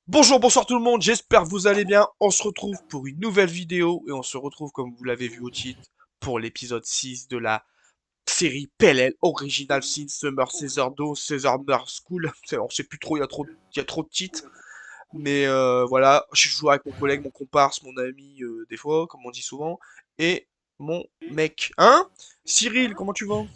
Bonjour, bonsoir tout le monde, j'espère que vous allez bien. On se retrouve pour une nouvelle vidéo et on se retrouve, comme vous l'avez vu au titre, pour l'épisode 6 de la série PLL Original Sin Summer Caesar Do Caesar Summer School. On sait plus trop, il y a trop de titres. Mais voilà, je joue avec mon collègue, mon comparse, mon ami, des fois, comme on dit souvent, et mon mec. Hein? Cyril, comment tu vas?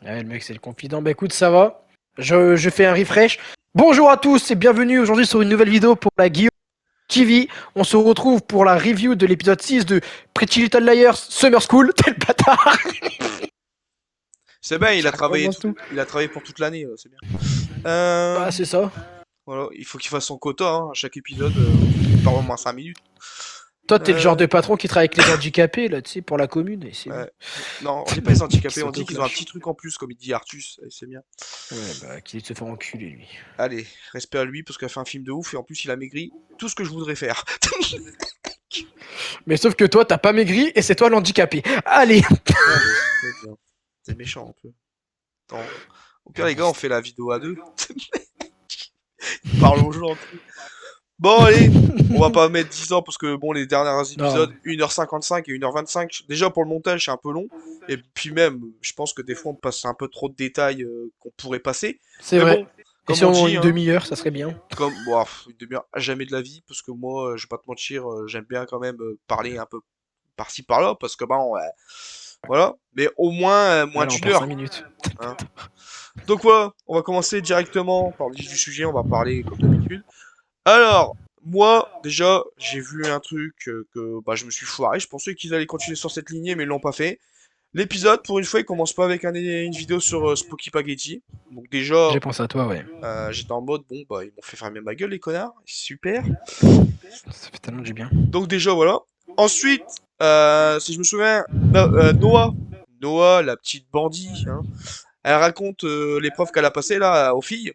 Ouais, le mec, c'est le confident. Bah écoute, ça va. Je fais un refresh. Bonjour à tous et bienvenue aujourd'hui sur une nouvelle vidéo pour la Guillaume TV. On se retrouve pour la review de l'épisode 6 de Pretty Little Liars Summer School. Tel bâtard. C'est bien, Ça recommence tout. il a travaillé pour toute l'année, c'est bien. Euh, Bah c'est ça. Voilà, il faut qu'il fasse son quota, hein, à chaque épisode, il parle au moins 5 minutes. Toi, t'es le genre Euh, de patron qui travaille avec les handicapés, là, tu sais, pour la commune, et c'est bon. ouais. Non, on dit pas les Qui handicapés, on dit qu'ils ont un petit s'auto-clash. truc en plus, comme il dit Artus, et c'est bien. Ouais, bah, qui se fait enculer, lui. Allez, respect à lui, parce qu'il a fait un film de ouf, et en plus il a maigri tout ce que je voudrais faire. Mais sauf que toi, t'as pas maigri, et c'est toi l'handicapé. Allez. Allez, c'est bien. C'est méchant un peu. Attends. Au pire les gars, on fait la vidéo à deux. Il parle aux gens. Bon, allez, on va pas mettre 10 ans parce que bon, les derniers Non, épisodes, 1h55 et 1h25, déjà pour le montage, c'est un peu long. Et puis même, je pense que des fois on passe un peu trop de détails qu'on pourrait passer. c'est Mais vrai. bon, Et comme si on on dit, une hein, demi-heure, ça serait bien. comme bon, une demi-heure, jamais de la vie, parce que moi, je vais pas te mentir, j'aime bien quand même parler un peu par-ci par-là, parce que bon, voilà. Mais au moins, moins Allez, on d'une part 5 heure, minutes. hein. Donc voilà, on va commencer directement par le vif du sujet, on va parler comme d'habitude. Alors, moi, déjà, j'ai vu un truc que bah, je me suis foiré. Je pensais qu'ils allaient continuer sur cette lignée, mais ils l'ont pas fait. L'épisode, pour une fois, il commence pas avec une vidéo sur Spooky Spaghetti. Donc déjà, J'ai pensé à toi, ouais. j'étais en mode, bon, bah, ils m'ont fait fermer ma gueule, les connards. Super. Ça fait tellement du bien. Donc déjà, voilà. Ensuite, si je me souviens, Noah. Noah, la petite bandit, hein, elle raconte l'épreuve qu'elle a passée, là, aux filles.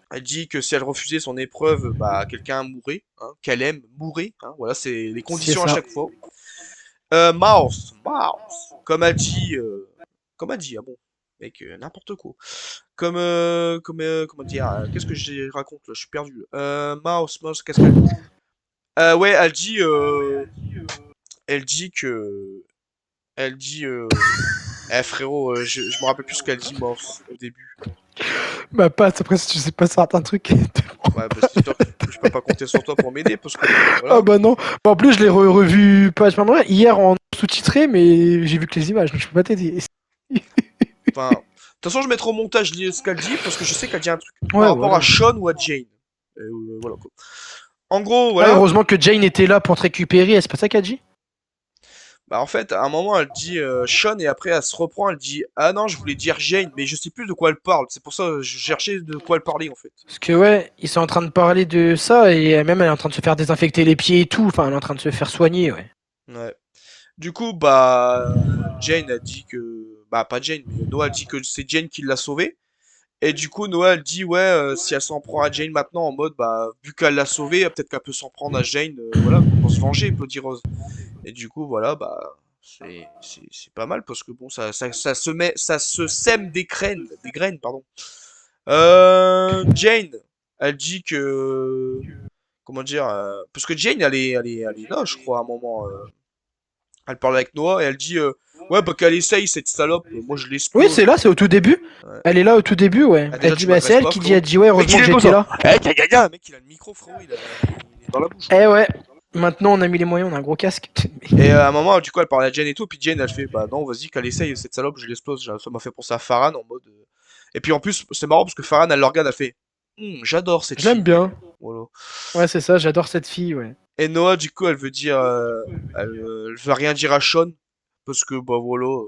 Elle dit que si elle refusait son épreuve, bah, quelqu'un mourrait, hein, qu'elle aime mourrait, hein, voilà, c'est les C'est conditions à ça. chaque fois. Mouse, comme elle dit, ah bon, mec, n'importe quoi. Comment dire, qu'est-ce que je raconte là, je suis perdu. Mouse, qu'est-ce qu'elle dit? Ouais, elle dit que, elle dit, frérot, je me rappelle plus ce qu'elle dit, Mouse, au début. Bah, pas, après, si tu sais pas certains trucs. Ouais, bah, c'est sûr que je peux pas compter sur toi pour m'aider, parce que bon, Ah voilà. bah non. Bah, en plus, je l'ai revu pas je m'en hier en sous-titré, mais j'ai vu que les images, donc je peux pas t'aider. Enfin, de toute façon, je mettrai au montage ce qu'elle dit parce que je sais qu'elle dit un truc par Ouais, rapport à voilà. Sean ou à Jane. Voilà quoi. En gros, Ah, voilà. heureusement que Jane était là pour te récupérer, c'est pas ça qu'elle dit? Bah en fait, à un moment, elle dit Sean et après elle se reprend, elle dit ah non, je voulais dire Jane, mais je sais plus de quoi elle parle. C'est pour ça que je cherchais de quoi elle parlait en fait. Parce que ouais, ils sont en train de parler de ça, et même elle est en train de se faire désinfecter les pieds et tout, enfin elle est en train de se faire soigner, ouais. Ouais. Du coup, bah Jane a dit que bah pas Jane, mais Noah a dit que c'est Jane qui l'a sauvée. Et du coup, Noah dit ouais, si elle s'en prend à Jane maintenant en mode bah vu qu'elle l'a sauvée, peut-être qu'elle peut s'en prendre à Jane, voilà, pour se venger, peut dire Rose. Et du coup, voilà, bah, c'est pas mal parce que bon, ça se sème des graines, pardon. Jane, elle dit que, comment dire, parce que Jane, elle est là, je crois, à un moment. Elle parle avec Noah et elle dit, ouais, bah qu'elle essaye cette salope, moi je Oui, c'est l'explose. là, c'est au tout début. Ouais. Elle est là au tout début, ouais. Ah, Elle déjà, dit, tu bah c'est m'adresses elle pas, qui dit, frérot. elle dit, ouais, Mec, heureusement il que est beau j'étais ça. là. Eh, gaga, mec, il a le micro, frérot, il est dans la bouche. Eh ouais, maintenant on a mis les moyens, on a un gros casque. Et à un moment, du coup, elle parlait à Jane et tout, puis Jane, elle fait, bah non, vas-y, qu'elle essaye, cette salope, je l'explose. Ça m'a fait penser à Farhan en mode. Et puis en plus, c'est marrant parce que Farhan, elle le regarde, elle fait, j'adore cette Je l'aime fille. bien. Voilà. Ouais, c'est ça, j'adore cette fille, ouais. Et Noah, du coup, elle veut dire, elle veut rien dire à Sean, parce que, bah voilà,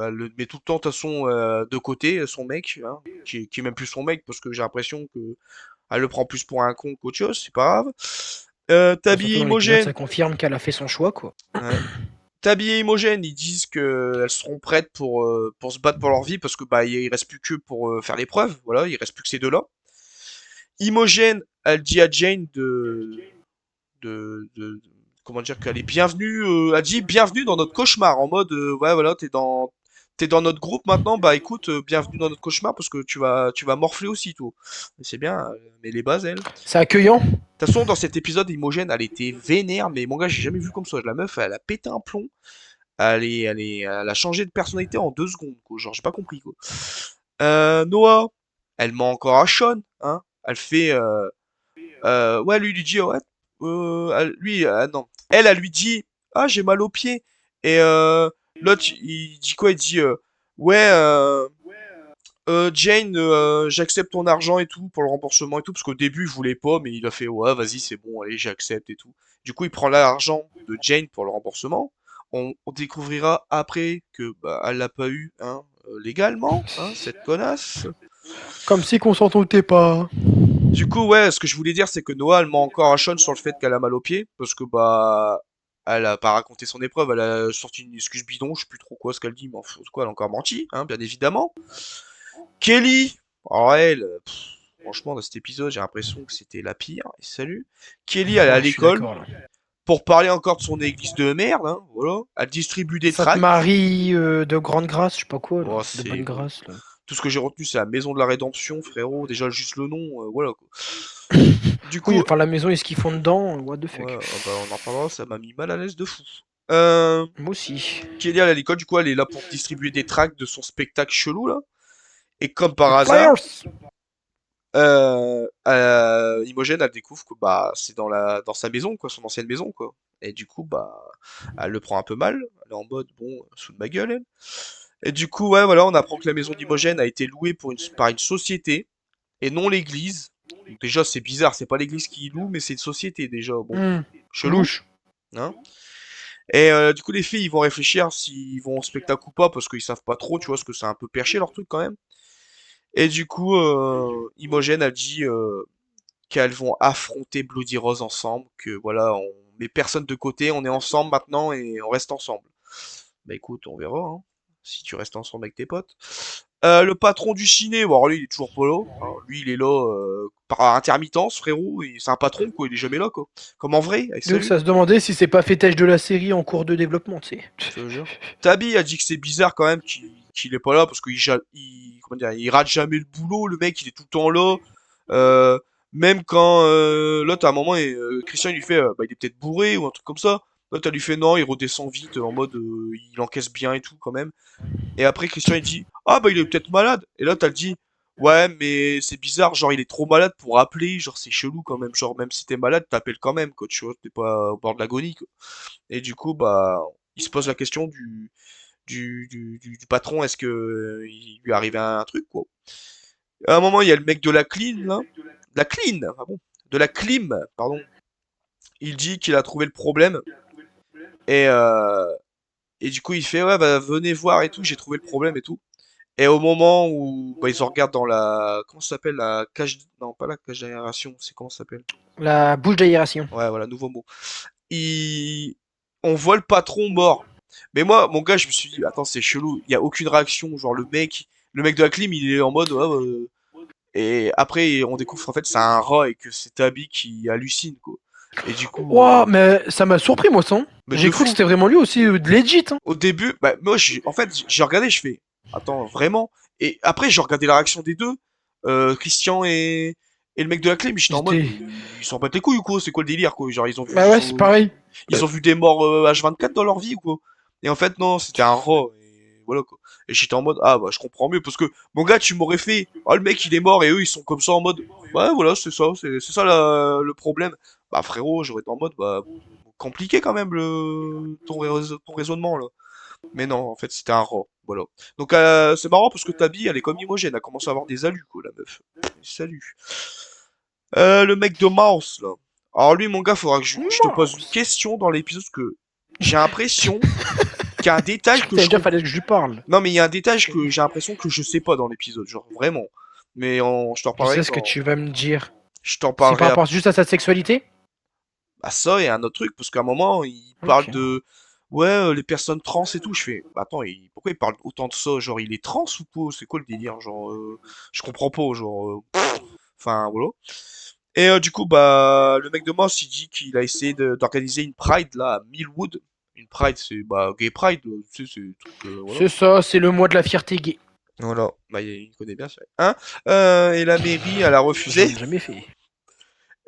elle le met tout le temps, de toute façon, de côté, son mec, hein, qui est même plus son mec, parce que j'ai l'impression que elle le prend plus pour un con qu'autre chose, c'est pas grave. Bah, surtout Tabi dans l'épisode, Imogène. ça confirme qu'elle a fait son choix, quoi. Ouais. Tabi et Imogène, ils disent que elles seront prêtes pour se battre pour leur vie parce que bah il reste plus que pour faire l'épreuve, voilà, il reste plus que ces deux-là. Imogène, elle dit à Jane de comment dire qu'elle est bienvenue, elle dit bienvenue dans notre cauchemar en mode ouais voilà t'es dans notre groupe maintenant, bah écoute, bienvenue dans notre cauchemar parce que tu vas morfler aussi, toi. Mais c'est bien, mais les bases, elles. C'est accueillant. De toute façon, dans cet épisode, Imogène, elle était vénère, mais mon gars, j'ai jamais vu comme ça. La meuf, elle a pété un plomb. Elle a changé de personnalité en 2 secondes, quoi. Genre, j'ai pas compris, quoi. Noah, elle ment encore à Sean, hein. Elle fait, ouais, lui dit, ouais, non. Elle lui dit, ah, j'ai mal au pied. Et l'autre, il dit quoi? Il dit, ouais, Jane, j'accepte ton argent et tout pour le remboursement et tout, parce qu'au début il voulait pas, mais il a fait ouais, vas-y, c'est bon, allez, j'accepte et tout. Du coup, il prend l'argent de Jane pour le remboursement. On découvrira après que bah elle l'a pas eu, hein, légalement, hein, cette connasse. Comme si qu'on s'en doutait pas. Du coup, ouais, ce que je voulais dire, c'est que Noah, elle ment encore à Sean sur le fait qu'elle a mal au pied, parce que bah elle a pas raconté son épreuve, elle a sorti une excuse bidon, je sais plus trop quoi ce qu'elle dit, mais enfin, quoi, elle a encore menti, hein, bien évidemment. Kelly! Alors elle, franchement, dans cet épisode, j'ai l'impression que c'était la pire. Et salut. Kelly, elle est à Ouais, je suis l'école d'accord là. pour parler encore de son église de merde, hein, voilà. Elle distribue des tracts. Sainte-Marie de Grande Grâce, je sais pas quoi là. Oh, De c'est Bonne bon. Grâce là. Tout ce que j'ai retenu, c'est la maison de la rédemption, frérot. Déjà, juste le nom, voilà quoi. Du Oui, coup, enfin la maison et ce qu'ils font dedans, what the ouais, fuck. bah, on en parlera, ça m'a mis mal à l'aise de fou. Euh, Moi aussi. Kelly, elle est à l'école, du coup, elle est là pour distribuer des tracts de son spectacle chelou, là. Et comme Les par hasard, Flyers. Imogen, elle découvre que bah c'est dans sa maison quoi, son ancienne maison quoi. Et du coup bah elle le prend un peu mal. Elle est en mode bon sous de ma gueule elle. Et du coup ouais voilà on apprend que la maison d'Imogen a été louée par une société et non l'église. Donc déjà c'est bizarre, c'est pas l'église qui loue mais c'est une société déjà bon chelou Louche. hein. Et du coup les filles ils vont réfléchir s'ils vont au spectacle ou pas parce qu'ils savent pas trop tu vois parce que c'est un peu perché leur truc quand même. Et du coup Imogen a dit qu'elles vont affronter Bloody Rose ensemble, que voilà, on met personne de côté, on est ensemble maintenant et on reste ensemble. Bah écoute, on verra, hein, si tu restes ensemble avec tes potes. Le patron du ciné, bon alors lui il est toujours pas là, hein. Lui il est là par intermittence frérot, et c'est un patron quoi, il est jamais là quoi. Comme en vrai, allez, Donc salut, ça se demandait si c'est pas fêtage de la série en cours de développement, tu sais. je te jure. Tabi a dit que c'est bizarre quand même qu'il est pas là parce comment dire, il rate jamais le boulot, le mec il est tout le temps là. Euh, Même quand l'autre à un moment Christian il lui fait bah il est peut-être bourré ou un truc comme ça. L'autre elle lui fait non, il redescend vite en mode il encaisse bien et tout quand même. Et après Christian il dit ah bah il est peut-être malade. Et l'autre elle dit ouais mais c'est bizarre, genre il est trop malade pour appeler, genre c'est chelou quand même, genre même si t'es malade t'appelles quand même quoi, tu vois, t'es pas au bord de l'agonie quoi. Et du coup bah il se pose la question du patron, est-ce que il lui arrive un truc quoi. À un moment, il y a le mec de la clean, là. De la clean, ah bon. De la clim, pardon. Il dit qu'il a trouvé le problème. Et, euh, et du coup, il fait, ouais, bah, venez voir et tout, j'ai trouvé le problème et tout. Et au moment où bah, ils se regardent dans la... Comment ça s'appelle? La cage... Non, pas la cage d'aération, c'est comment ça s'appelle? La bouche d'aération. Ouais, voilà, nouveau mot. Il... On voit le patron mort. Mais moi, mon gars, je me suis dit, attends, c'est chelou, il y a aucune réaction. Genre, le mec de la clim, il est en mode, ouais, et après, on découvre en fait c'est un rat et que c'est Tabi qui hallucine quoi. Et du coup, Ouah, mais ça m'a surpris moi ça. mais J'ai de cru que fou. c'était vraiment lui aussi, de legit. Hein. Au début, bah moi, en fait, j'ai regardé, je fais, attends, vraiment. Et après, j'ai regardé la réaction des deux, Christian et le mec de la clé, mais j'étais Ils en mode, étaient. mais ils s'en battent les couilles ou quoi? C'est quoi le délire quoi? Genre, Bah ouais, c'est pareil. ils ont vu des morts H24 dans leur vie ou quoi? Et en fait, non, c'était un rat. Et voilà quoi. Et j'étais en mode, ah bah je comprends mieux parce que mon gars, tu m'aurais fait, ah le mec il est mort et eux ils sont comme ça en mode, ouais voilà, c'est ça le problème. Bah frérot, j'aurais été en mode, bah compliqué quand même ton raisonnement là. Mais non, en fait c'était un rat. Voilà. Donc c'est marrant parce que Tabi, elle est comme Imogène, elle a commencé à avoir des alus quoi, la meuf. Salut. Le mec de Mouse, là. Alors lui, mon gars, faudra que je te pose une Mince. question dans l'épisode parce que j'ai l'impression qu'il y a un Je détail crois que que t'allais je dire comprends. fallait que je lui parle. Non, mais il y a un détail que j'ai l'impression que je sais pas dans l'épisode, genre vraiment. Mais je t'en Je reparlerai sais ce que quand. tu vas me dire. Je t'en C'est par parlerai rapport juste à sa sexualité. à ça et à un autre truc parce qu'à un moment, il parle Ok. de ouais, les personnes trans et tout. Je fais, bah, attends, pourquoi il parle autant de ça? Genre, il est trans ou quoi? C'est quoi le délire? Genre, je comprends pas, genre. Enfin, voilà. Et du coup, bah, le mec de Moss, il dit qu'il a essayé d'organiser une Pride là à Millwood. Une Pride, c'est bah Gay Pride, tu sais, c'est le truc, voilà. C'est ça, c'est le mois de la fierté gay. Voilà, bah il connaît bien ça. Hein? Et la mairie, elle a J'en refusé. ai jamais fait.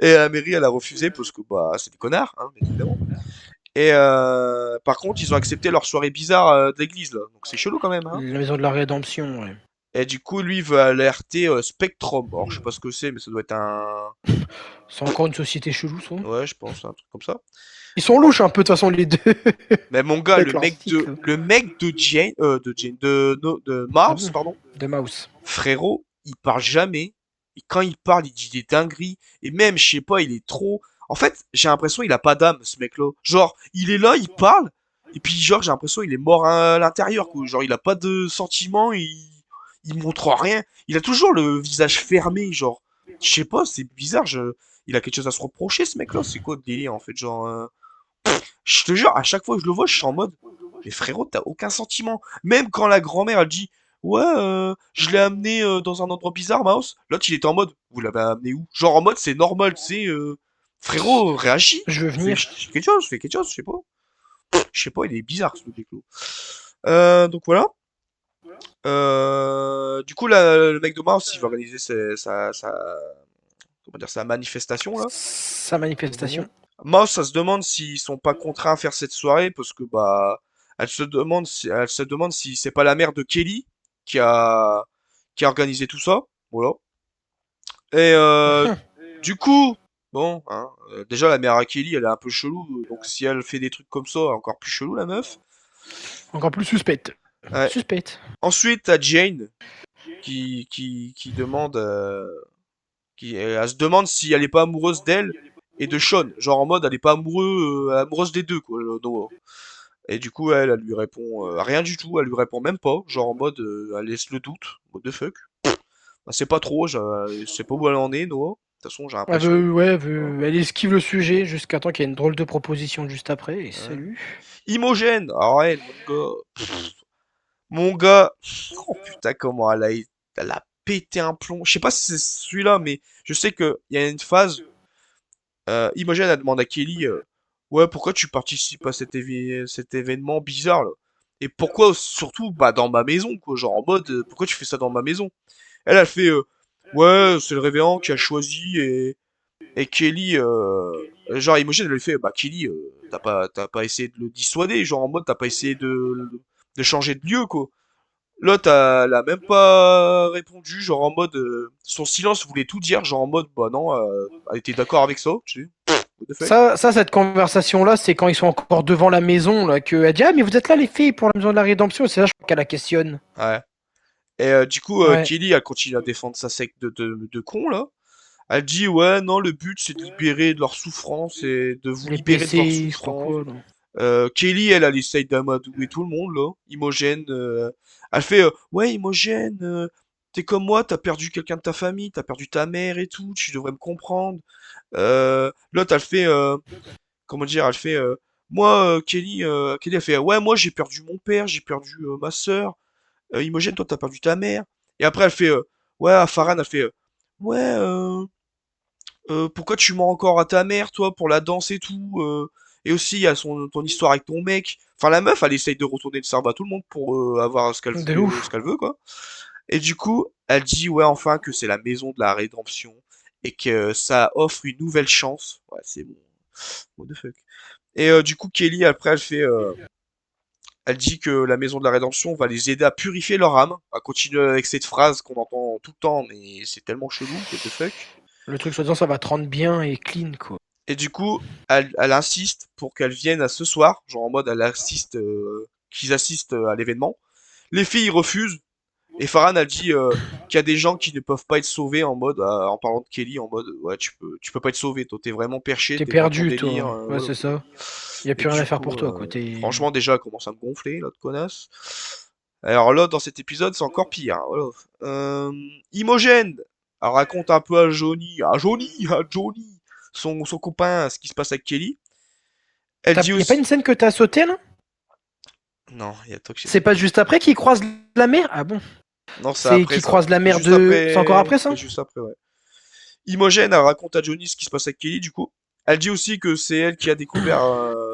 Et la mairie, elle a refusé parce que bah c'est des connards, hein, bien évidemment. Et par contre, ils ont accepté leur soirée bizarre de l'église là. Donc c'est chelou quand même, hein. La maison de la rédemption, ouais. Et du coup, lui il veut alerter Spectrum. Alors je sais pas ce que c'est, mais ça doit être un. C'est encore une société chelou, ça. Ouais, je pense, un truc comme ça. Ils sont louches un peu, de toute façon, les deux. Mais mon gars, Avec leur stick, là. le mec de Jane, de Ah Mars, bon? pardon, De mouse. frérot, il parle jamais. Et quand il parle, il dit des dingueries. Et même, je sais pas, il est trop. En fait, j'ai l'impression il a pas d'âme, ce mec-là. Genre, il est là, il parle. Et puis, genre, j'ai l'impression il est mort à l'intérieur, quoi. Genre, il a pas de sentiments, il montre rien. Il a toujours le visage fermé, genre. Je sais pas, c'est bizarre. Il a quelque chose à se reprocher, ce mec-là. C'est quoi le délire, en fait, genre. Je te jure, à chaque fois que je le vois, je suis en mode, mais frérot, t'as aucun sentiment. Même quand la grand-mère, elle dit, ouais, je l'ai amené dans un endroit bizarre, Mouse. L'autre, il était en mode, vous l'avez amené où? Genre en mode, c'est normal, tu sais, frérot, réagis. Je veux venir. Fais quelque chose, je sais pas. Je sais pas, il est bizarre, ce mec-là. Donc voilà. Du coup, là, le mec de Mouse, il va organiser comment dire, sa manifestation, là. Sa manifestation. Mouse, ça se demande s'ils sont pas contraints à faire cette soirée parce que bah elle se demande si c'est pas la mère de Kelly qui a qui a organisé tout ça. Voilà. Et du coup, bon, hein, déjà la mère à Kelly, elle est un peu chelou, donc si elle fait des trucs comme ça, encore plus chelou la meuf. Encore plus suspecte. Ouais. Suspecte. Ensuite, t'as Jane qui demande elle se demande si elle est pas amoureuse d'elle et de Sean, genre en mode elle est pas amoureuse des deux quoi. Noah. Et du coup, elle lui répond rien du tout, elle lui répond même pas, genre en mode elle laisse le doute, what the fuck. Bah, c'est pas trop, je sais pas où elle en est, Noah. De toute façon, j'ai Elle l'impression. veut, ouais, Voilà. elle esquive le sujet jusqu'à temps qu'il y ait une drôle de proposition juste après. Et Ouais. salut. Imogène, arrête, mon gars. Mon gars, oh putain, comment elle a pété un plomb. Je sais pas si c'est celui-là, mais je sais que il y a une phase. Imogène a demandé à Kelly, ouais, pourquoi tu participes à cet événement bizarre là? Et pourquoi surtout, bah dans ma maison, quoi, genre en mode, pourquoi tu fais ça dans ma maison? Elle a fait, ouais, c'est le révérend qui a choisi et Kelly, genre Imogen elle lui fait, bah Kelly, t'as pas essayé de le dissuader, genre en mode t'as pas essayé de changer de lieu quoi. L'autre elle a même pas répondu, genre en mode, son silence voulait tout dire, genre en mode, bah non, elle était d'accord avec ça, tu sais. What the fuck? Cette conversation-là, c'est quand ils sont encore devant la maison, là, qu'elle dit, ah, mais vous êtes là, les filles, pour la maison de la rédemption. C'est là, je crois qu'elle la questionne. Ouais. Et du coup, Ouais. Kelly, elle continue à défendre sa secte de cons, là. Elle dit, ouais, non, le but, c'est de libérer de leur souffrance et de vous Les libérer de votre blessés, je crois souffrance. quoi, là. Kelly, elle essaye d'amadouer tout le monde, là. Imogène, elle fait, ouais, Imogène, t'es comme moi, t'as perdu quelqu'un de ta famille, t'as perdu ta mère et tout, tu devrais me comprendre. L'autre, elle fait, comment dire, elle fait, moi, Kelly, elle fait, ouais, moi, j'ai perdu mon père, j'ai perdu ma sœur. Imogène, toi, t'as perdu ta mère. Et après, elle fait, ouais, à Farhan, elle fait, ouais, pourquoi tu mens encore à ta mère, toi, pour la danse et tout et aussi, il y a ton histoire avec ton mec. Enfin, la meuf, elle essaye de retourner le cerveau à tout le monde pour avoir De ce ouf. qu'elle veut, quoi. Et du coup, elle dit, ouais, enfin, que c'est la maison de la rédemption et que ça offre une nouvelle chance. Ouais, c'est bon. What the fuck. Et du coup, Kelly, après, elle dit que la maison de la rédemption va les aider à purifier leur âme. À continuer avec cette phrase qu'on entend tout le temps, mais c'est tellement chelou, what the fuck. Le truc soi-disant, ça va te rendre bien et clean, quoi. Et du coup, elle insiste pour qu'elle vienne à ce soir, genre en mode elle assiste, qu'ils assistent à l'événement. Les filles refusent, et Farhan a dit qu'il y a des gens qui ne peuvent pas être sauvés en mode, en parlant de Kelly, en mode ouais tu peux pas être sauvé, toi t'es vraiment perché, T'es t'es dans ton perdu, délire, toi. Ouais, voilà c'est quoi. ça. Y a Et plus rien du à faire pour coup, toi, quoi. T'es... franchement déjà elle commence à me gonfler, l'autre connasse. Alors là, dans cet épisode, c'est encore pire, hein, voilà. Imogène, elle raconte un peu à Johnny, son copain, ce qui se passe avec Kelly. Elle dit Y a pas aussi... une scène que t'as sauté, là? Non, il y a toi que j'ai C'est pas sauté. juste après qu'ils croisent la mer? Ah bon? Non, c'est C'est après qu'ils ça. croisent la C'est mer juste de... C'est encore après. après, ça? C'est juste après, ouais. Imogène, elle raconte à Johnny ce qui se passe avec Kelly, du coup. Elle dit aussi que c'est elle qui a découvert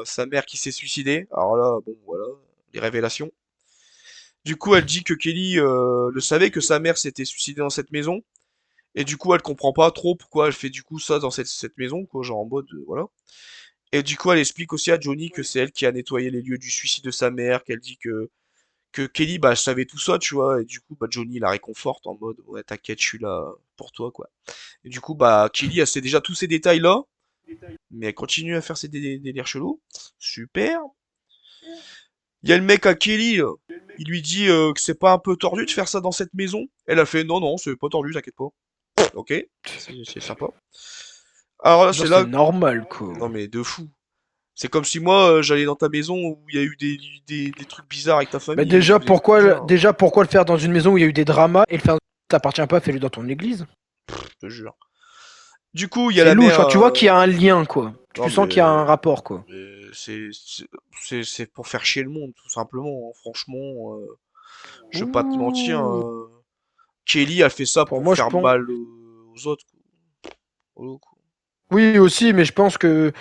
sa mère qui s'est suicidée. Alors là, bon, voilà, les révélations. Du coup, elle dit que Kelly le savait que sa mère s'était suicidée dans cette maison. Et du coup, elle comprend pas trop pourquoi elle fait du coup ça dans cette maison, quoi, genre en mode, voilà. Et du coup, elle explique aussi à Johnny que c'est elle qui a nettoyé les lieux du suicide de sa mère, qu'elle dit que Kelly, bah, je savais tout ça, tu vois, et du coup, bah, Johnny la réconforte en mode, ouais, t'inquiète, je suis là pour toi, quoi. Et du coup, bah, Kelly, elle sait déjà tous ces détails-là, mais elle continue à faire ses délires chelous. Super. Il y a le mec à Kelly, il lui dit que c'est pas un peu tordu de faire ça dans cette maison. Elle a fait, non, non, c'est pas tordu, t'inquiète pas. Ok, c'est sympa. Alors là, Genre, c'est c'est là, normal, quoi. non mais de fou. C'est comme si moi, j'allais dans ta maison où il y a eu des trucs bizarres avec ta Mais famille, je faisais bizarre, déjà, pourquoi le faire dans une maison où il y a eu des dramas et le faire t'appartient pas, fais-le dans ton église. je te jure. Du coup, il y a C'est la louche, mère. hein, tu vois qu'il y a un lien, quoi. Non Tu sens qu'il y a un rapport, quoi. mais c'est pour faire chier le monde, tout simplement, hein. Franchement, je vais pas te mentir. Ouh. Kelly, elle fait ça Pour pour moi, je faire pense. mal aux autres, quoi. Voilà, quoi. Oui, aussi, mais je pense que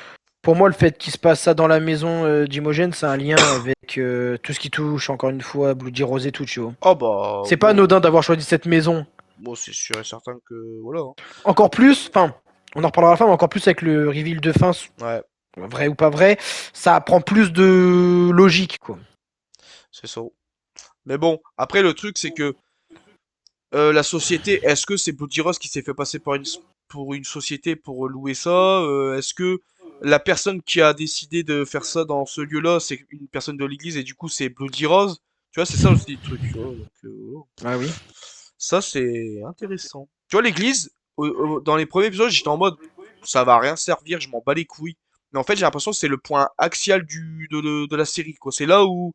pour moi, le fait qu'il se passe ça dans la maison d'Imogène, c'est un lien avec tout ce qui touche, encore une fois, Bloody Rose et tout, tu vois. Ah bah, C'est pas moi, anodin d'avoir choisi cette maison. moi c'est sûr et certain que voilà, hein. Encore plus, enfin, on en reparlera à la fin, mais encore plus avec le reveal de fin, Ouais, vrai ou pas vrai, ça prend plus de logique, quoi. c'est ça. Mais bon, après le truc c'est que la société, est-ce que c'est Bloody Rose qui s'est fait passer pour une société pour louer ça? Est-ce que la personne qui a décidé de faire ça dans ce lieu-là, c'est une personne de l'église et du coup c'est Bloody Rose? Tu vois, c'est ça aussi le truc, tu vois. Donc, voilà. Ah oui. Ça c'est intéressant. Tu vois, l'église, dans les premiers épisodes, j'étais en mode, ça va rien servir, je m'en bats les couilles. Mais en fait, j'ai l'impression que c'est le point axial de la série, quoi. C'est là où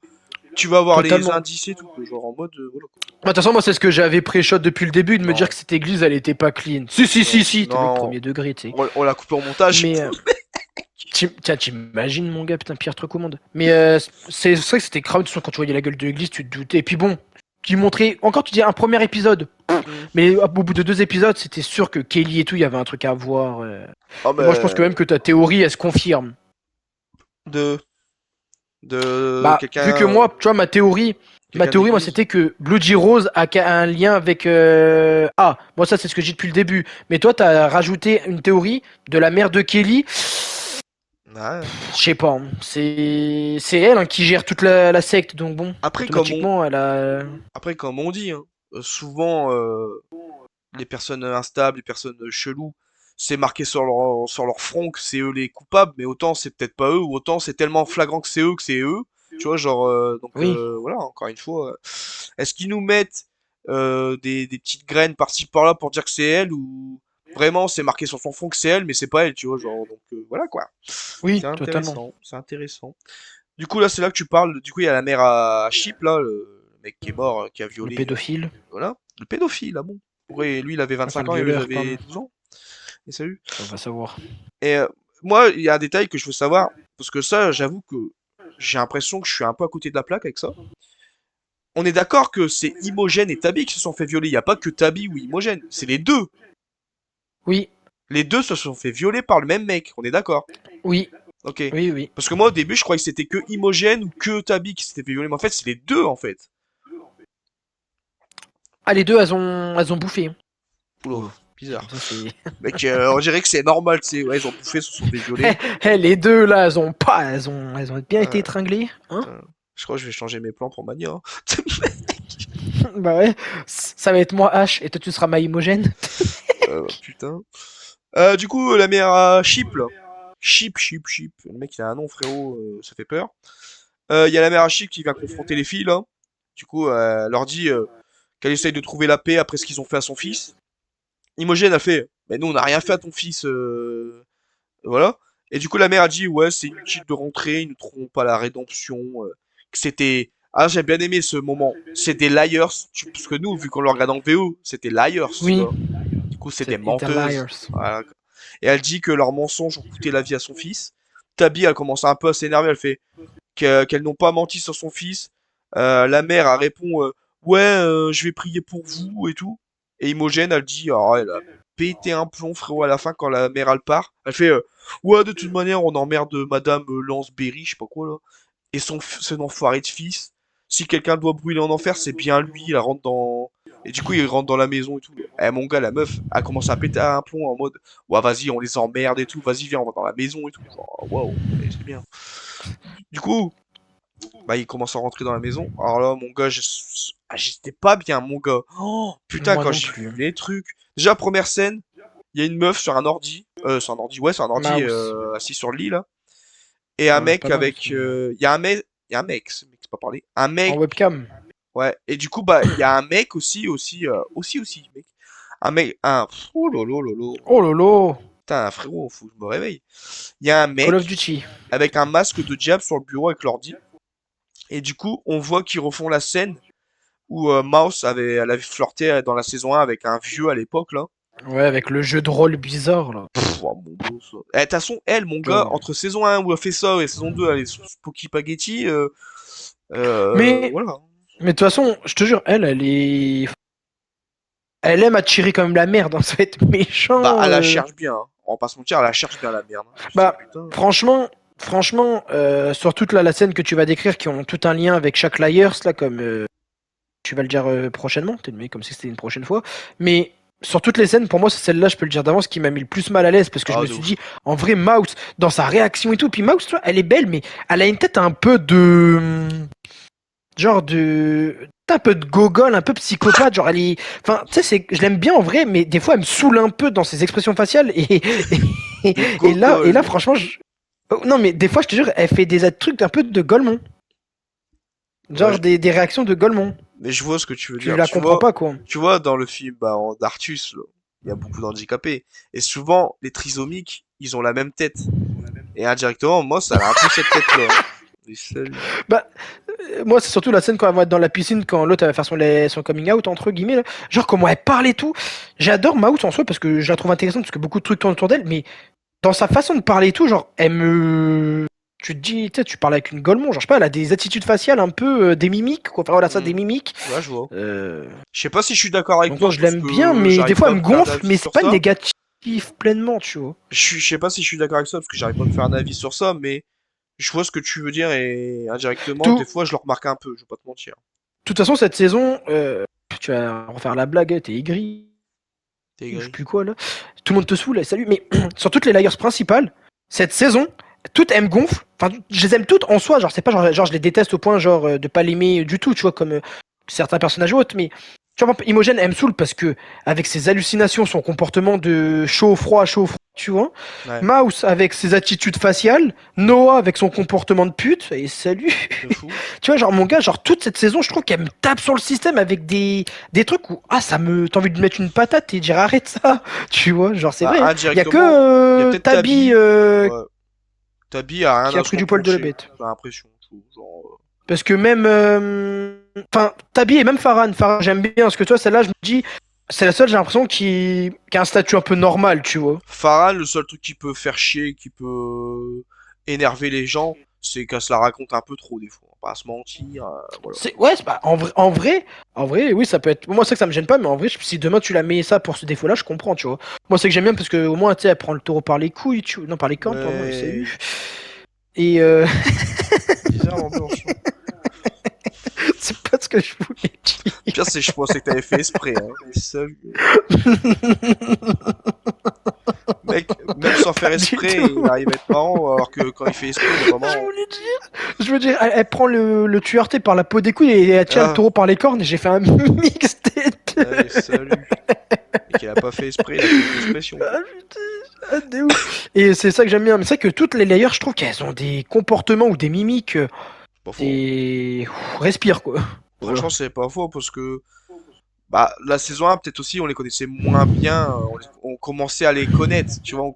tu vas avoir les Totalement. indices et tout, quoi. Genre en mode, voilà, quoi. De toute façon, moi, c'est ce que j'avais pré-shot depuis le début, de me dire Non, que cette église, elle était pas clean. Si, si, non, si, si, t'es mec non. premier degré, tu sais. On l'a coupé au montage. Mais, tiens, t'imagines, mon gars, putain, pire truc au monde. Mais c'est vrai que c'était crowd, quand tu voyais la gueule de l'église, tu te doutais. Et puis bon, tu montrais, encore tu dis un premier épisode, Hmm. mais au bout de 2 épisodes, c'était sûr que Kelly et tout, il y avait un truc à voir. Ah Et moi, je pense que mais même que ta théorie, elle se confirme. de de Bah, vu que moi, tu vois, ma quelqu'un théorie, moi, d'église. c'était que Bloody Rose a un lien avec. Ah, moi, ça, c'est ce que j'ai depuis le début. Mais toi, t'as rajouté une théorie de la mère de Kelly. Ouais. Je sais pas, hein. C'est elle, hein, qui gère toute la secte, donc bon, Après comme on automatiquement, elle a. après comme on dit, hein, souvent les personnes instables, les personnes cheloues, c'est marqué sur leur front que c'est eux les coupables, mais autant c'est peut-être pas eux, ou autant c'est tellement flagrant que c'est eux. Tu vois, genre donc Oui, voilà, encore une fois, est-ce qu'ils nous mettent des petites graines par-ci par-là pour dire que c'est elle ou vraiment c'est marqué sur son front que c'est elle, mais c'est pas elle, tu vois, genre donc voilà quoi. oui, totalement. C'est intéressant. Du coup là c'est là que tu parles, du coup il y a la mère à Chip là, le mec qui est mort, qui a Le violé, pédophile. voilà, le pédophile, ah bon. Ouais, lui il avait Enfin, 25 le ans et eux ils violeur, pardon. avaient 12 ans. Et salut. On va savoir. Et moi il y a un détail que je veux savoir, parce que ça j'avoue que j'ai l'impression que je suis un peu à côté de la plaque avec ça. On est d'accord que c'est Imogen et Tabi qui se sont fait violer, il n'y a pas que Tabi ou Imogen, c'est les deux. Oui, Les deux se sont fait violer par le même mec, on est d'accord. oui, Ok. oui, oui. Parce que moi au début je croyais que c'était que Imogen ou que Tabi qui s'était fait violer, mais en fait c'est les deux en fait. Ah, les deux, elles ont bouffé. Oula, Oh, bizarre. ça c'est. Mec, on dirait que c'est normal, tu sais, ouais, ils ont bouffé, se sont fait violer. Les deux là, elles ont bien été Euh, étringlées, hein. putain, je crois que je vais changer mes plans pour Mania, hein. Bah ouais, ça va être moi H et toi tu seras ma Imogène. Putain. Du coup, la mère Chip, là. Chip. Le mec, il a un nom, frérot, ça fait peur. Il y a la mère à Chip qui vient confronter les filles, là. Du coup, elle leur dit qu'elle essaye de trouver la paix après ce qu'ils ont fait à son fils. Imogen a fait, mais nous, on n'a rien fait à ton fils, voilà. Et du coup, la mère a dit, ouais, c'est inutile de rentrer, ils ne trouveront pas la rédemption. Que c'était... Ah, j'ai bien aimé ce moment. C'est des liars. Parce que nous, vu qu'on le regarde en VO, c'était liars, tu Oui, vois. Du coup, c'est des c'est It's menteuses. Liars. Voilà. Et elle dit que leurs mensonges ont coûté la vie à son fils. Tabi, elle commence un peu à s'énerver. Elle fait qu'elles n'ont pas menti sur son fils. La mère, elle répond, ouais, je vais prier pour vous et tout. Et Imogen, elle dit, ah, elle a péter un plomb, frérot, à la fin, quand la mère, elle part. Elle fait, ouais, de toute manière, on emmerde Madame Lance-Berry, je sais pas quoi, là. Et son enfoiré de fils. Si quelqu'un doit brûler en enfer, c'est bien lui, il rentre dans... Et du coup, il rentre dans la maison et tout. Eh, mon gars, la meuf, a commencé à péter un plomb en mode, ouais, vas-y, on les emmerde et tout, vas-y, viens, on va dans la maison et tout. Genre, waouh, eh, c'est bien. Du coup, bah, il commence à rentrer dans la maison. Alors là, mon gars, j'étais pas bien, mon gars. Oh, putain, Moi quand non j'ai plus. vu les trucs. Déjà, première scène, il y a une meuf sur un ordi. C'est un ordi, ouais, c'est un ordi Mouse. assis sur le lit, là. Et un Ouais, c'est pas mec Mouse, avec... mais Il y a un mec... Il y a un mec, ce mec, c'est pas parler. Un en mec... webcam. Ouais. Et du coup, bah, il y a un mec aussi, mec. Un mec... Oh lolo, lolo. Oh lolo. Putain, frérot, faut que je me réveille. Il y a un Call of mec Duty. avec un masque de diable sur le bureau avec l'ordi. Et du coup, on voit qu'ils refont la scène où Mouse elle avait flirté dans la saison 1 avec un vieux à l'époque, là. Ouais, avec le jeu de rôle bizarre, là. Oh, mon dos, ça. Eh, de toute façon, elle, mon gars, Genre. entre saison 1 où elle fait ça et saison 2, elle est Spooky Spaghetti, Mais, voilà. mais de toute façon, je te jure, elle est. Elle aime attirer quand même la merde, hein, ça va être Bah, méchant. elle la cherche bien, hein. On va pas se mentir, elle la cherche bien la merde, hein. Je me dis, Bah, putain. franchement, sur toute la scène que tu vas décrire, qui ont tout un lien avec chaque Liars, là, comme tu vas le dire prochainement, peut-être, mais comme si c'était une prochaine fois. Mais sur toutes les scènes, pour moi, c'est celle-là, je peux le dire d'avance, qui m'a mis le plus mal à l'aise, parce que je Ah, me de suis ouf. dit, en vrai, Mouse, dans sa réaction et tout, puis Mouse, tu vois, elle est belle, mais elle a une tête un peu de. Genre de. Un peu de gogol, un peu psychopathe, genre elle est. Enfin, tu sais, je l'aime bien en vrai, mais des fois elle me saoule un peu dans ses expressions faciales De et là, gogol. franchement, oh, non, mais des fois, je te jure, elle fait des trucs un peu de Golemon. Ouais, Genre des réactions de Golemon. mais je vois ce que tu veux Tu dire. la comprends pas, quoi. Tu vois, dans le film, bah, d'Artus, là, il y a beaucoup d'handicapés. Et souvent, les trisomiques, ils ont la même tête. Et indirectement, moi, ça a un peu cette tête-là, hein. Mais salut. Bah, moi, c'est surtout la scène quand elle va être dans la piscine, quand l'autre elle va faire son coming out, entre guillemets. Là. Genre, comment elle parle et tout. J'adore Mouse en soi parce que je la trouve intéressante, parce que beaucoup de trucs tournent autour d'elle, mais dans sa façon de parler et tout, genre, elle me. Tu te dis, tu sais, tu parles avec une Golemon, genre, je sais pas, elle a des attitudes faciales un peu des mimiques, quoi. Enfin, voilà, ça, Hmm. des mimiques. Ouais, je vois. Euh, Je sais pas si je suis d'accord avec Donc, non, toi je parce l'aime bien, que mais des j'arrive fois, pas elle à me me faire un gonfle, avis mais c'est sur pas ça. négatif pleinement, tu vois. Je sais pas si je suis d'accord avec ça parce que j'arrive pas à me faire un avis sur ça, mais je vois ce que tu veux dire et indirectement, des Tout, fois, je le remarque un peu, je vais pas te mentir. de toute façon, cette saison, tu vas refaire la blague, t'es aigri, T'es je sais gris. plus quoi là. Tout le monde te saoule, salut. Mais sur toutes les layers principales, cette saison, toutes elles me gonflent. Enfin, je les aime toutes en soi. Genre, c'est pas genre je les déteste au point genre de pas l'aimer du tout, tu vois, comme certains personnages ou autres. Mais tu vois, Imogen, elle me saoule parce que avec ses hallucinations, son comportement de chaud froid, tu vois. Ouais, Mouse avec ses attitudes faciales, Noah avec son comportement de pute, et salut. de fou. Tu vois, genre mon gars, genre toute cette saison, je trouve qu'elle me tape sur le système avec des trucs où ah ça me t'as envie de mettre une patate et dire arrête ça. Tu vois, genre c'est Bah, vrai. Hein. Il y a que indirectement, il y a peut-être Tabi Tabi. Ouais. Tabi a rien qui a à se pris du poil de la reprocher, bête. j'ai l'impression. Genre, Parce que même enfin Tabi et même Farhan, j'aime bien parce que toi celle-là, je me dis c'est la seule j'ai l'impression qui a un statut un peu normal, tu vois. Farhan, le seul truc qui peut faire chier, qui peut énerver les gens, c'est qu'elle se la raconte un peu trop des fois. On va pas se mentir, voilà. C'est ouais, en vrai, oui, ça peut être. Moi, c'est que ça me gêne pas, mais en vrai, si demain tu la mets ça pour ce défaut-là, je comprends, tu vois. Moi, c'est que j'aime bien parce que au moins, tu sais, elle prend le taureau par les couilles, non, par les cornes, pardon, et c'est Ouais, eu. Et bizarre l'ambiance, là. c'est pas ce que je voulais Pire, c'est je pensais que t'avais fait exprès, hein. Mais salut. Mec, même sans faire pas du exprès, il tout. arrive à être marrant, alors que quand il fait exprès, il est pas Je marrant. voulais dire, elle prend le tueur par la peau des couilles et elle tient le Ah, taureau par les cornes. Et j'ai fait un mix des deux. allez, salut. Et qu'il a pas fait exprès, il a fait une expression. Ah, putain, ah, de ouf. Et c'est ça que j'aime bien. Mais c'est vrai que toutes les layers, je trouve qu'elles ont des comportements ou des mimiques. C'est pas faux. Des. Respire quoi. Voilà. Franchement, c'est pas faux parce que bah, la saison 1, peut-être aussi, on les connaissait moins bien, on commençait à les connaître, tu vois,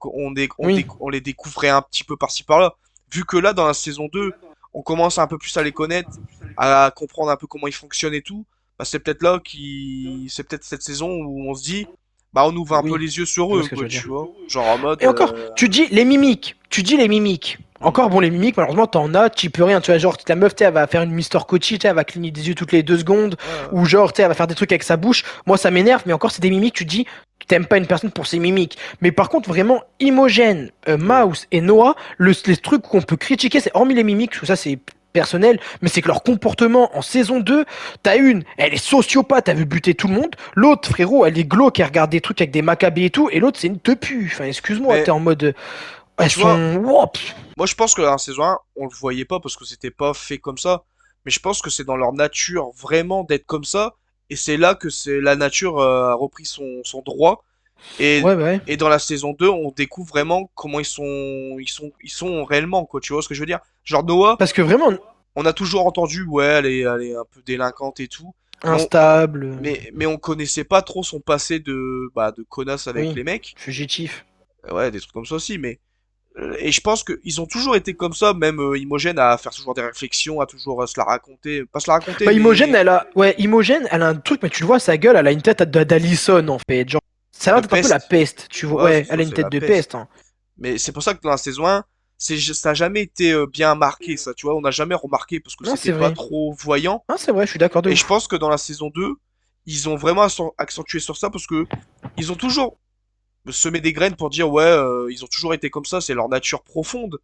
Oui, on les découvrait un petit peu par-ci par-là. Vu que là, dans la saison 2, on commence un peu plus à les connaître, à comprendre un peu comment ils fonctionnent et tout, bah, c'est peut-être cette saison où on se dit, bah, on ouvre un peu oui. les yeux sur Je vois eux, ce que je quoi, veux dire. tu vois. Genre en mode, Et encore, tu dis les mimiques. Tu dis les mimiques. Mm. Encore, bon, les mimiques, malheureusement, t'en as, tu peux rien. Tu vois, genre, la meuf, tu sais, elle va faire une Mister Kochi, tu sais, elle va cligner des yeux toutes les 2 secondes. Ouais. Ou genre, tu sais, elle va faire des trucs avec sa bouche. Moi, ça m'énerve, mais encore, c'est des mimiques, tu te dis, t'aimes pas une personne pour ses mimiques. Mais par contre, vraiment, Imogen, Ouais. Mouse et Noah, les trucs qu'on peut critiquer, c'est hormis les mimiques, tout ça, c'est personnel, mais c'est que leur comportement en saison 2, t'as une, elle est sociopathe, elle veut buter tout le monde. L'autre, frérot, elle est glauque, elle regarde des trucs avec des macabées et tout. Et l'autre, c'est une tepu. Enfin, excuse-moi, Mais, t'es en mode. mais Elles tu vois, sont. Wow, pff. moi je pense que dans la saison 1, on le voyait pas parce que c'était pas fait comme ça. Mais je pense que c'est dans leur nature vraiment d'être comme ça. Et c'est là que c'est la nature a repris son droit. Et, Ouais, bah ouais. et dans la saison 2, on découvre vraiment comment ils sont réellement, quoi. Tu vois ce que je veux dire? Genre Noah, Parce que vraiment, on a toujours entendu, ouais, elle est un peu délinquante et tout. Mais on, instable. mais on connaissait pas trop son passé de connasse avec Oui, les mecs. fugitif. Ouais, des trucs comme ça aussi, mais et je pense qu'ils ont toujours été comme ça, même Imogen à faire toujours des réflexions, à toujours se la raconter, pas se la raconter, Bah, Imogen, mais elle a. Ouais, Imogen, elle a un truc, mais tu le vois, sa gueule, elle a une tête d'Alison, en fait. Genre, ça a de l'air d'être un peu la peste. peste, tu vois. Ouais, c'est Ouais, elle ça, a une c'est tête la de peste. peste, hein. Mais c'est pour ça que dans la saison 1, ça a jamais été bien marqué, ça, tu vois, on n'a jamais remarqué parce que Non, c'était c'est pas vrai. trop voyant. Non, c'est vrai, je suis d'accord de Et je ouf. pense que dans la saison 2, ils ont vraiment accentué sur ça parce que ils ont toujours semé des graines pour dire ouais, ils ont toujours été comme ça, c'est leur nature profonde,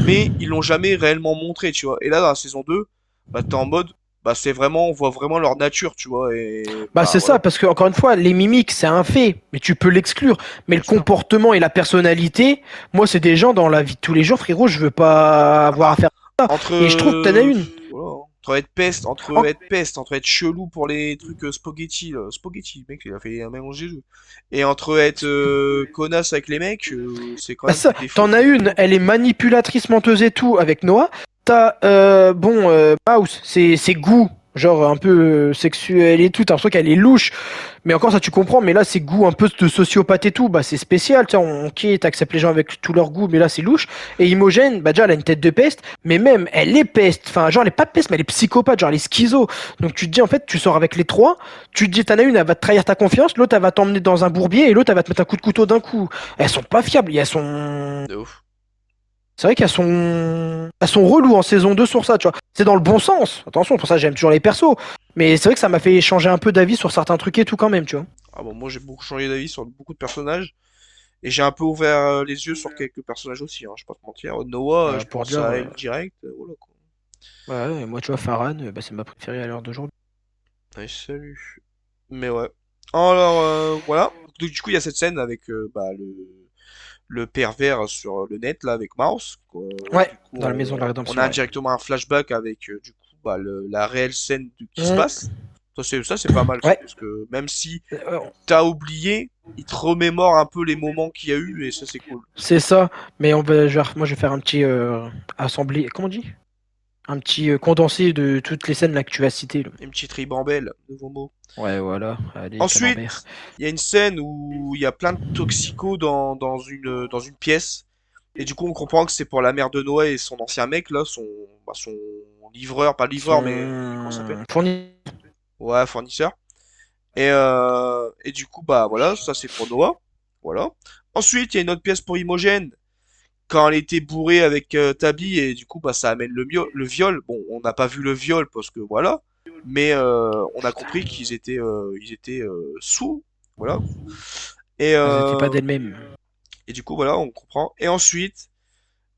mais ils l'ont jamais réellement montré, tu vois. Et là, dans la saison 2, bah t'es en mode, bah c'est vraiment, on voit vraiment leur nature, tu vois, et Bah, bah c'est ça, voilà, parce que, encore une fois, les mimiques, c'est un fait, mais tu peux l'exclure. Mais bien le sûr. comportement et la personnalité, moi, c'est des gens dans la vie de tous les jours, frérot, je veux pas Ah avoir à bah, faire ça. entre, Et je trouve que t'en as une. voilà, hein. Entre être chelou pour les trucs spaghetti, là. Spaghetti, le mec, il a fait un mélange des deux. Et entre être connasse avec les mecs, c'est quand Bah même ça, des défauts t'en qu'il as faut une, prendre. elle est manipulatrice, menteuse et tout avec Noah. T'as, bon, Mouse, c'est goût, genre un peu sexuel et tout. T'as l'impression qu'elle est louche. Mais encore ça, tu comprends. Mais là, c'est goût un peu de sociopathe et tout. Bah, c'est spécial. Tu sais, ok, t'acceptes les gens avec tout leur goût, mais là, c'est louche. Et Imogen, bah, déjà, elle a une tête de peste. Mais même, elle est peste. Enfin, genre, elle est pas peste, mais elle est psychopathe. Genre, elle est schizo. Donc, tu te dis, en fait, tu sors avec les trois. Tu te dis, t'en as une, elle va te trahir ta confiance. L'autre, elle va t'emmener dans un bourbier. Et l'autre, elle va te mettre un coup de couteau d'un coup. Elles sont pas fiables. Et elles sont. De ouf. C'est vrai qu'elles sont reloues en saison 2 sur ça, tu vois. C'est dans le bon sens. Attention, pour ça, j'aime toujours les persos. Mais c'est vrai que ça m'a fait changer un peu d'avis sur certains trucs et tout quand même, tu vois. Ah bon, moi j'ai beaucoup changé d'avis sur beaucoup de personnages. Et j'ai un peu ouvert les yeux sur quelques personnages aussi, hein, je vais pas te mentir. Noah, je Pour pense dire, à elle direct, voilà quoi. ouais, moi, tu vois, Farhan, bah, c'est ma préférée à l'heure d'aujourd'hui. Allez, salut. Mais ouais. Alors, voilà. Donc, du coup, il y a cette scène avec bah, le pervers sur le net, là, avec Mouse, quoi. Ouais, Du coup, dans la maison de la on a rédemption, ouais. indirectement un flashback avec, du coup, bah, la réelle scène qui se Mmh, passe. Ça, c'est pas mal, ça, ouais, parce que même si euh, t'as oublié, il te remémore un peu les moments qu'il y a eu, et ça, c'est cool. c'est ça. Mais moi, je vais faire un petit assemblée. Comment on dit? Un petit condensé de toutes les scènes là que tu vas citer, là. Une petite ribambelle, nouveau mot. Ouais, voilà. Allez, camembert. Ensuite, il y a une scène où il y a plein de toxicos dans une pièce. Et du coup, on comprend que c'est pour la mère de Noé et son ancien mec, là, son livreur, pas livreur, mais comment ça s'appelle? Son fournisseur. Ouais, fournisseur. Et du coup, bah voilà, ça c'est pour Noah. Voilà. Ensuite, il y a une autre pièce pour Imogen, quand elle était bourrée avec Tabi, et du coup, bah ça amène le viol. Bon, on n'a pas vu le viol parce que voilà. Mais on a compris qu'ils étaient sous. Voilà. Et, Elles étaient pas euh, d'elles-mêmes. et du coup, voilà, on comprend. Et ensuite,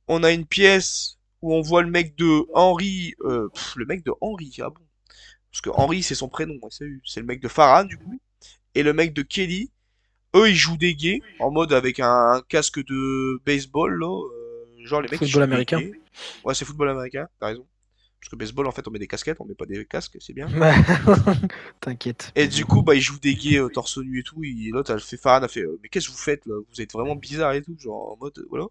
on a une pièce où on voit le mec de Henry. Le mec de Henry, ah bon. Parce que Henry, c'est son prénom, ouais, c'est le mec de Farhan, du coup. Et le mec de Kelly, eux, ils jouent des gays, en mode avec un casque de baseball, là. Genre, les mecs, ils Football jouent des américain. gays. Ouais, c'est football américain, t'as raison. Parce que baseball, en fait, on met des casquettes, on met pas des casques, c'est bien. Ouais. T'inquiète. Et du coup, bah, ils jouent des gays torse nu et tout. Et l'autre, elle fait Farhan, elle fait mais qu'est-ce que vous faites là? Vous êtes vraiment bizarre et tout. Genre, en mode, voilà.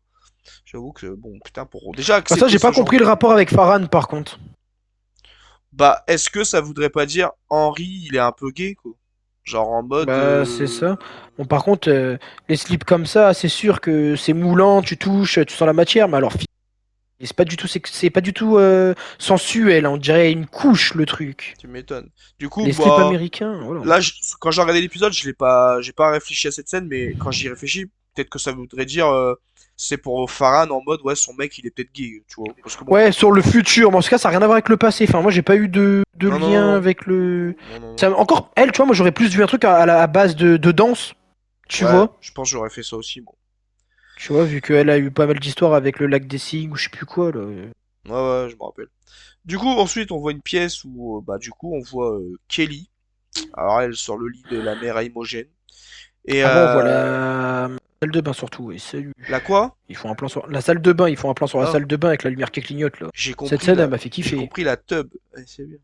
J'avoue que, bon, putain, pour déjà Bah ça, accepter j'ai ce pas genre compris de. le rapport avec Farhan, par contre. Bah, est-ce que ça voudrait pas dire Henry, il est un peu gay, quoi? Genre en mode. Bah, c'est ça. Bon, par contre, les slips comme ça, c'est sûr que c'est moulant, tu touches, tu sens la matière, mais alors, c'est pas du tout, c'est pas du tout sensuel, on dirait une couche, le truc. Tu m'étonnes. Du coup, Les slips bah. américains, voilà. Là, quand j'ai regardé l'épisode, j'ai pas réfléchi à cette scène, mais quand j'y réfléchis, peut-être que ça voudrait dire, c'est pour Farhan en mode, ouais, son mec, il est peut-être gay, tu vois. Parce que bon, Ouais, sur le futur, mais en tout cas, ça n'a rien à voir avec le passé. Enfin, moi, j'ai pas eu de non, non, non, lien non, avec le. non, non, non. Encore, elle, tu vois, moi, j'aurais plus vu un truc à base de danse, tu Ouais, vois. je pense que j'aurais fait ça aussi, moi. Tu vois, vu qu'elle a eu pas mal d'histoires avec le lac des Cygnes ou je sais plus quoi, là. Ouais, ouais, je me rappelle. Du coup, ensuite, on voit une pièce où, bah, du coup, on voit Kelly. Alors, elle, sur le lit de la mère à Imogène. Et, Avant, on voit la salle de bain surtout, oui, salut. la quoi? Ils font un plan sur la salle de bain, ils font un plan sur la Ah, salle de bain avec la lumière qui clignote, là. j'ai Cette compris scène, elle la, m'a fait j'ai kiffer. compris la tub. Ouais, c'est bien.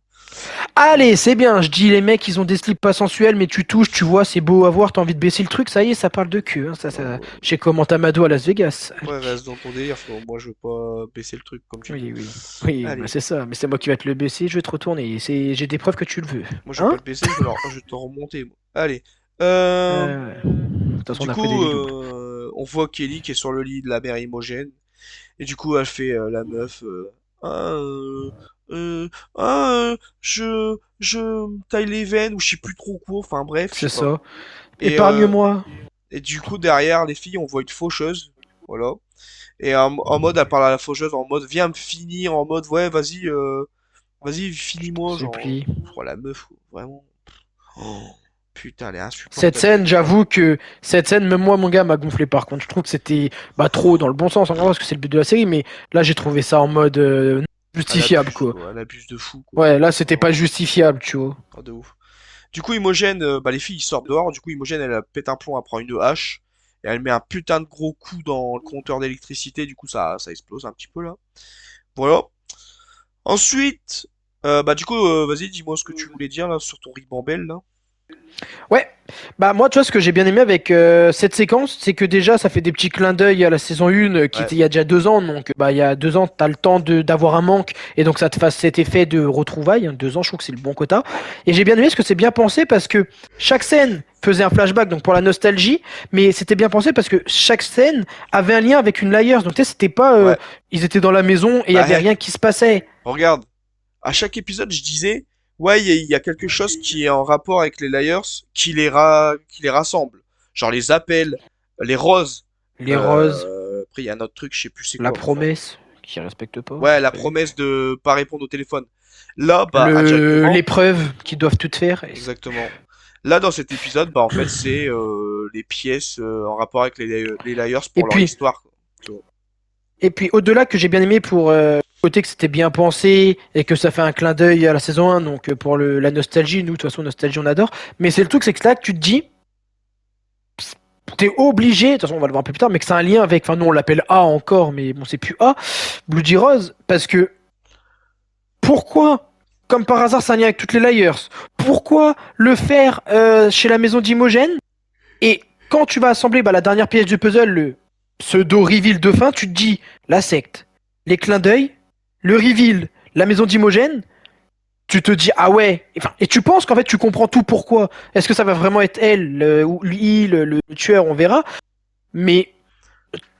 Allez, c'est bien, je dis les mecs, ils ont des slips pas sensuels, mais tu touches, tu vois, c'est beau à voir, t'as envie de baisser le truc, ça y est, ça parle de queue, hein, ça, Ouais, chez comment Tamado à Las Vegas. Allez. ouais, reste dans ton délire, frérot. Moi, je veux pas baisser le truc, comme tu dis. Oui, oui, oui, bah Allez. c'est ça, mais c'est moi qui vais te le baisser, je vais te retourner, j'ai des preuves que tu le veux. Moi, je vais pas Hein? le baisser, je vais te remonter, moi. Allez. Ouais. De toute façon, Du on a fait des coup, lits doubles. on voit Kelly qui est sur le lit de la mère Imogène. Et du coup, elle fait la meuf. Ah, euh, je me taille les veines ou je sais plus trop quoi. Enfin bref, je C'est sais pas. ça. Et, Épargne-moi. et du coup, derrière les filles, on voit une faucheuse. Voilà. Et en mode, elle parle à la faucheuse en mode, viens me finir. En mode, ouais, vas-y, Je t'en finis-moi. Genre, supplie. oh, la meuf, vraiment. Oh, putain, elle est Cette insupportable. scène, j'avoue que cette scène, même moi, mon gars, m'a gonflé par contre. Je trouve que c'était bah, trop dans le bon sens, en gros, parce que c'est le but de la série, mais là, j'ai trouvé ça en mode Elle justifiable, abuse, quoi. quoi. Elle abuse de fou, quoi. Ouais, là, c'était Vraiment. pas justifiable, tu vois. Ah, de ouf. Du coup, Imogène, bah, les filles ils sortent dehors. Du coup, Imogène, elle pète un plomb, elle prend une hache. Et elle met un putain de gros coup dans le compteur d'électricité. Du coup, ça explose un petit peu là. Voilà. Ensuite, bah, du coup, vas-y, dis-moi ce que tu voulais dire là sur ton ribambelle là. Ouais, bah moi, tu vois, ce que j'ai bien aimé avec cette séquence, c'est que déjà, ça fait des petits clins d'œil à la saison 1 qui Ouais. était il y a déjà 2 ans. Donc, bah, il y a 2 ans, t'as le temps d'avoir un manque et donc ça te fasse cet effet de retrouvailles. 2 ans, je trouve que c'est le bon quota. Et j'ai bien aimé ce que c'est bien pensé parce que chaque scène faisait un flashback, donc pour la nostalgie, mais c'était bien pensé parce que chaque scène avait un lien avec une layers. Donc, tu sais, c'était pas. Ouais. Ils étaient dans la maison et il y Bah, avait rien qui se passait. regarde. À chaque épisode, je disais, ouais, il y a quelque chose qui est en rapport avec les Liars, qui les rassemble. Genre les appels, les roses. Les roses, Après, il y a un autre truc, je sais plus c'est la quoi. Mais enfin, promesse, qui respecte pas, ouais, c'est la prévu. promesse de pas répondre au téléphone. Là, bah, indirectement, L'épreuve qu'ils doivent toutes faire. exactement. Là, dans cet épisode, bah, en fait, c'est les pièces en rapport avec les Liars Et pour leur puis, histoire, quoi. Tu vois. et puis au-delà que j'ai bien aimé pour côté que c'était bien pensé et que ça fait un clin d'œil à la saison 1, donc pour la nostalgie, nous de toute façon nostalgie on adore, mais c'est le truc c'est que là que tu te dis, t'es obligé, de toute façon on va le voir un peu plus tard, mais que c'est un lien avec, enfin nous on l'appelle A encore, mais bon c'est plus A, Bloody Rose, parce que pourquoi, comme par hasard c'est un lien avec toutes les layers, pourquoi le faire chez la maison d'Imogène et quand tu vas assembler bah, la dernière pièce du puzzle, le pseudo-reveal de fin, tu te dis la secte, les clins d'œil, le reveal, la maison d'Imogène, tu te dis ah ouais, et tu penses qu'en fait tu comprends tout pourquoi. Est-ce que ça va vraiment être elle ou lui, le tueur, on verra. Mais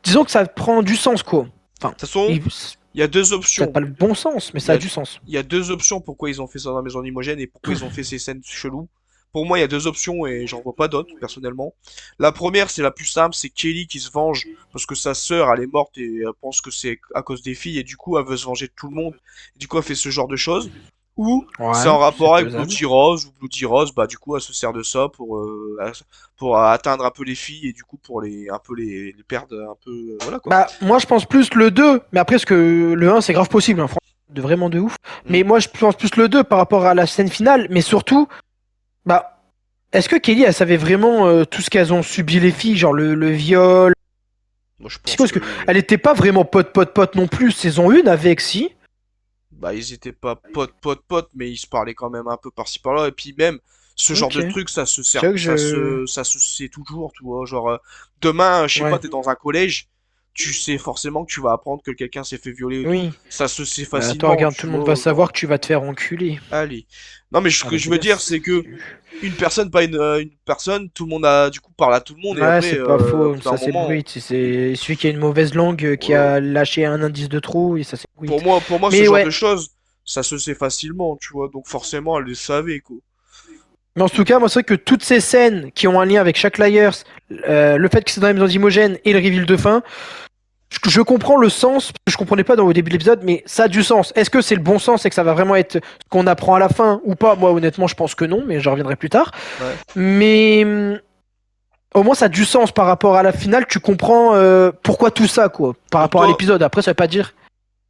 disons que ça prend du sens quoi. Enfin, De toute façon, il y a deux ça n'a options. pas le bon sens, mais Il y ça a a, du sens. il y a deux options pourquoi ils ont fait ça dans la maison d'Imogène et pourquoi ils ont fait ces scènes cheloues. Pour moi, il y a deux options et j'en vois pas d'autres, personnellement. La première, c'est la plus simple, c'est Kelly qui se venge parce que sa sœur, elle est morte et elle pense que c'est à cause des filles et du coup, elle veut se venger de tout le monde. Et du coup, elle fait ce genre de choses. Ou c'est Ouais, en c'est rapport avec faisable. Bloody Rose, ou Bloody Rose, bah du coup, elle se sert de ça pour atteindre un peu les filles et du coup pour un peu les perdre un peu, voilà quoi. Bah, moi je pense plus le 2 mais après, ce que le un c'est grave possible, hein, franchement, de vraiment de ouf. Hmm. Mais moi je pense plus le 2 par rapport à la scène finale, mais surtout, bah, est-ce que Kelly, elle savait vraiment tout ce qu'elles ont subi les filles, genre le viol, Moi, je pense parce que que elle était pas vraiment pote non plus, saison 1 avec si. bah ils étaient pas potes, mais ils se parlaient quand même un peu par-ci par-là. Et puis même, ce genre Ok. de truc, ça se C'est sert, vrai que je. ça se sait toujours, tu vois. Genre, demain, je sais pas, Ouais. t'es dans un collège, tu sais forcément que tu vas apprendre que quelqu'un s'est fait violer et tout. Oui. Ça se sait Bah attends, facilement, regarde, tu tout le monde va vois, genre, savoir que tu vas te faire enculer. allez. Non, mais ce À que Las je veux dire, Vegas. c'est que une personne, pas une personne, tout le monde a, du coup, parle à tout le monde, et Ouais, après, c'est pas au faux, bout d'un ça moment, s'ébruite. C'est celui qui a une mauvaise langue qui voilà. a lâché un indice de trop et ça s'ébruite. Pour moi, ce Mais genre de ouais, choses, ça se sait facilement, tu vois. Donc forcément, elle le savait, quoi. Mais en tout cas, moi, c'est vrai que toutes ces scènes qui ont un lien avec chaque Liars, le fait que c'est dans la maison d'Imogen et le reveal de fin, je comprends le sens, je comprenais pas dans le début de l'épisode, mais ça a du sens. Est-ce que c'est le bon sens et que ça va vraiment être ce qu'on apprend à la fin ou pas? Moi, honnêtement, je pense que non, mais j'en reviendrai plus tard. Ouais. Mais au moins, ça a du sens par rapport à la finale. Tu comprends pourquoi tout ça, quoi, par Donc rapport à toi, l'épisode. Après, ça veut pas dire.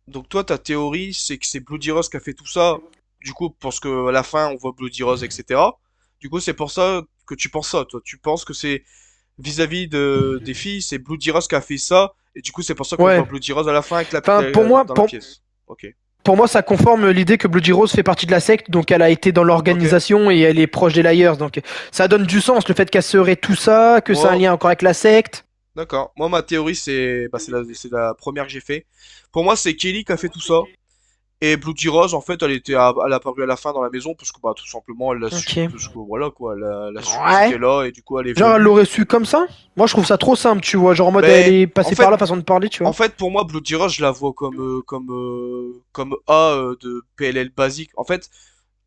donc toi, ta théorie, c'est que c'est Bloody Rose qui a fait tout ça. Du coup, parce que à la fin, on voit Bloody Rose, etc. Du coup, c'est pour ça que tu penses ça, toi. Tu penses que c'est vis-à-vis des filles, c'est Bloody Rose qui a fait ça. Et du coup, c'est pour ça qu'on voit Ouais. Bloody Rose à la fin avec Enfin, pour moi, dans la pièce. Ok. pour moi, ça conforme l'idée que Bloody Rose fait partie de la secte, donc elle a été dans Ok. l'organisation et elle est proche des Liars. Donc ça donne du sens, le fait qu'elle serait tout ça, que ça a un Moi, lien encore avec la secte. d'accord. Moi, ma théorie, c'est la première que j'ai fait. Pour moi, c'est Kelly qui a fait tout ça. Et Bloody Rose, en fait, elle a apparu à la fin dans la maison parce que, bah, tout simplement, elle l'a su, Ok. parce que, voilà, quoi, elle a su qu'ils Ouais. étaient là, et du coup, elle est Genre, elle venue. l'aurait su comme ça? Moi, je trouve ça trop simple, tu vois. Genre, en mode, elle Mais, est en passée par fait, là, façon de parler, tu vois. pour moi, Bloody Rose, je la vois comme A de PLL basique. En fait,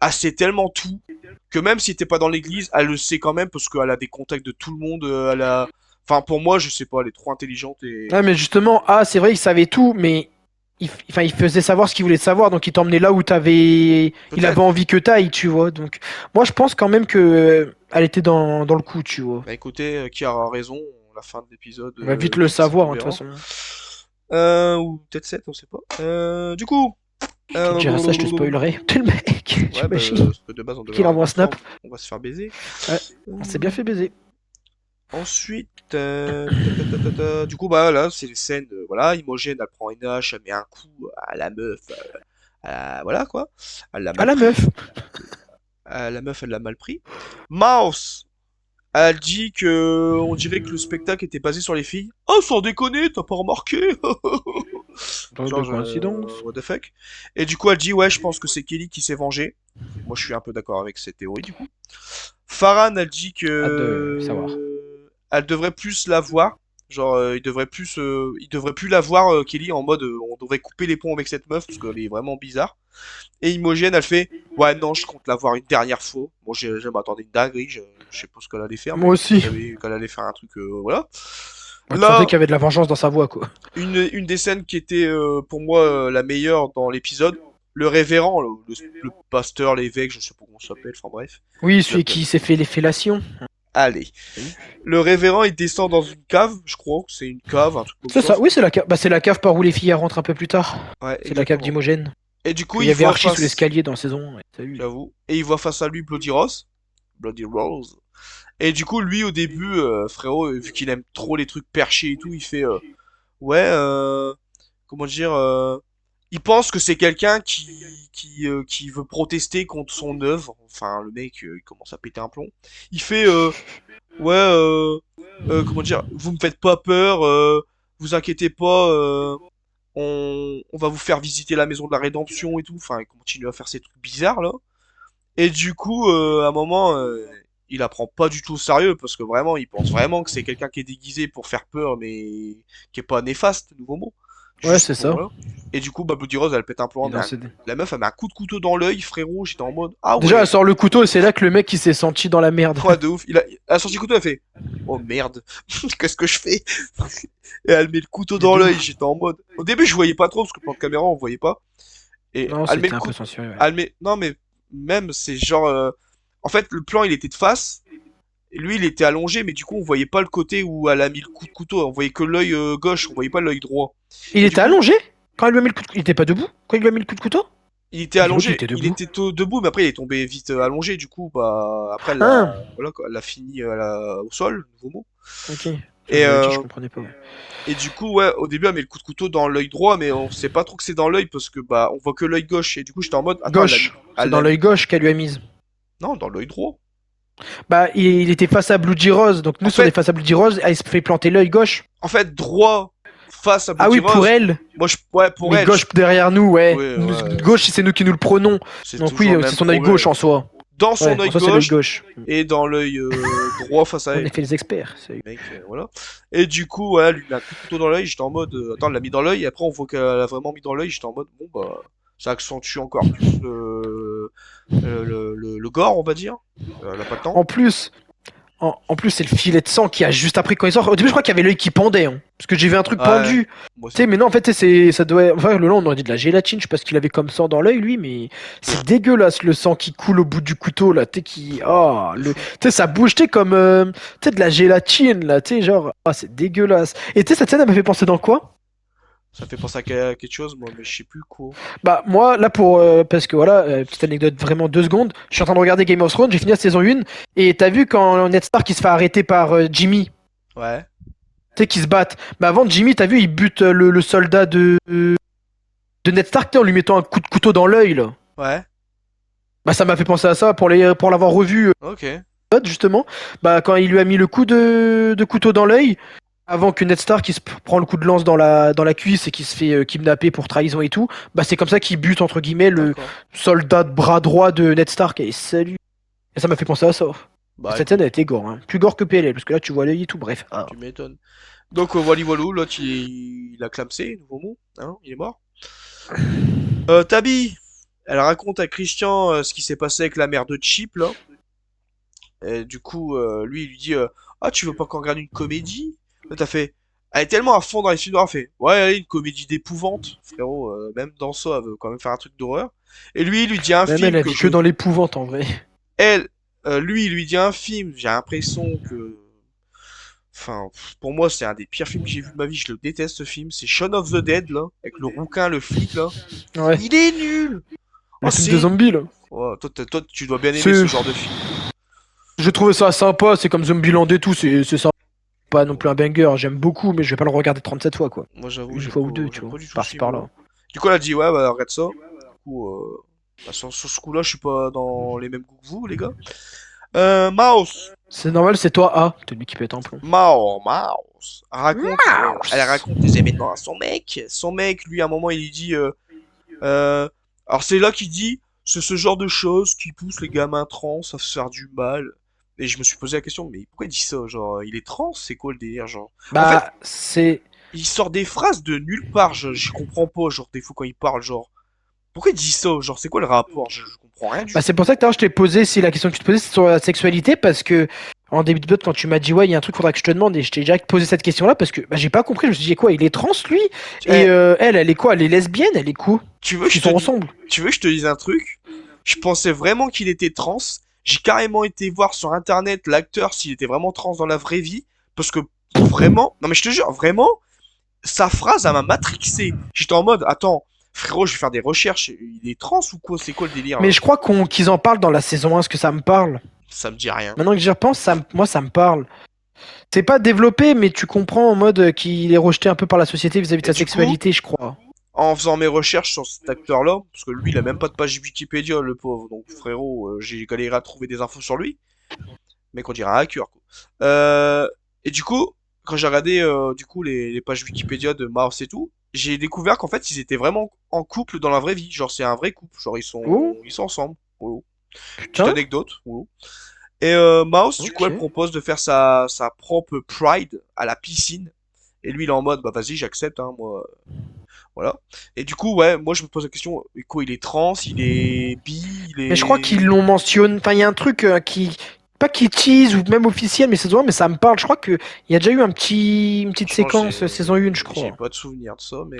elle sait tellement tout que même si t'es pas dans l'église, elle le sait quand même parce qu'elle a des contacts de tout le monde, elle a... Enfin, pour moi, je sais pas, elle est trop intelligente et... Ouais, mais justement, ah, c'est vrai, il savait tout, mais enfin, il faisait savoir ce qu'il voulait savoir, donc il t'emmenait là où il avait Peut-être. envie que t'ailles, tu vois. Donc, moi, je pense quand même que elle était dans le coup, tu vois. Bah écoutez, qui aura raison, la fin de l'épisode On va vite le 8, savoir, on hein, de toute verra. façon. Ou peut-être 7, on sait pas. Du coup... Tu me diras ça, je te spoilerai. T'es le mec, Ouais, bah, j'imagine. parce que de base, on devait Qu'il avoir envoie un un plan, snap. on va se faire baiser. Ouais, on s'est bien Euh, fait baiser. Ensuite, du coup, bah là, c'est les scènes, voilà, Imogen, elle prend une hache, elle met un coup à la meuf, voilà quoi, elle l'a À mal la pris, meuf. la meuf, elle l'a mal pris. Mouse, elle dit que, on dirait que le spectacle était basé sur les filles. Oh, sans déconner, t'as pas remarqué? Drôle de Genre, coïncidence. what the fuck? Et du coup, elle dit, ouais, je pense que c'est Kelly qui s'est vengée. Moi, je suis un peu d'accord avec cette théorie, du coup. Farhan, elle dit Hâte de savoir. que elle devrait plus la voir. Genre, il devrait plus la voir, Kelly, en mode, on devrait couper les ponts avec cette meuf parce qu'elle est vraiment bizarre. Et Imogen, elle fait, ouais, non, je compte la voir une dernière fois. Bon, je m'attendais une dinguerie, je sais pas ce qu'elle allait faire, mais Moi je aussi. savais qu'elle allait faire un truc, voilà. Bah, tu sentais Là, qu'il y avait de la vengeance dans sa voix, quoi. une des scènes qui était, pour moi, la meilleure dans l'épisode, le révérend, le pasteur, l'évêque, je sais pas comment ça s'appelle, enfin bref. Oui, Je celui l'appelle. qui s'est fait les fellations. Allez. Le révérend, il descend dans une cave, je crois que c'est une cave, un truc comme C'est ça. ça, oui, c'est la cave. Bah, c'est la cave par où les filles elles rentrent un peu plus tard. Ouais, C'est la cave exactement. d'Imogène. Et du coup, Qu'il y il avait voit Archie sous face, l'escalier dans la saison. Ouais, salut. j'avoue, et il voit face à lui Bloody Rose. Bloody Rose. Et du coup, lui, au début, frérot, vu qu'il aime trop les trucs perchés et tout, il fait, ouais, comment dire, il pense que c'est quelqu'un qui veut protester contre son œuvre. Enfin, le mec, il commence à péter un plomb. Il fait, ouais, comment dire, vous me faites pas peur, vous inquiétez pas, on va vous faire visiter la maison de la rédemption et tout. Enfin, il continue à faire ces trucs bizarres là. Et du coup, à un moment, il apprend pas du tout au sérieux parce que vraiment, il pense vraiment que c'est quelqu'un qui est déguisé pour faire peur, mais qui est pas néfaste, nouveau mot. Ouais, Juste c'est pour ça. voilà. Et du coup, bah, Bloody Rose, elle pète un plomb, Il est dans ses- la meuf, elle met un coup de couteau dans l'œil, frérot. J'étais en mode, ah Déjà, elle ouais, sort le couteau et c'est là que le mec il s'est senti dans la merde. ouais, de ouf. Elle a sorti le couteau, elle fait, oh merde, qu'est-ce que je fais? Et elle met le couteau Mais dans de l'œil. ouf. J'étais en mode, au début, je voyais pas trop parce que pour la caméra, on voyait pas. Et Non, elle met le c'était un peu couteau, censuré, ouais. elle met, non mais même, c'est genre, en fait, le plan, il était de face. Et lui, il était allongé, mais du coup, on voyait pas le côté où elle a mis le coup de couteau. On voyait que l'œil gauche, on voyait pas l'œil droit. Il Et du était coup, allongé quand il lui a mis le coup de... Il était pas debout quand il lui a mis le coup de couteau? il était Je vois qu'il allongé, était debout. debout, mais après, il est tombé vite allongé. Du coup, bah, après, Ah, voilà, quoi, elle a fini au sol, nouveau mot. ok. Et, J'allais dire, je comprenais pas. Ouais. et du coup, ouais, au début, elle met le coup de couteau dans l'œil droit, mais on sait pas trop que c'est dans l'œil parce que, bah, on voit que l'œil gauche. Et du coup, j'étais en mode, attends, Gauche. C'est elle dans l'a l'œil mis, gauche qu'elle lui a mise. non, dans l'œil droit. Bah, il était face à Bloody Rose. Donc En nous, si on est fait, face à Bloody Rose, elle se fait planter l'œil gauche. droit face à Ah Bloody oui, pour Rose. elle. Moi, ouais, pour Mais elle, gauche derrière nous, ouais. ouais, ouais, Gauche, c'est nous qui nous le prenons. c'est Donc toujours oui, le c'est même son œil gauche problème. en soi. Dans son Ouais, en œil soi, c'est l'œil gauche gauche. et dans l'œil droit face à On elle. est fait les experts. Mec, voilà. Et du coup, ouais, elle lui met un coup de couteau dans l'œil. J'étais en mode, attends, elle l'a mis dans l'œil. Et après, on voit qu'elle a vraiment mis dans l'œil. J'étais en mode, bon, bah. Ça accentue encore plus le gore, on va dire. La pas de temps. En plus, en plus, c'est le filet de sang qui a juste après quand il sort. Au début, je crois qu'il y avait l'œil qui pendait, hein, parce que j'ai vu un truc Ouais, pendu. moi Tu sais, aussi. mais non, en fait, tu sais, ça doit. Enfin, le long, on aurait dit de la gélatine. Je sais pas ce qu'il avait comme sang dans l'œil, lui, mais c'est dégueulasse le sang qui coule au bout du couteau, là. Tu sais, qui. Oh, C'est tu fou. sais, ça bouge, tu sais, comme. Tu sais, de la gélatine, là. Tu sais, genre. Ah, c'est dégueulasse. Et tu sais, cette scène, elle m'a fait penser dans quoi? Ça fait penser à quelque chose, moi, mais je sais plus quoi. Bah, moi, là, pour. Parce que voilà, petite anecdote, vraiment 2 secondes. Je suis en train de regarder Game of Thrones, j'ai fini la saison 1. Et t'as vu quand Ned Stark il se fait arrêter par Jimmy? Ouais, Tu sais, qui se battent. Mais avant, Jimmy, t'as vu, il bute le soldat de Ned Stark, tu sais, en lui mettant un coup de couteau dans l'œil, là. ouais, Bah, ça m'a fait penser à ça pour l'avoir revu, ok. justement. Bah, quand il lui a mis le coup de couteau dans l'œil, avant que Ned Stark il se prend le coup de lance dans la cuisse et qu'il se fait kidnapper pour trahison et tout, bah, c'est comme ça qu'il bute, entre guillemets, le D'accord. soldat de bras droit de Ned Stark. Et salut. Et ça m'a fait penser à ça. Bah Cette scène a écoute, été gore, hein. Plus gore que PLL, parce que là, tu vois l'œil et tout, bref. Ah. tu m'étonnes. Donc, voilà, voilou, l'autre, il a clamsé, nouveau mot, hein, il est mort. Tabi, elle raconte à Christian ce qui s'est passé avec la mère de Chip, là. Et du coup, lui, il lui dit ah, tu veux pas qu'on regarde une comédie? Là, t'as fait. Elle est tellement à fond dans les films d'horreur, elle fait ouais, allez, une comédie d'épouvante. Frérot, même dans ça, elle veut quand même faire un truc d'horreur. Et lui, il lui dit un Même elle, film elle que vit que je. dans l'épouvante, en vrai. Elle, lui, il lui dit un film, j'ai l'impression que. Enfin, pour moi, c'est un des pires films que j'ai vu de ma vie, je le déteste ce film. C'est Shaun of the Dead, là, avec le rouquin, le flic, là. Ouais. Il est nul! Le Oh, film de c'est. zombie, là. Oh, toi, tu dois bien aimer C'est. ce genre de film. J'ai trouvé ça sympa, c'est comme Zombieland et tout, c'est sympa. Pas non plus un banger, j'aime beaucoup, mais je vais pas le regarder 37 fois, quoi. Moi, j'avoue, Une fois ou deux, tu j'aime vois. pas du tout ce Par-ci par-là. film-là. Du coup, elle a dit, ouais, bah, regarde ça. Du coup, bah, sur ce coup-là, je suis pas dans les mêmes goûts que vous, les gars. Mouse. C'est normal, c'est toi A. T'es lui qui pète un plomb. Mouse. Elle raconte des événements à son mec. Son mec, lui, à un moment, il lui dit, euh, alors c'est là qu'il dit, c'est ce genre de choses qui poussent les gamins trans à se faire du mal. Et je me suis posé la question, mais pourquoi il dit ça? Genre, il est trans? C'est quoi le délire? Genre, en fait, Bah, c'est. il sort des phrases de nulle part. Je comprends pas. Genre, des fois quand il parle, genre, pourquoi il dit ça? Genre, c'est quoi le rapport? Je comprends rien du Bah, c'est tout. pour ça que tout à l'heure, je t'ai posé si la question que tu te posais c'est sur la sexualité, parce que en début de pote, quand tu m'as dit ouais, il y a un truc faudra que je te demande, et je t'ai direct posé cette question-là, parce que bah, j'ai pas compris, je me suis dit quoi, il est trans lui? Et Eh, elle est quoi? Elle est lesbienne? Elle est quoi? tu veux que Parce je qu'ils te sont dise, ensemble. tu veux que je te dise un truc? Je pensais vraiment qu'il était trans. J'ai carrément été voir sur internet l'acteur s'il était vraiment trans dans la vraie vie. Parce que vraiment, non mais je te jure, vraiment, sa phrase, elle m'a matrixé. J'étais en mode, attends, frérot, je vais faire des recherches. Il est trans ou quoi? C'est quoi le délire Mais là? je crois qu'ils en parlent dans la saison 1, ce que ça me parle. Ça me dit rien. Maintenant que j'y repense, moi ça me parle. C'est pas développé, mais tu comprends en mode qu'il est rejeté un peu par la société vis-à-vis de Et sa du coup, sexualité, je crois. en faisant mes recherches sur cet acteur-là, parce que lui, il a même pas de page Wikipédia, le pauvre. Donc, frérot, j'ai galéré à trouver des infos sur lui. Mec, on dirait un hacker, quoi. Et du coup, quand j'ai regardé, du coup, les pages Wikipédia de Mars et tout, j'ai découvert qu'en fait, ils étaient vraiment en couple dans la vraie vie. Genre, c'est un vrai couple. Genre, Oh, ils sont ensemble. Voilà. Petite putain. anecdote. Voilà. Et Mouse, du coup, elle Ok. propose de faire sa propre Pride à la piscine. Et lui, il est en mode, bah vas-y, j'accepte, hein, moi. Voilà. Et du coup, ouais, moi, je me pose la question, quoi, il est trans, il est bi, il Mais je crois qu'ils est... l'ont mentionné. Enfin, il y a un truc qui. Pas qui tease ou même officiel, mais mais ça me parle. Je crois qu'il y a déjà eu une petite Franchement, séquence saison 1, je j'ai crois. pas de souvenir de ça, mais...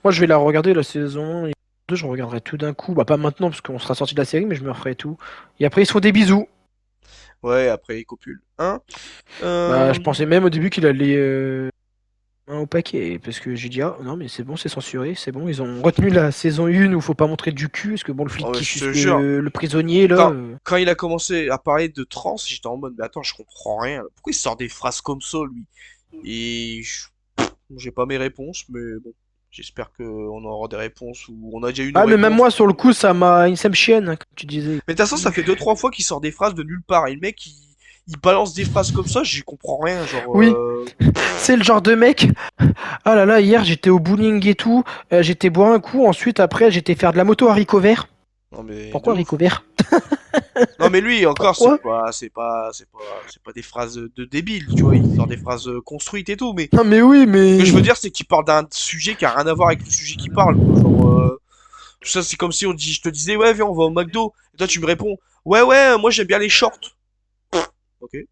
Moi, je vais la regarder, la saison 1 et 2, je regarderai tout d'un coup. Bah, pas maintenant, parce qu'on sera sorti de la série, mais je me referai tout. Et après, ils se font des bisous. Ouais, après, il copule. Hein? Bah, je Euh... pensais même au début qu'il allait au paquet, parce que j'ai dit, ah non, mais c'est bon, c'est censuré, c'est bon. Ils ont retenu la saison 1 où faut pas montrer du cul, parce que bon, le flic Oh, mais qui je suce te jure, le prisonnier, là. quand il a commencé à parler de trans, j'étais en mode, mais attends, je comprends rien. Pourquoi il sort des phrases comme ça, lui? Et j'ai pas mes réponses, mais bon. J'espère qu'on aura des réponses ou on a déjà eu nos Ah, mais même réponses. moi, sur le coup, ça me chienne, hein, comme tu disais. Mais de toute façon, ça fait deux trois fois qu'il sort des phrases de nulle part. Et le mec, il balance des phrases comme ça, j'y comprends rien. Genre, Oui, c'est le genre de mec. Ah là là, hier j'étais au bowling et tout, j'étais boire un coup, ensuite après j'étais faire de la moto haricots verts. non mais de Pourquoi ouf. haricots verts? Non mais lui encore, Pourquoi? c'est pas des phrases de débile, tu vois. Il sort des phrases construites et tout. Mais Non mais oui, ce que mais... je veux dire, c'est qu'il parle d'un sujet qui a rien à voir avec le sujet qu'il parle, quoi. Genre, Tout ça, c'est comme si je te disais, ouais, viens, on va au McDo. Et toi, tu me réponds, ouais, ouais, moi j'aime bien les shorts. Ok. Ouais,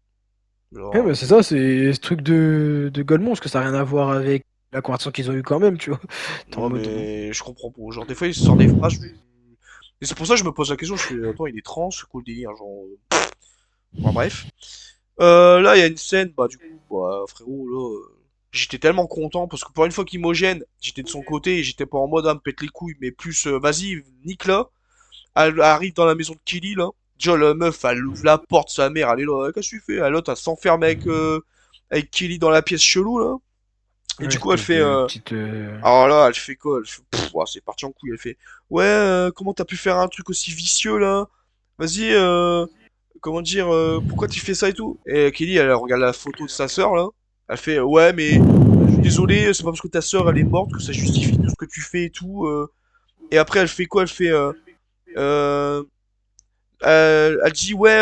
Genre, bah c'est ça, c'est ce truc de Golemont, parce que ça n'a rien à voir avec la conversation qu'ils ont eu quand même, tu vois. T'es en non, mode. mais je comprends pas. Genre, des fois, il sort des phrases. Et c'est pour ça que je me pose la question. Je fais, attends, il est trans, c'est quoi le délire? Genre, enfin, bref. Là, il y a une scène, bah, du coup, bah, frérot, là, j'étais tellement content parce que pour une fois qu'Imogène, j'étais de son côté et j'étais pas en mode, ah, me pète les couilles, mais plus, vas-y, nique là. Elle arrive dans la maison de Kelly, là. Déjà, la meuf, elle ouvre la porte, sa mère, elle est là, qu'est-ce que tu fais? L'autre, elle s'enferme avec Kelly dans la pièce chelou, là. Et Ouais, du coup, elle espèce fait, de petite. alors là, elle fait quoi? Elle fait, pff, ouah, c'est parti en couille, elle fait, ouais, comment t'as pu faire un truc aussi vicieux, là? Vas-y, comment dire, pourquoi tu fais ça et tout? Et Kelly, elle regarde la photo de sa sœur, là. Elle fait, ouais, mais, je suis désolé, c'est pas parce que ta sœur, elle est morte que ça justifie tout ce que tu fais et tout. Et après, elle fait quoi? Elle fait, euh, elle dit ouais,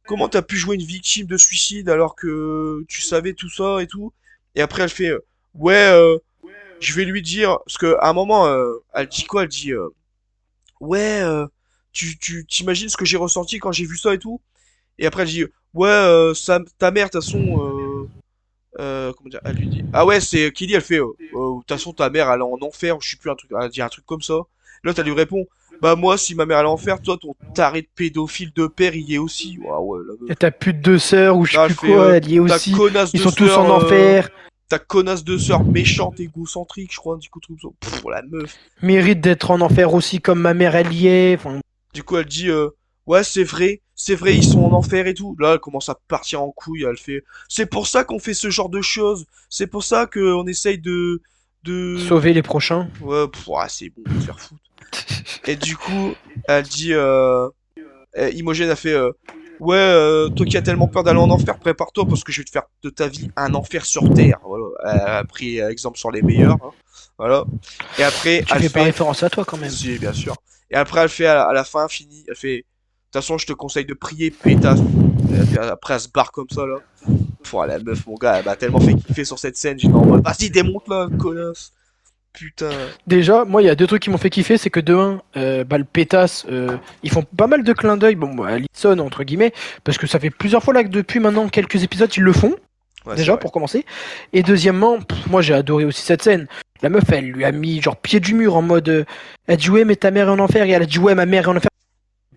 comment t'as pu jouer une victime de suicide alors que tu savais tout ça et tout. Et après elle fait ouais, je vais lui dire parce que à un moment elle dit quoi? Elle dit ouais, tu t'imagines ce que j'ai ressenti quand j'ai vu ça et tout. Et après elle dit ouais, ta mère de toute façon comment dire? Elle lui dit ah ouais c'est Kelly elle fait de toute façon ta mère elle est en enfer, je sais plus un truc, elle dit un truc comme ça. L'autre elle lui répond bah moi si ma mère elle est en enfer, toi ton taré de pédophile de père il y est aussi. Waouh ouais la Et meuf. t'as plus de deux sœurs ou je sais Non elle plus fait quoi, elle y est ta aussi. connasse Ils de sont tous sœur en enfer. ta connasse de sœur méchante égocentrique je crois du coup truc ça. Pff, la meuf. Mérite d'être en enfer aussi comme ma mère elle y est. Enfin, Du coup elle dit ouais c'est vrai ils sont en enfer et tout. Là elle commence à partir en couille, elle fait c'est pour ça qu'on fait ce genre de choses, c'est pour ça qu'on essaye de sauver les prochains. ouais, pff, ouais, c'est bon, va te faire foutre. Et du coup, elle dit, Imogène a fait, ouais, toi qui as tellement peur d'aller en enfer, prépare-toi parce que je vais te faire de ta vie un enfer sur Terre. Voilà, elle a pris exemple sur les meilleurs, hein. Voilà. Et après, Tu elle fais pas fait, référence à toi quand même. si, bien sûr. Et après, elle fait à la fin, fini, elle fait, de toute façon, je te conseille de prier, pétasse. Et puis après, elle se barre comme ça, là. Pouah, la meuf, mon gars, elle m'a tellement fait kiffer sur cette scène, j'étais en mode, vas-y, démonte là, connasse. Putain. Déjà, moi, il y a deux trucs qui m'ont fait kiffer, c'est que de un, bah, le pétasse, ils font pas mal de clins d'œil, bon, à Lisson, entre guillemets, parce que ça fait plusieurs fois là que depuis maintenant quelques épisodes, ils le font, Ouais, c'est déjà, vrai. pour commencer. Et deuxièmement, moi, j'ai adoré aussi cette scène. La meuf, elle lui a mis, genre, pied du mur en mode, elle dit, ouais, mais ta mère est en enfer, et elle a dit, ouais, ma mère est en enfer.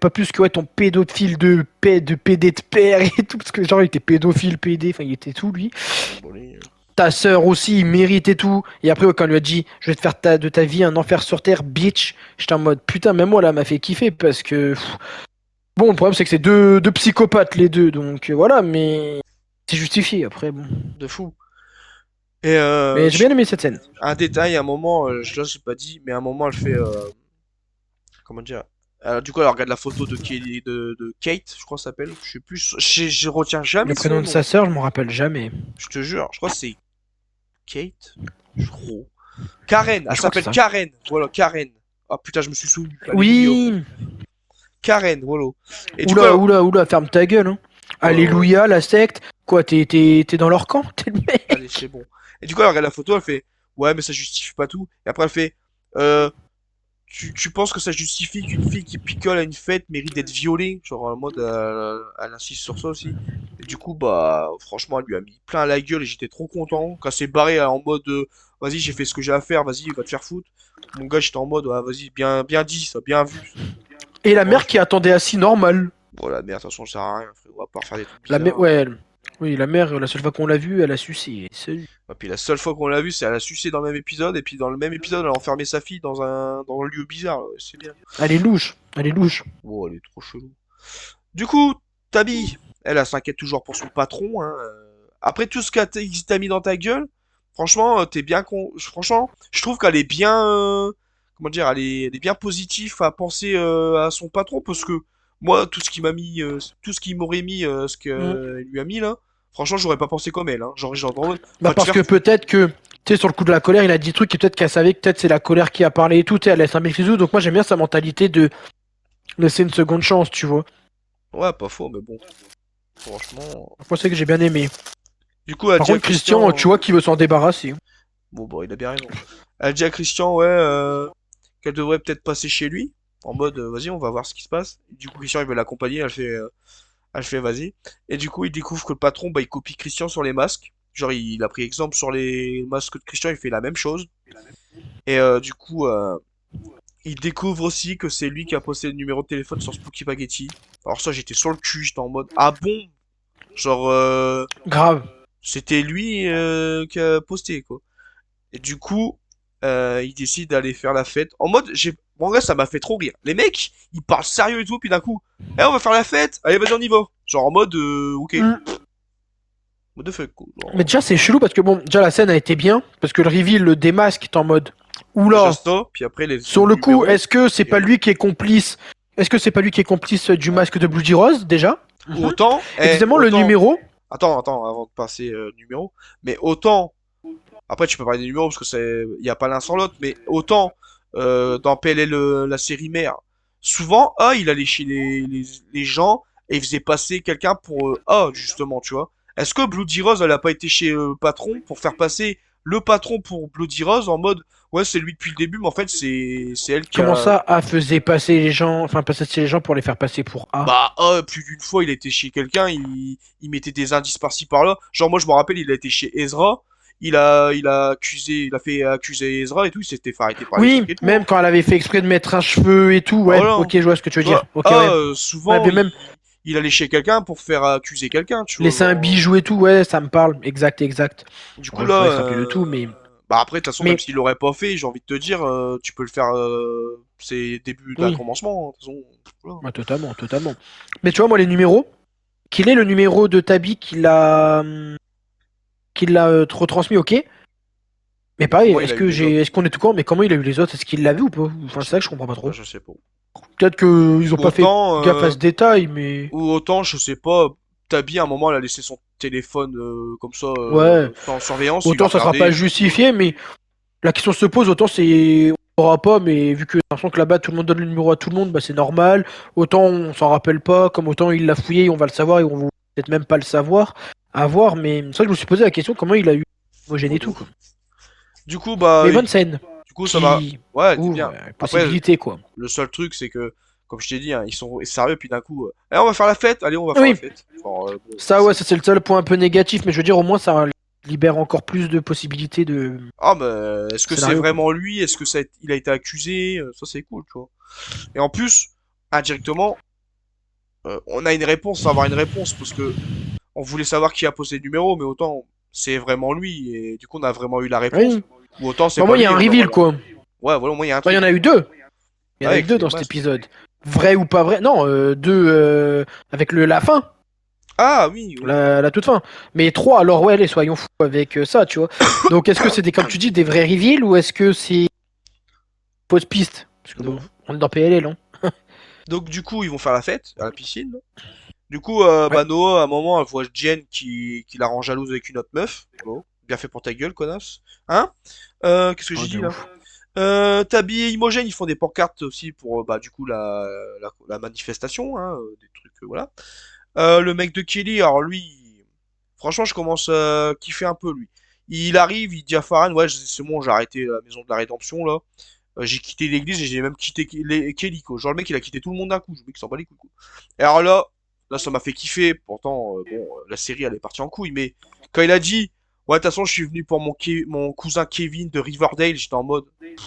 Pas plus que, ouais, ton pédophile de PD de père et tout, parce que, genre, il était pédophile, PD, enfin, il était tout, lui. Bon, lui, Ta sœur aussi, il mérite et tout. Et après, ouais, quand on lui a dit, je vais te faire de ta vie un enfer sur terre, bitch, j'étais en mode, putain, même moi, là, m'a fait kiffer parce que, bon, le problème, c'est que c'est deux psychopathes, les deux, donc voilà, mais c'est justifié, après, bon. de fou. Et Mais j'ai bien aimé cette scène. un détail, un moment, je l'ai pas dit, mais à un moment, elle fait, comment dire, du coup, elle regarde la photo de Kelly, de Kate, je crois que ça s'appelle, je sais plus, je retiens jamais Le son prénom de nom, sa sœur, je m'en rappelle jamais. je te jure, je crois que c'est Kate, je crois. Karen, elle Je crois que c'est s'appelle ça. Karen, voilà, Karen. Ah putain, je me suis souvenu, alléluia. Oui. Karen, voilà. Et du coup, Oula, oula, oula, ferme ta gueule, hein. ouais, ouais, ouais. Alléluia, la secte. Quoi, t'es dans leur camp? T'es le Allez, mec? c'est bon. Et du coup, elle regarde la photo, elle fait, ouais, mais ça justifie pas tout. Et après, elle fait, euh, tu penses que ça justifie qu'une fille qui picole à une fête mérite d'être violée? Genre, en mode, elle insiste sur ça aussi. Et du coup, bah, franchement, elle lui a mis plein à la gueule et j'étais trop content. Quand c'est barré en mode, vas-y, j'ai fait ce que j'ai à faire, vas-y, va te faire foutre. Mon gars, j'étais en mode, ah, vas-y, bien, bien dit, ça, bien vu. Ça. Et la mère qui Franchement. attendait assis normal. Bon, la merde, de toute façon, ça sert à rien, frérot, à part faire des trucs La mère, bizarres. ouais, oui, la mère, la seule fois qu'on l'a vue, elle a sucé. Et puis la seule fois qu'on l'a vu, c'est elle a sucé dans le même épisode, et puis dans le même épisode, elle a enfermé sa fille dans un lieu bizarre. C'est bien. Elle est louche, elle est louche. Bon, elle est trop chelou. Du coup, Tabi, elle s'inquiète toujours pour son patron. Hein. Après tout ce qu'il t'a mis dans ta gueule, franchement, t'es bien con. Franchement, je trouve qu'elle est bien, comment dire, elle est bien positive à penser à son patron parce que moi, tout ce qui m'a mis, tout ce qui m'aurait mis, ce Mm. qu'elle lui a mis là, franchement, j'aurais pas pensé comme elle. Hein. Genre, Bah va te parce faire que foutre. peut-être que, tu sais, sur le coup de la colère, il a dit des trucs et peut-être qu'elle savait que peut-être c'est la colère qui a parlé et tout, tu sais, elle laisse un mec les autres. Donc moi j'aime bien sa mentalité de laisser une seconde chance, tu vois. Ouais, pas faux, mais bon, franchement. Moi c'est que j'ai bien aimé. Du coup, elle Par dit à contre Christian, tu Christian, vois qu'il veut s'en débarrasser. bon, bon, il a bien raison. Elle dit à Christian, ouais, qu'elle devrait peut-être passer chez lui, en mode vas-y, on va voir ce qui se passe. Et du coup, Christian il veut l'accompagner, elle fait vas-y. Et du coup, il découvre que le patron, bah, il copie Christian sur les masques. Genre, il a pris exemple sur les masques de Christian, il fait la même chose. Et du coup, il découvre aussi que c'est lui qui a posté le numéro de téléphone sur Spooky Spaghetti. Alors ça, j'étais sur le cul, j'étais en mode ah bon? Genre, Grave. c'était lui qui a posté quoi. Et du coup, il décide d'aller faire la fête. En mode, en vrai, ça m'a fait trop rire. Les mecs, ils parlent sérieux et tout, puis d'un coup, eh, on va faire la fête. Allez, vas-y, on y va. Genre en mode, ok. Mm. What the fuck, quoi. Mais Genre, déjà, c'est chelou parce que bon, déjà la scène a été bien. Parce que le reveal, le démasque est en mode. déjà Oula. ça, puis après les Sur autres le coup, numéros. est-ce que c'est Et, pas lui qui est complice? Est-ce que c'est pas lui qui est complice du masque de Bloody Rose déjà? ou Mhm. autant, Et deuxièmement, le autant. numéro. Attends, avant de passer numéro. Mais autant. Après, tu peux parler des numéros parce que il y a pas l'un sans l'autre. Mais autant dans PLL la série mère, souvent, ah, il allait chez les gens et il faisait passer quelqu'un pour ah, justement, tu vois. Est-ce que Bloody Rose, elle a pas été chez le patron pour faire passer le patron pour Bloody Rose en mode ouais, c'est lui depuis le début, mais en fait, c'est elle qui Comment a. ça, A faisait passer les gens, enfin passer les gens pour les faire passer pour A? Bah, ah, plus d'une fois, il était chez quelqu'un, il mettait des indices par-ci par-là. Genre, moi, je me rappelle, il a été chez Ezra, il a accusé, il a fait accuser Ezra et tout, il s'était fait arrêter par les Oui, flics et tout, hein. même quand elle avait fait exprès de mettre un cheveu et tout, Bah ouais, voilà, ok, hein. je vois ce que tu veux Tu dire. vois, Ok, ah, ouais. Ouais, souvent, mais même il allait chez quelqu'un pour faire accuser quelqu'un, tu vois, laisser un genre. bijou et tout, ouais, ça me parle. Exact, exact. Du coup, Ouais, là, faudrait se rappeler de tout, mais. bah après, de toute façon, même Mais, s'il l'aurait pas fait, j'ai envie de te dire, tu peux le faire, c'est début d'un oui, commencement, hein, de toute façon, voilà. ouais, totalement, totalement. Mais tu vois, moi, les numéros, quel est le numéro de Tabi qui l'a retransmis, ok. Mais pareil, Comment il a eu les est-ce autres? qu'on est tout court, mais comment il a eu les autres? Est-ce qu'il l'a vu ou pas? Enfin, c'est ça que je comprends pas Bah, trop. je sais pas. Peut-être qu'ils ont pas fait Autant, gaffe à ce détail, mais. ou autant, je sais pas, Tabi, à un moment, elle a laissé son téléphone comme ça, Ouais. sans surveillance, il a Autant ça sera regardé, pas et puis voilà. justifié, mais la question se pose, autant c'est. On saura pas, mais vu que j'ai l'impression que là-bas tout le monde donne le numéro à tout le monde, bah c'est normal. Autant on s'en rappelle pas, comme autant il l'a fouillé, et on va le savoir et on va peut-être même pas le savoir. À voir, mais c'est vrai que je me suis posé la question comment il a eu homogène et Ouais, de tout, ouf. quoi. Du coup, bah, Mais bonne scène du coup, ça m'a, qui ouais, elle était ouvre bien. Après, possibilité, quoi. le seul truc, c'est que, comme je t'ai dit, hein, ils sont sérieux, puis d'un coup, eh, on va faire la fête, allez, on va faire la Oui, fête. Genre, bon, ça ouais, ça c'est le seul point un peu négatif, mais je veux dire au moins ça libère encore plus de possibilités de ah, mais est-ce que c'est scénario, quoi. vraiment lui? Est-ce que il a été accusé? Ça, c'est cool, tu vois. Et en plus, indirectement, on a une réponse sans avoir une réponse, parce que on voulait savoir qui a posé le numéro, mais autant c'est vraiment lui, et du coup on a vraiment eu la réponse. Oui. Ou autant c'est Bah pas moi il y a lui, un on va reveal, voir la... quoi. Ouais, voilà, au moins il y a un Bah il y en truc. a eu deux. Il y en a eu Avec deux les dans cet masques. épisode. Vrai ou pas vrai? Non, deux avec la fin, Ah oui, oui. la toute fin. Mais trois, alors ouais, allez, soyons fous avec ça, tu vois. Donc est-ce que c'est des, comme tu dis, des vrais reveals ou est-ce que c'est fausse piste? Parce que De bon, ouf. on est dans PLL, hein. Donc du coup ils vont faire la fête à la piscine, là. Du coup, Ouais. bah Noah, à un moment, elle voit Jen qui la rend jalouse avec une autre meuf. Bon, bien fait pour ta gueule, connasse. Hein? Qu'est-ce que Oh, j'ai de dit là? ouf. Tabi et Imogène, ils font des pancartes aussi pour, bah, du coup, la manifestation, hein, des trucs, voilà. Le mec de Kelly, alors lui, franchement, je commence à kiffer un peu, lui. Il arrive, il dit à Farhan, ouais, c'est bon, j'ai arrêté la maison de la rédemption, là. J'ai quitté l'église et j'ai même quitté Kelly, quoi. Genre, le mec, il a quitté tout le monde d'un coup. Le mec, il s'en bat les couilles, quoi. Et alors là, ça m'a fait kiffer. Pourtant, bon, la série, elle est partie en couille. Mais quand il a dit, ouais, de toute façon, je suis venu pour mon cousin Kevin de Riverdale, j'étais en mode,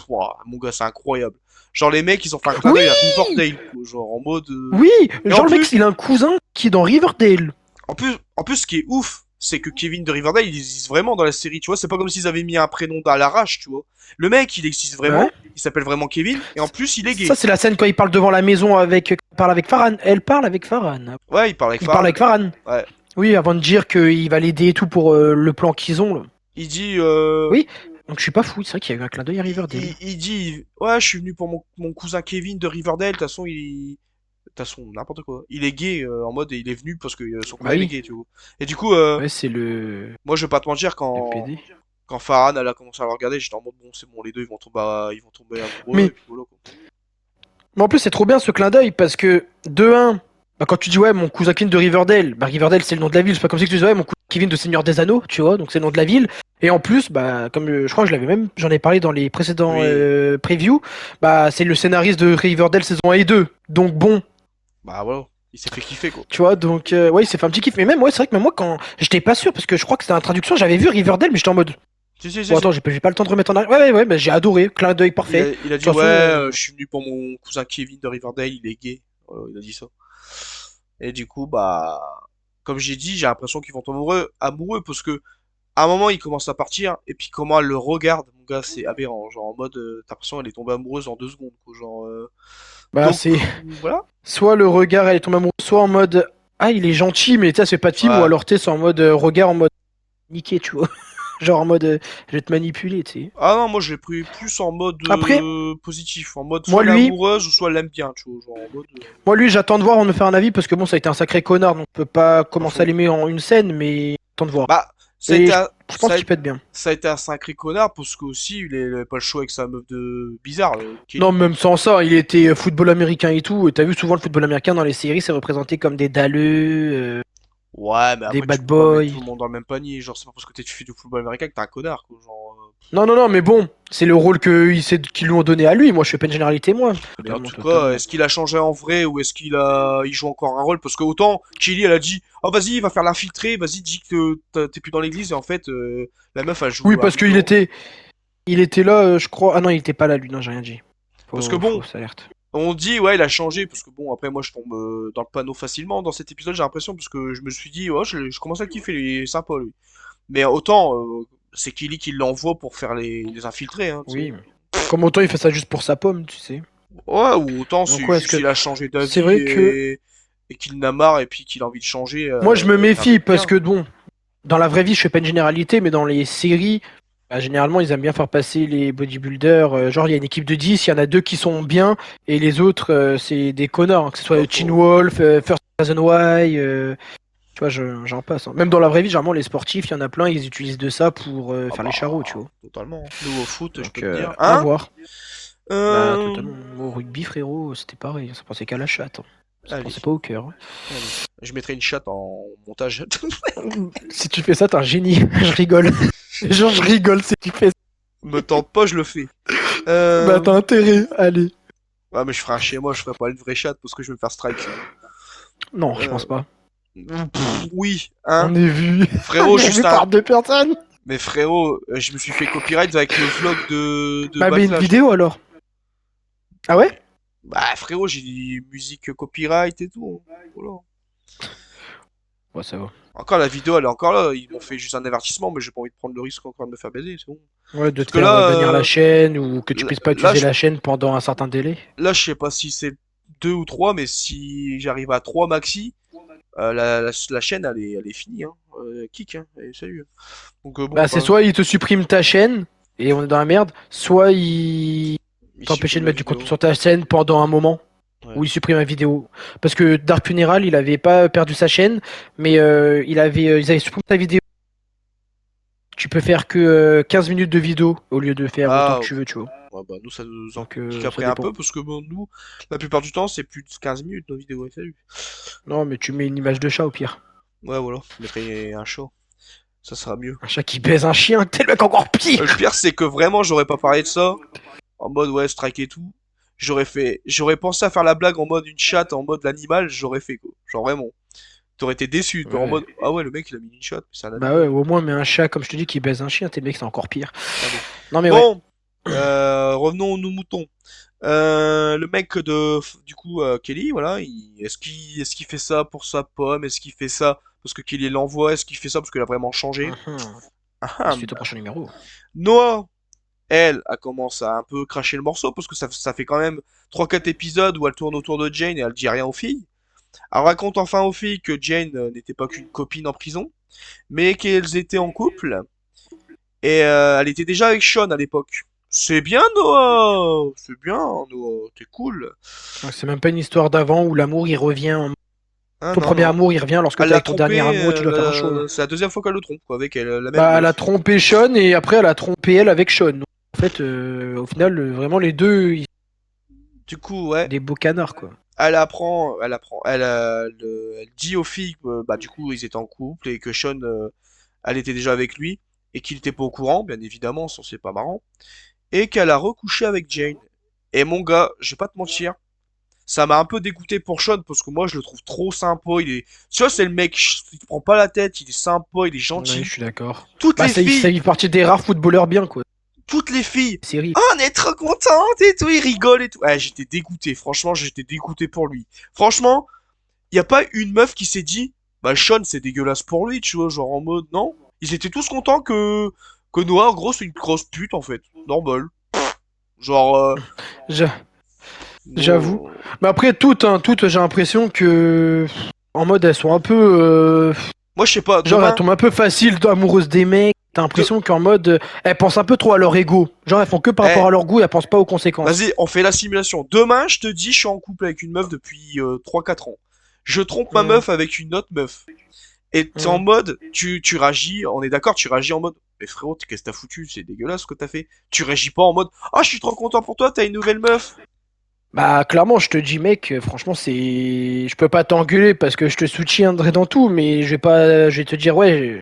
ouah, mon gars, c'est incroyable. Genre, les mecs, ils ont fait un clin Oui, d'œil à Riverdale, quoi. Genre, en mode. oui, Et en genre le mec, plus, il a un cousin qui est dans Riverdale. en plus, ce qui est ouf, c'est que Kevin de Riverdale, il existe vraiment dans la série, tu vois. C'est pas comme s'ils avaient mis un prénom à l'arrache, tu vois. Le mec, il existe Ouais. vraiment. Il s'appelle vraiment Kevin. Et en plus, il est Ça, gay. c'est la scène quand il parle devant la maison avec, parle avec Farhan. Elle parle avec Farhan. Ouais, il parle avec Il parle Farhan. avec Farhan. Ouais. Oui, avant de dire qu'il va l'aider et tout pour le plan qu'ils ont, là. Il dit, Oui, donc je suis pas fou, c'est vrai qu'il y a eu un clin d'œil à Riverdale. il dit, ouais, je suis venu pour mon cousin Kevin de Riverdale. De toute façon, de toute façon, n'importe quoi. Il est gay, en mode, il est venu parce que son Bah cousin il est oui, gay, tu vois. Et du coup, ouais, c'est le moi, je vais pas te mentir, PD. quand Farhan, elle a commencé à le regarder, j'étais en mode, bon, c'est bon, les deux, ils vont tomber amoureux, et Mais, puis voilà, quoi. mais en plus, c'est trop bien ce clin d'œil parce que, de un, bah, quand tu dis ouais, mon cousin Clint de Riverdale, bah Riverdale c'est le nom de la ville, c'est pas comme si tu disais ouais, mon cousin Kevin de Seigneur des Anneaux, tu vois, donc c'est le nom de la ville. Et en plus, bah, comme je crois que j'en ai parlé dans les précédents Oui. previews, bah, c'est le scénariste de Riverdale saison 1 et 2. Donc bon, Bah voilà, il s'est fait kiffer quoi. tu vois, donc ouais, il s'est fait un petit kiff. Mais même, ouais, c'est vrai que même moi, quand j'étais pas sûr, parce que je crois que c'était en traduction, j'avais vu Riverdale, mais j'étais en mode, Si, si, si, bon, attends, si. j'ai pas le temps de remettre en arrière. Ouais, ouais, ouais, bah, j'ai adoré, clin d'œil parfait. De Il a dit toute ouais, façon, je suis venu pour mon cousin Kevin de Riverdale, il est gay. Voilà, il a dit ça. Et du coup, bah, comme j'ai dit, j'ai l'impression qu'ils vont tomber amoureux parce que à un moment, il commence à partir et puis comment elle le regarde, mon gars, c'est aberrant. Genre en mode, t'as l'impression qu'elle est tombée amoureuse en 2 secondes, quoi. Genre, bah, donc c'est voilà. soit le regard, elle est tombée amoureuse, soit en mode, ah, il est gentil, mais tu sais, c'est pas de film, ou Ouais. alors tu sais, c'est en mode regard en mode niqué, tu vois. Genre en mode, je vais te manipuler, tu sais. Ah non, moi je l'ai pris plus en mode Après, positif, en mode soit moi, elle est lui, amoureuse ou soit elle l'aime bien, tu vois, genre en mode Moi, lui, j'attends de voir, on me faire un avis, parce que bon, ça a été un sacré connard, donc on peut pas pas commencer à faux. l'aimer en une scène, mais j'attends de voir. Bah, ça a Et été je pense qu'il peut être bien. ça a été un sacré connard parce que aussi il avait pas le choix avec sa meuf de bizarre, Non, Kelly. même sans ça, il était football américain et tout, et t'as vu souvent le football américain dans les séries, c'est représenté comme des dalleux, Ouais, mais des après tu bad peux pas mettre tout boys. le monde dans le même panier, genre c'est pas parce que tu fais du football américain que t'es un connard, quoi, genre. Non, non, non, mais bon, c'est le rôle qu'ils lui ont donné à lui, moi je fais pas une généralité, moi. Mais en Totalement, tout cas, totalement. est-ce qu'il a changé en vrai ou est-ce il joue encore un rôle? Parce que autant Kelly elle a dit, oh vas-y, va faire l'infiltré, vas-y, dis que t'es plus dans l'église et en fait la meuf elle Oui, joue un parce qu'il double. était là, je crois. Ah non, il était pas là, lui, non, j'ai rien dit. Parce que Faux bon, alerte. on dit, ouais, il a changé, parce que bon, après, moi, je tombe dans le panneau facilement dans cet épisode, j'ai l'impression, parce que je me suis dit, ouais, je commence à le kiffer, il est sympa, lui. Mais autant, c'est Kelly qui l'envoie pour faire les infiltrés, hein, tu sais. Oui. Comme autant il fait ça juste pour sa pomme, tu sais. Ouais, ou autant, Donc c'est ouais, est-ce juste que il a changé c'est d'avis vrai que et qu'il n'a marre et puis qu'il a envie de changer moi je me d'un méfie mec parce bien. que bon, dans la vraie vie, je fais pas une généralité, mais dans les séries, bah, généralement, ils aiment bien faire passer les bodybuilders. Genre, il y a une équipe de 10, il y en a deux qui sont bien, et les autres, c'est des connards. Hein, que ce soit Pas Teen faux. Wolf, First Season Y, tu vois, j'en passe. Hein. Même dans la vraie vie, généralement, les sportifs, il y en a plein, ils utilisent de ça pour Ah faire les bah, charros, tu vois. totalement. Nous, au foot, je peux Donc, te dire. à Hein? voir. Bah, Euh... totalement. Au rugby, frérot, c'était pareil. Ça pensait qu'à la chatte. Hein. Ça pensait Allez, pas au cœur. Hein. allez. Je mettrai une chatte en montage. Si tu fais ça, t'es un génie. Je rigole. Genre, je rigole si tu fais ça. Me tente pas, je le fais. Bah, Euh... t'as intérêt. Allez. Ouais, mais je ferai un chez moi, je ferai pas une vraie chatte parce que je vais me faire strike sinon. Non, je Euh... pense pas. Oui, hein. On est vu. Frérot, On est juste vu un. par deux personnes. Mais frérot, je me suis fait copyright avec le vlog de Bah, mais une Backlash. vidéo alors. Ah ouais? Bah frérot, j'ai dit musique copyright et tout, hein. Voilà. Ouais, ça va. Encore la vidéo, elle est encore là. Ils m'ont fait juste un avertissement, mais j'ai pas envie de prendre le risque encore de me faire baiser, c'est bon. Ouais, de Parce te que faire là, bannir la chaîne ou que tu là, puisses pas là, utiliser la chaîne pendant un certain délai. je sais pas si c'est 2 ou 3, mais si j'arrive à 3 maxi, la chaîne, elle est finie, hein. Kick, hein. Et salut. Donc bon, Bah, c'est pas. soit il te supprime ta chaîne et on est dans la merde, soit il Il t'empêchait supprime de la mettre du contenu vidéo. sur ta chaîne pendant un moment. Ouais. Où il supprime la vidéo. Parce que Dark Funeral, il avait pas perdu sa chaîne, mais ils avaient supprimé sa vidéo. Tu peux faire que 15 minutes de vidéo au lieu de faire autant Ah, que tu ok. veux, tu vois. Ouais, bah nous, ça nous en Donc pique ça après un dépend. peu, parce que bon, nous, la plupart du temps, c'est plus de 15 minutes nos vidéos, et salut. Non, mais tu mets une image de chat au pire. Ouais, voilà, je mettrai un show, ça sera mieux. Un chat qui baise un chien, t'es le mec encore Le pire. pire, c'est que vraiment, j'aurais pas parlé de ça, en mode, ouais, strike et tout. J'aurais pensé à faire la blague en mode une chatte, en mode l'animal, j'aurais fait, quoi. Genre vraiment. T'aurais été déçu, en Ouais. mode, ah ouais, le mec, il a mis une chatte, mais c'est un Bah animal. ouais, au moins, mais un chat, comme je te dis, qui baise un chien, t'es le mec, c'est encore pire. Allez. Non, mais ouais. Bon, revenons aux nos moutons. Le mec du coup, Kelly, voilà, est-ce qu'il fait ça pour sa pomme? Est-ce qu'il fait ça parce que Kelly l'envoie? Est-ce qu'il fait ça parce qu'elle a vraiment changé? Mhm. Ah, La ah. suite au prochain numéro. Noah, elle, a commencé à un peu cracher le morceau parce que ça fait quand même 3 4 épisodes où elle tourne autour de Jane et elle dit rien aux filles. Elle raconte enfin aux filles que Jane n'était pas qu'une copine en prison, mais qu'elles étaient en couple. Et elle était déjà avec Sean à l'époque. C'est bien, Noah! C'est bien, Noah, t'es cool. Donc, c'est même pas une histoire d'avant où l'amour il revient. Ah Ton non, premier non. amour il revient lorsque Elle t'es l'a avec ton dernier trompé, amour et tu dois faire un choix. c'est la deuxième fois qu'elle le trompe, quoi, avec elle, la même Bah, elle a meuf. trompé Sean et après elle a trompé elle avec Sean. Donc, en fait, au final, vraiment les deux, Du coup, ouais, Des beaux canards, quoi. elle dit aux filles que, bah, du coup, ils étaient en couple et que Sean, elle était déjà avec lui et qu'il était pas au courant, bien évidemment, ça c'est pas marrant, et qu'elle a recouché avec Jane. Et mon gars, je vais pas te mentir, ça m'a un peu dégoûté pour Sean parce que moi je le trouve trop sympa. Tu vois, c'est le mec, il te prend pas la tête, il est sympa, il est Ouais, je gentil. suis d'accord. Toutes Bah, les ça filles, fait partie des rares footballeurs bien, quoi. toutes les filles, Série. oh, on est trop contente et tout, il rigole et tout. Ouais, j'étais dégoûté, franchement, j'étais dégoûté pour lui. Franchement, y a pas une meuf qui s'est dit, bah Sean c'est dégueulasse pour lui, tu vois, genre en mode, non. Ils étaient tous contents que Noah, en gros, c'est une grosse pute en fait, normal. Genre, J'a- J'avoue. no- Mais après, toutes, j'ai l'impression que. En mode, elles sont un peu. moi je sais pas, Genre, elles demain, tombent un peu facile amoureuses des mecs. T'as de... l'impression qu'en mode. Elles pensent un peu trop à leur ego. Genre, elles font que par rapport eh, à leur goût et elles pensent pas aux conséquences. vas-y, on fait la simulation. Demain, je te dis, je suis en couple avec une meuf depuis 3-4 ans. Je trompe ma Hum, meuf avec une autre meuf. Et t'es en hum. mode, tu réagis, on est d'accord, tu réagis en mode, mais frérot, qu'est-ce que t'as foutu? C'est dégueulasse ce que t'as fait. Tu réagis pas en mode, ah, je suis trop content pour toi, t'as une nouvelle meuf. Bah, clairement, je te dis, mec, franchement, c'est. Je peux pas t'engueuler parce que je te soutiendrai dans tout, mais je vais pas. Je vais te dire, ouais,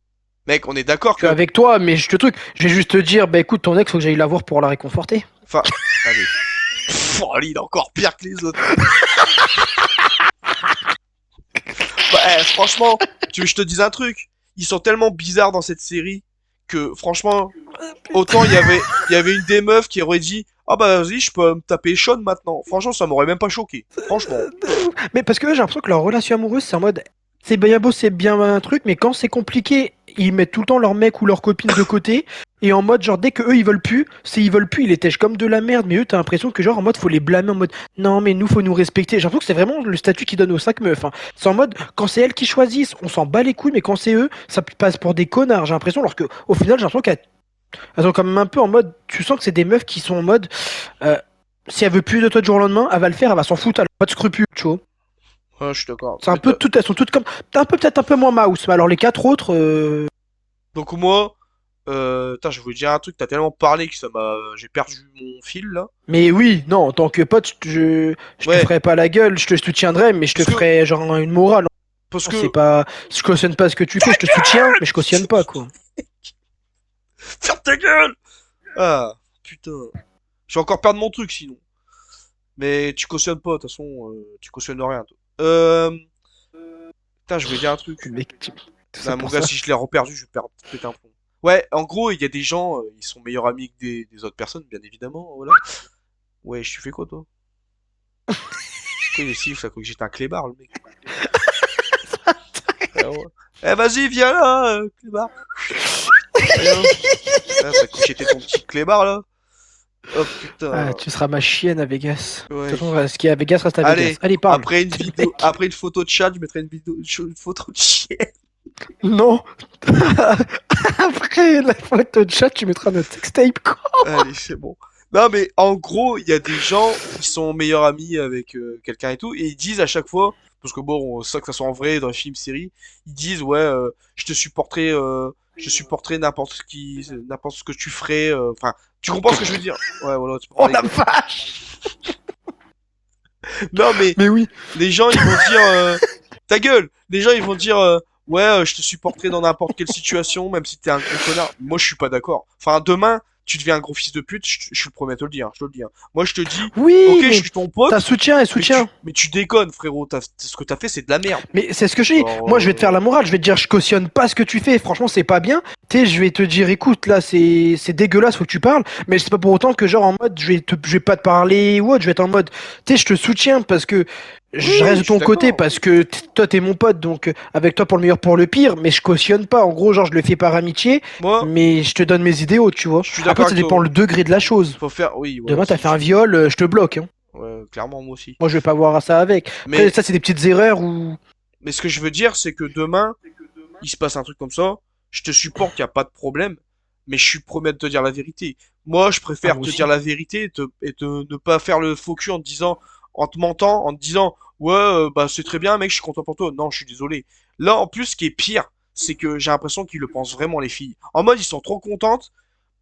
Mec, on est d'accord je suis que, avec toi, mais je te truc. Je vais juste te dire, bah écoute, ton ex, faut que j'aille la voir pour la réconforter. enfin, allez. Pff, oh, lui, il est encore pire que les autres. Bah, franchement, tu veux que je te dise un truc? Ils sont tellement bizarres dans cette série que, franchement, autant il y avait une des meufs qui aurait dit, ah bah vas-y, je peux me taper Sean maintenant. Franchement, ça m'aurait même pas choqué. Franchement. Mais parce que j'ai l'impression que leur relation amoureuse, c'est en mode, c'est bien beau, c'est bien un truc, mais quand c'est compliqué, ils mettent tout le temps leur mec ou leur copine de côté, et en mode, genre, dès que eux ils veulent plus, ils veulent plus, ils les tèchent comme de la merde, mais eux, t'as l'impression que, genre, en mode, faut les blâmer, en mode, non, mais nous, faut nous respecter. J'ai l'impression que c'est vraiment le statut qu'ils donnent aux 5 meufs, hein. C'est en mode, quand c'est elles qui choisissent, on s'en bat les couilles, mais quand c'est eux, ça passe pour des connards, j'ai l'impression, alors que, au final, j'ai l'impression qu'elles sont quand même un peu en mode, tu sens que c'est des meufs qui sont en mode, euh, si elle veut plus de toi du jour au lendemain, elle va le faire, elle va s'en foutre, elle a pas de scrupules, tu vois. Ouais, je suis d'accord. C'est un peu toutes, elles sont toutes comme. T'as un peu peut-être un peu moins mouse, mais alors les quatre autres. Donc moi, putain, je voulais dire un truc, t'as tellement parlé que j'ai perdu mon fil là. Mais oui, non, en tant que pote, je te Ouais, ferai pas la gueule, je te soutiendrai, mais je te parce que, ferai genre une morale. parce C'est que, pas, je cautionne pas ce que tu fais, je te soutiens, mais je cautionne pas quoi. ferme ta gueule! Ah, putain. Je vais encore perdre mon truc sinon. Mais tu cautionnes pas, de toute façon, tu cautionnes rien, toi. Putain, je voulais dire un truc. Mec, tout ça Non, mon pour gars, ça. si je l'ai reperdu, je vais perdre péter un plomb. Ouais, en gros, il y a des gens, ils sont meilleurs amis que des autres personnes, bien évidemment, voilà. Ouais, tu fais quoi, toi? Pourquoi il est siffle, ça croit que j'étais un clébard, le mec. Ah ouais. Eh, vas-y, viens là, clébard. Allez, hein. Ah, t'as cru que j'étais ton petit clébard, là? Oh, Ah, putain. tu seras ma chienne à Vegas. De Ouais. toute façon, ce qui est à Vegas reste à Vegas. Allez, Allez, parle. Mec. après une photo de chat, je mettrai une photo de chien. Non. Après la photo de chat, tu mettras notre sextape quoi. Allez, c'est bon. Non, mais en gros, il y a des gens, ils sont meilleurs amis avec quelqu'un et tout, et ils disent à chaque fois, parce que bon, ça que ça soit en vrai, dans les films, séries, ils disent, ouais, je te supporterai n'importe ce que tu ferais, enfin, tu comprends ce que je veux dire? Ouais, voilà, tu peux Oh parler, la quoi. vache. Non, mais Mais oui. les gens, ils vont dire, ta gueule! Les gens, ils vont dire, ouais, je te supporterai dans n'importe quelle situation, même si t'es un gros connard. Moi, je suis pas d'accord. Enfin, demain, tu deviens un gros fils de pute, je suis le premier à te le dire, je te le dis, hein. Moi, je te dis, ok, Oui, je mais suis ton t'as pote, soutien et soutien. mais tu déconnes, frérot. Ce que t'as fait, c'est de la merde. Mais c'est ce que je dis. Genre, Moi, je vais te faire la morale. Je vais te dire, je cautionne pas ce que tu fais. Franchement, c'est pas bien. Tu sais, je vais te dire, écoute, là, c'est dégueulasse, faut que tu parles. Mais c'est pas pour autant que, genre, en mode, je vais pas te parler ou autre. Je vais être en mode, tu sais, je te soutiens parce que oui, je reste je de suis ton côté d'accord. parce que toi, t'es mon pote. Donc, avec toi pour le meilleur, pour le pire. Mais je cautionne pas. En gros, genre, je le fais par amitié. Moi, Mais je te donne mes idéaux, tu vois. je suis Après, d'accord ça avec dépend toi. le degré de la chose. Faut faire, oui, voilà, Demain, t'as si fait un tu, viol, je te bloque, hein. ouais, clairement, moi aussi. Moi, je vais pas voir ça avec. Après, Mais, ça, c'est des petites erreurs où. mais ce que je veux dire, c'est que demain, il se passe un truc comme ça, je te supporte, y a pas de problème, mais je suis promis de te dire la vérité. Moi, je Ah, préfère moi te dire aussi. la vérité ne pas faire le faux cul en te disant, en te mentant, en te disant, ouais, bah c'est très bien, mec, je suis content pour toi. Non, je suis désolé. Là, en plus, ce qui est pire, c'est que j'ai l'impression qu'ils le pensent vraiment les filles. En mode, ils sont trop contentes,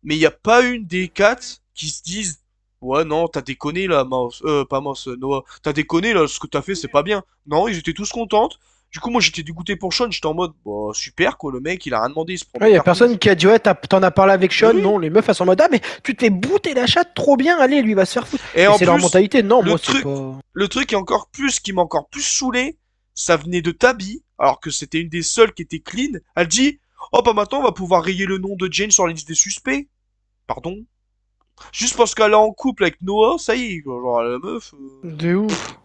mais il n'y a pas une des quatre qui se disent, Ouais, non, t'as déconné là, Mouse. Pas Mouse, Noah. T'as déconné là, ce que t'as fait, c'est pas bien. Non, ils étaient tous contentes. Du coup, moi, j'étais dégoûté pour Sean. J'étais en mode, bah, super, quoi, le mec, il a rien demandé, il se prend Ouais, des y a cartouches. personne qui a dit ouais, t'en as parlé avec Mais Sean. oui. Non, les meufs elles sont en mode ah mais tu te fais booter la chatte trop bien, allez, lui va se faire foutre. Et Mais en c'est leur plus, mentalité. Non, le moi c'est truc, pas. le truc est encore plus, qui m'a encore plus saoulé, ça venait de Tabby, alors que c'était une des seules qui était clean. Elle dit, oh, bah, maintenant, on va pouvoir rayer le nom de Jane sur la liste des suspects. Pardon? Juste parce qu'elle est en couple avec Noah, ça y est, quoi, genre, la meuf. De ouf,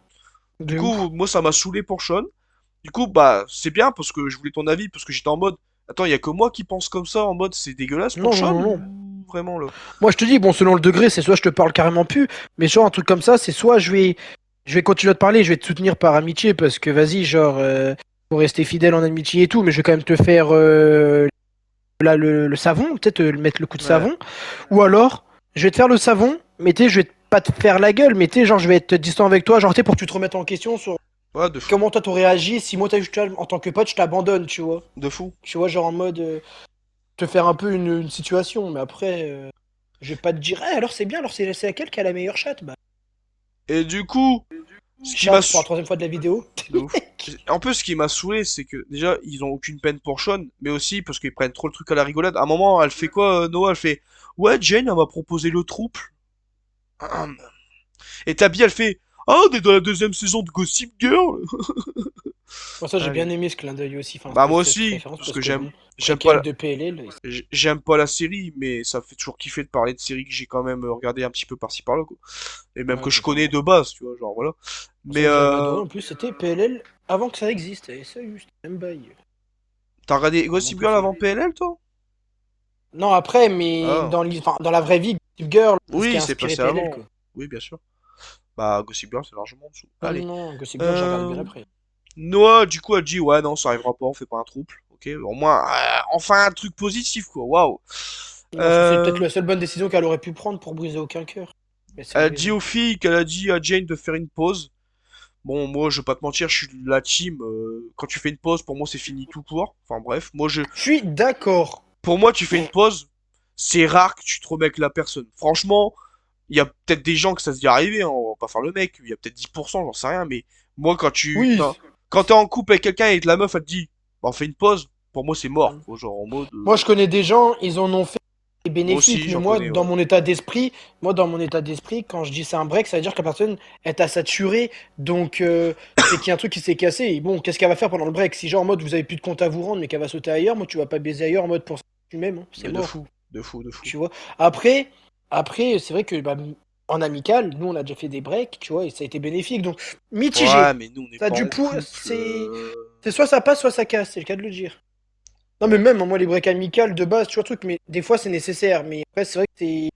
Du de ouf. coup, moi, ça m'a saoulé pour Sean. Du coup, bah, c'est bien parce que je voulais ton avis, parce que j'étais en mode, attends, il y a que moi qui pense comme ça, en mode, c'est dégueulasse pour Non, non, Sean non, non. ou vraiment là? Moi je te dis bon selon le degré, c'est soit je te parle carrément plus, mais genre un truc comme ça, c'est soit je vais continuer à te parler, je vais te soutenir par amitié parce que vas-y genre faut rester fidèle en amitié et tout, mais je vais quand même te faire là le savon, peut-être mettre le coup de Ouais, savon. Ou alors, je vais te faire le savon, mais tu sais, je vais pas te faire la gueule, mais tu sais, genre, je vais être distant avec toi, genre, tu sais, pour que tu te remettes en question sur ouais, de fou, comment toi t'aurais réagi si moi, en tant que pote, je t'abandonne, tu vois. de fou. Tu vois, genre en mode, te faire un peu une situation, mais après, je vais pas te dire, eh, alors c'est bien, alors c'est laquelle qui a la meilleure chatte? Bah, Et du coup, ce qui m'a chatte pour la sou... troisième fois de la vidéo. de ouf. En plus, ce qui m'a saoulé, c'est que déjà, ils ont aucune peine pour Sean, mais aussi parce qu'ils prennent trop le truc à la rigolade. À un moment, elle fait quoi, Noah? Elle fait, ouais, Jane, elle m'a proposé le trouble. Et Tabby, elle fait, ah, on est dans la deuxième saison de Gossip Girl. Moi, ça, j'ai bien Allez. aimé ce clin d'œil aussi, enfin, Bah, moi cette aussi, référence, parce parce que que bon, j'aime pas préquel la, de PLL. j'aime pas la série, mais ça fait toujours kiffer de parler de séries que j'ai quand même regardé un petit peu par-ci par-là, quoi. Et même Ouais, que je connais totalement. de base, tu vois, genre voilà. Mais Celle que j'avais adoré en plus, c'était PLL avant que ça existe. Et ça, juste même bail. t'as regardé Vraiment Gossip Girl kiffé. avant PLL, toi? Non, après, mais Ah. enfin, dans la vraie vie, Gossip Girl, c'est ce qui Oui, a c'est inspiré passé PLL, avant. quoi. Oui, bien sûr. Bah, Gossip Girl, c'est largement en dessous. Non, non, Allez. non, Gossip Girl, j'ai regardé bien Euh... après. Noah, du coup, a dit, ouais, non, ça arrivera pas, on fait pas un trouble. Ok, au moins, enfin un truc positif, quoi. Waouh. Non, c'est peut-être Euh... la seule bonne décision qu'elle aurait pu prendre pour briser aucun cœur. Mais c'est Elle a dit brisé. aux filles qu'elle a dit à Jane de faire une pause. Bon, moi, je vais pas te mentir, je suis de la team. Quand tu fais une pause, pour moi, c'est fini tout court. Enfin, bref, Je suis d'accord. pour moi, tu fais une pause, c'est rare que tu te remets avec la personne. Franchement, il y a peut-être des gens que ça se dit arriver, hein, on va pas faire le mec. Il y a peut-être 10%, j'en sais rien. Mais moi, Oui. quand t'es en couple avec quelqu'un et que la meuf, elle te dit, bah, on fait une pause, pour moi, c'est mort. Quoi. Genre, en mode, Moi, je connais des gens, ils en ont fait des moi bénéfiques, aussi, mais j'en connais, ouais. moi, dans mon état d'esprit, quand je dis c'est un break, ça veut dire que la personne est à saturer, donc c'est qu'il y a un truc qui s'est cassé. Et bon, qu'est-ce qu'elle va faire pendant le break? Si genre en mode vous avez plus de compte à vous rendre, mais qu'elle va sauter ailleurs, moi tu vas pas baiser ailleurs en mode pour ça que tu m'aimes, hein, c'est Mais de mort, fou, de fou, de fou. tu vois. Après, c'est vrai que bah, en amical, nous on a déjà fait des breaks, tu vois, et ça a été bénéfique, donc Ouais, mitigé. mais nous, on n'est Ça a pas du en pour, couple. c'est soit ça passe, soit ça casse, c'est le cas de le dire. Non, mais même, moi, les breaks amicales de base, tu vois, truc, mais des fois, c'est nécessaire. Mais après, c'est vrai que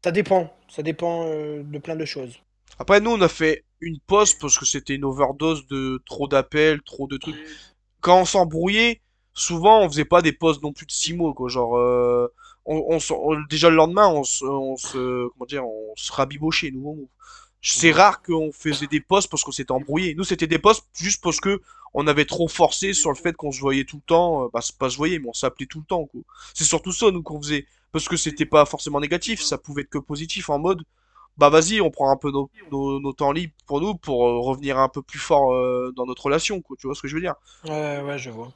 ça dépend. Ça dépend de plein de choses. Après, nous, on a fait une pause parce que c'était une overdose de trop d'appels, trop de trucs. Quand on s'embrouillait, souvent, on faisait pas des pauses non plus de 6 mots, quoi. Genre, déjà le lendemain, comment dire, on se rabibochait, nous. C'est Ouais. rare qu'on faisait des pauses parce qu'on s'était embrouillé. Nous, c'était des pauses juste parce que on avait trop forcé sur le fait qu'on se voyait tout le temps. Bah, c'est pas se voyait, mais on s'appelait tout le temps, quoi. C'est surtout ça, nous, qu'on faisait. Parce que c'était pas forcément négatif, ça pouvait être que positif, en mode, bah vas-y, on prend un peu nos temps libres pour nous, pour revenir un peu plus fort dans notre relation, quoi. Tu vois ce que je veux dire? Ouais, ouais, je vois.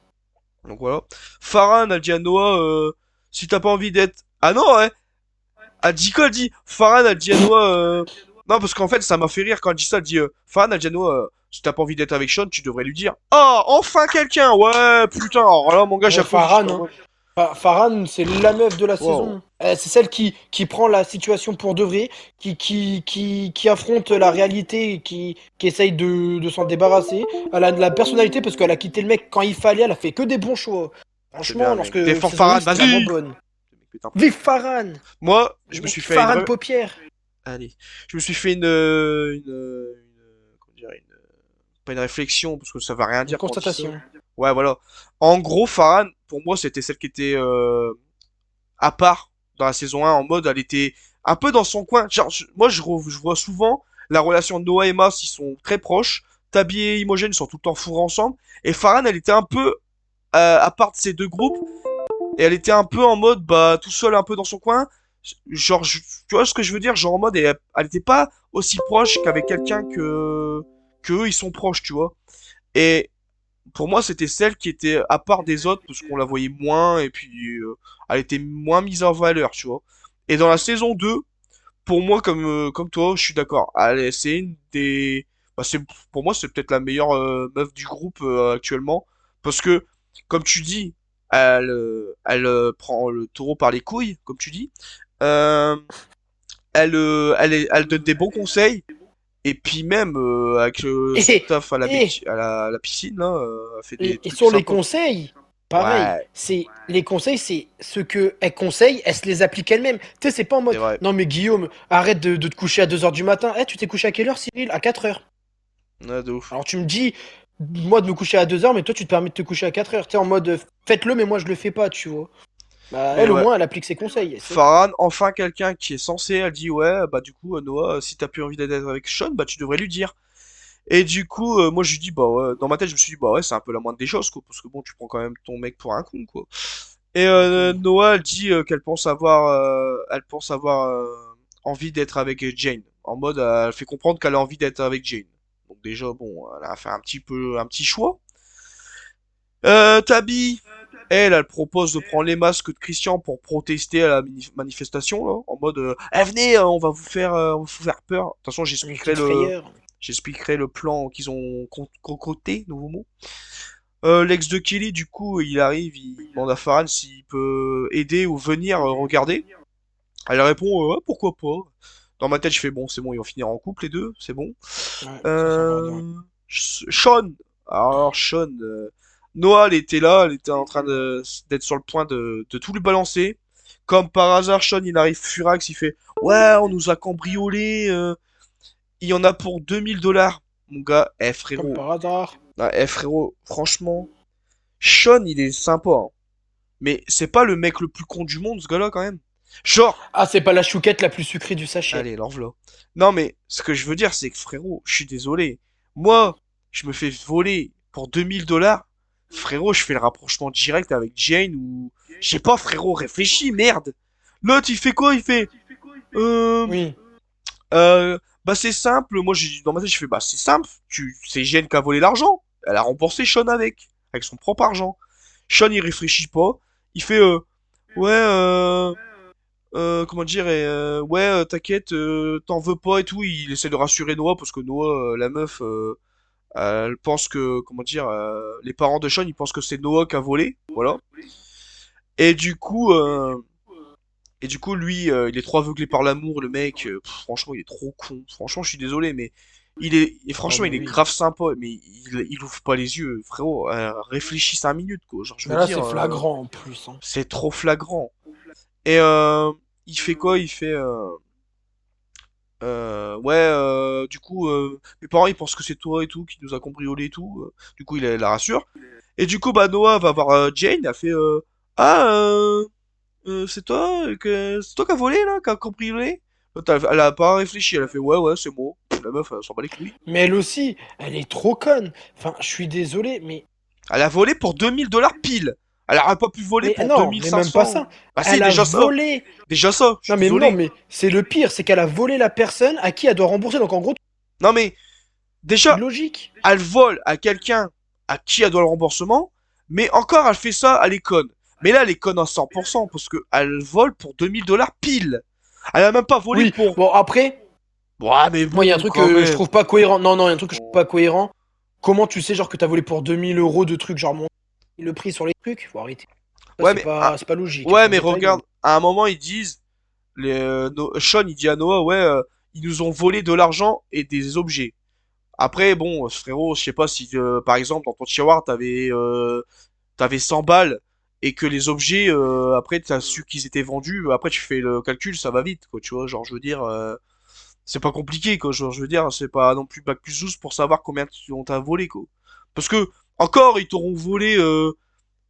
Donc voilà. Farhan a dit à Noah, si t'as pas envie d'être... Ah non, ouais. Elle dit quoi? Elle dit... Farhan a dit à Noah... Non, parce qu'en fait, ça m'a fait rire quand elle dit ça. Elle dit... Farhan a dit à Noah, si t'as pas envie d'être avec Sean, tu devrais lui dire... Oh, enfin quelqu'un. Ouais, putain. Alors là, mon gars, Ouais, j'applaudis. J'étais Farhan, en hein. mode... Farhan, c'est la meuf de la Wow. saison. C'est celle qui prend la situation pour de vrai, qui affronte la réalité, qui essaye de s'en débarrasser. Elle a de la personnalité parce qu'elle a quitté le mec quand il fallait, elle a fait que des bons choix. C'est Franchement, bien, mec. lorsque Défends saison 1, Farhan, c'était vraiment vas-y. bonne. Putain. Vive Farhan! Moi, je me suis Mec, fait une... Farhan Paupière. Allez. Je me suis fait comment dire, pas une réflexion, parce que ça va rien Une dire quand on dit ça. constatation. Ouais, voilà. En gros, Farhan, pour moi, c'était celle qui était à part dans la saison 1, en mode, elle était un peu dans son coin. Genre, moi, je vois souvent la relation de Noah et Mas, ils sont très proches. Tabi et Imogen sont tout le temps fourrés ensemble. Et Farhan, elle était un peu à part de ces deux groupes. Et elle était un peu en mode, bah, tout seul, un peu dans son coin. Genre, tu vois ce que je veux dire? Genre en mode, elle était pas aussi proche qu'avec quelqu'un que eux, ils sont proches, tu vois. Et pour moi, c'était celle qui était à part des autres parce qu'on la voyait moins et puis elle était moins mise en valeur, tu vois. Et dans la saison 2, pour moi, comme toi, je suis d'accord. Allez, c'est une des... Bah, pour moi, c'est peut-être la meilleure meuf du groupe actuellement. Parce que, comme tu dis, elle prend le taureau par les couilles, comme tu dis. Euh, elle donne des bons conseils. Et puis même, avec son Et, taf à et, la piscine, là, elle fait des et trucs sur les sympas. conseils, pareil. Ouais, Les conseils, c'est ce que elle conseille, elle se les applique elle-même. Tu sais, c'est pas en c'est mode, vrai. non mais Guillaume, arrête de te coucher à 2 heures du matin. Eh, tu t'es couché à quelle heure, Cyril? À 4 heures. Ouais, de ouf. Alors tu me dis, moi de me coucher à 2 heures, mais toi tu te permets de te coucher à 4 heures. Tu sais, en mode, faites-le, mais moi je le fais pas, tu vois. Bah, Mais elle, au ouais. moins, elle applique ses conseils. C'est ok. Farhan, enfin quelqu'un qui est censé, elle dit ouais, bah du coup, Noah, si t'as plus envie d'être avec Sean, bah tu devrais lui dire. Et du coup, moi je lui dis bah ouais, dans ma tête je me suis dit bah ouais, c'est un peu la moindre des choses quoi, parce que bon, tu prends quand même ton mec pour un con quoi. Et Noah, elle dit qu'elle elle pense avoir envie d'être avec Jane. En mode, elle fait comprendre qu'elle a envie d'être avec Jane. Donc déjà, bon, elle a fait un petit choix. Tabi, elle propose de prendre les masques de Christian pour protester à la manifestation, là, en mode, venez, on va vous faire peur. De toute façon, Une petite frayeur. j'expliquerai le plan qu'ils ont concocté, nouveau mot. L'ex de Kelly, du coup, il arrive, il demande à Farhan s'il peut aider ou venir regarder. Elle répond, ouais, pourquoi pas. Dans ma tête, je fais, bon, c'est bon, ils vont finir en couple, les deux, c'est bon. Ouais, ça c'est encore bien. Sean. Alors, Sean, Noah, elle était là, elle était en train d'être sur le point de tout lui balancer. Comme par hasard, Sean, il arrive furax, il fait, ouais, on nous a cambriolé, il y en a pour 2000 $. Mon gars, Comme frérot, par hasard. ah, frérot, franchement, Sean, il est sympa, hein. Mais c'est pas le mec le plus con du monde, ce gars-là, quand même. Genre, Ah, c'est pas la chouquette la plus sucrée du sachet. allez, l'enveloppe. Non, mais ce que je veux dire, c'est que frérot, je suis désolé. Moi, je me fais voler pour 2000 $. Frérot, je fais le rapprochement direct avec Jane ou... Je sais pas, frérot, réfléchis, merde. L'autre, il fait quoi? Il fait... Euh... Oui. Bah c'est simple. Moi, dans ma tête, je fais... Bah c'est simple. C'est Jane qui a volé l'argent. Elle a remboursé Sean avec son propre argent. Sean, il réfléchit pas. Il fait... Ouais, comment dire, ouais, t'inquiète, t'en veux pas et tout. Il essaie de rassurer Noah parce que Noah, la meuf, elle pense que, comment dire, les parents de Sean, ils pensent que c'est Noah qui a volé, voilà. Et du coup, euh, et du coup, lui, il est trop aveuglé par l'amour, le mec. Franchement, il est trop con. Franchement, je suis désolé, mais Ah franchement, bah il est oui. grave sympa, mais il ouvre pas les yeux, frérot. Réfléchis 5 minutes, quoi. Genre, je veux Mais là, dire, c'est flagrant en plus, hein. c'est trop flagrant. Et il fait quoi? Il fait, ouais, du coup, mes parents ils pensent que c'est toi et tout qui nous a cambriolé et tout. Du coup, il la rassure. Et du coup, bah Noah va voir Jane. Elle a fait ah, c'est toi qui a volé là, qui a cambriolé. L'autre, elle a pas réfléchi. Elle a fait ouais, ouais, c'est moi. La meuf, elle s'en bat les couilles. Mais elle aussi, elle est trop conne. Enfin, je suis désolé, mais. Elle a volé pour 2000 $ pile. Elle aurait pas pu voler Mais pour non, mais même pas 2500. ça. Bah si, Elle a déjà ça. volé. Déjà ça. Je suis Non, mais non, désolé. mais c'est le pire, c'est qu'elle a volé la personne à qui elle doit rembourser. Donc en gros, Non mais c'est déjà, logique. elle vole à quelqu'un à qui elle doit le remboursement, mais encore elle fait ça, elle est conne. Mais là, elle est conne à 100% parce que elle vole pour 2000 $ pile. Elle a même pas volé Oui, pour. bon, après, Ouais, mais moi, il y a un bon, truc quand que je même. trouve pas cohérent. Non, non, il y a un truc que je trouve pas cohérent. Comment tu sais, genre, que t'as volé pour 2000 € de trucs, genre, le prix sur les trucs? Faut arrêter. Ça, Ouais, mais c'est pas logique. ouais, Faut mais être détaillé. regarde, à un moment ils disent, Sean il dit à Noah, ouais, ils nous ont volé de l'argent et des objets. Après, bon, frérot, je sais pas si, par exemple, dans ton tiroir, t'avais 100 balles et que les objets, après, t'as su qu'ils étaient vendus, après, tu fais le calcul, ça va vite, quoi, tu vois, genre, je veux dire, c'est pas compliqué, quoi, genre, je veux dire, c'est pas non plus bac plus 12 pour savoir combien on t'a volé, quoi. Parce que, encore, ils t'auront volé,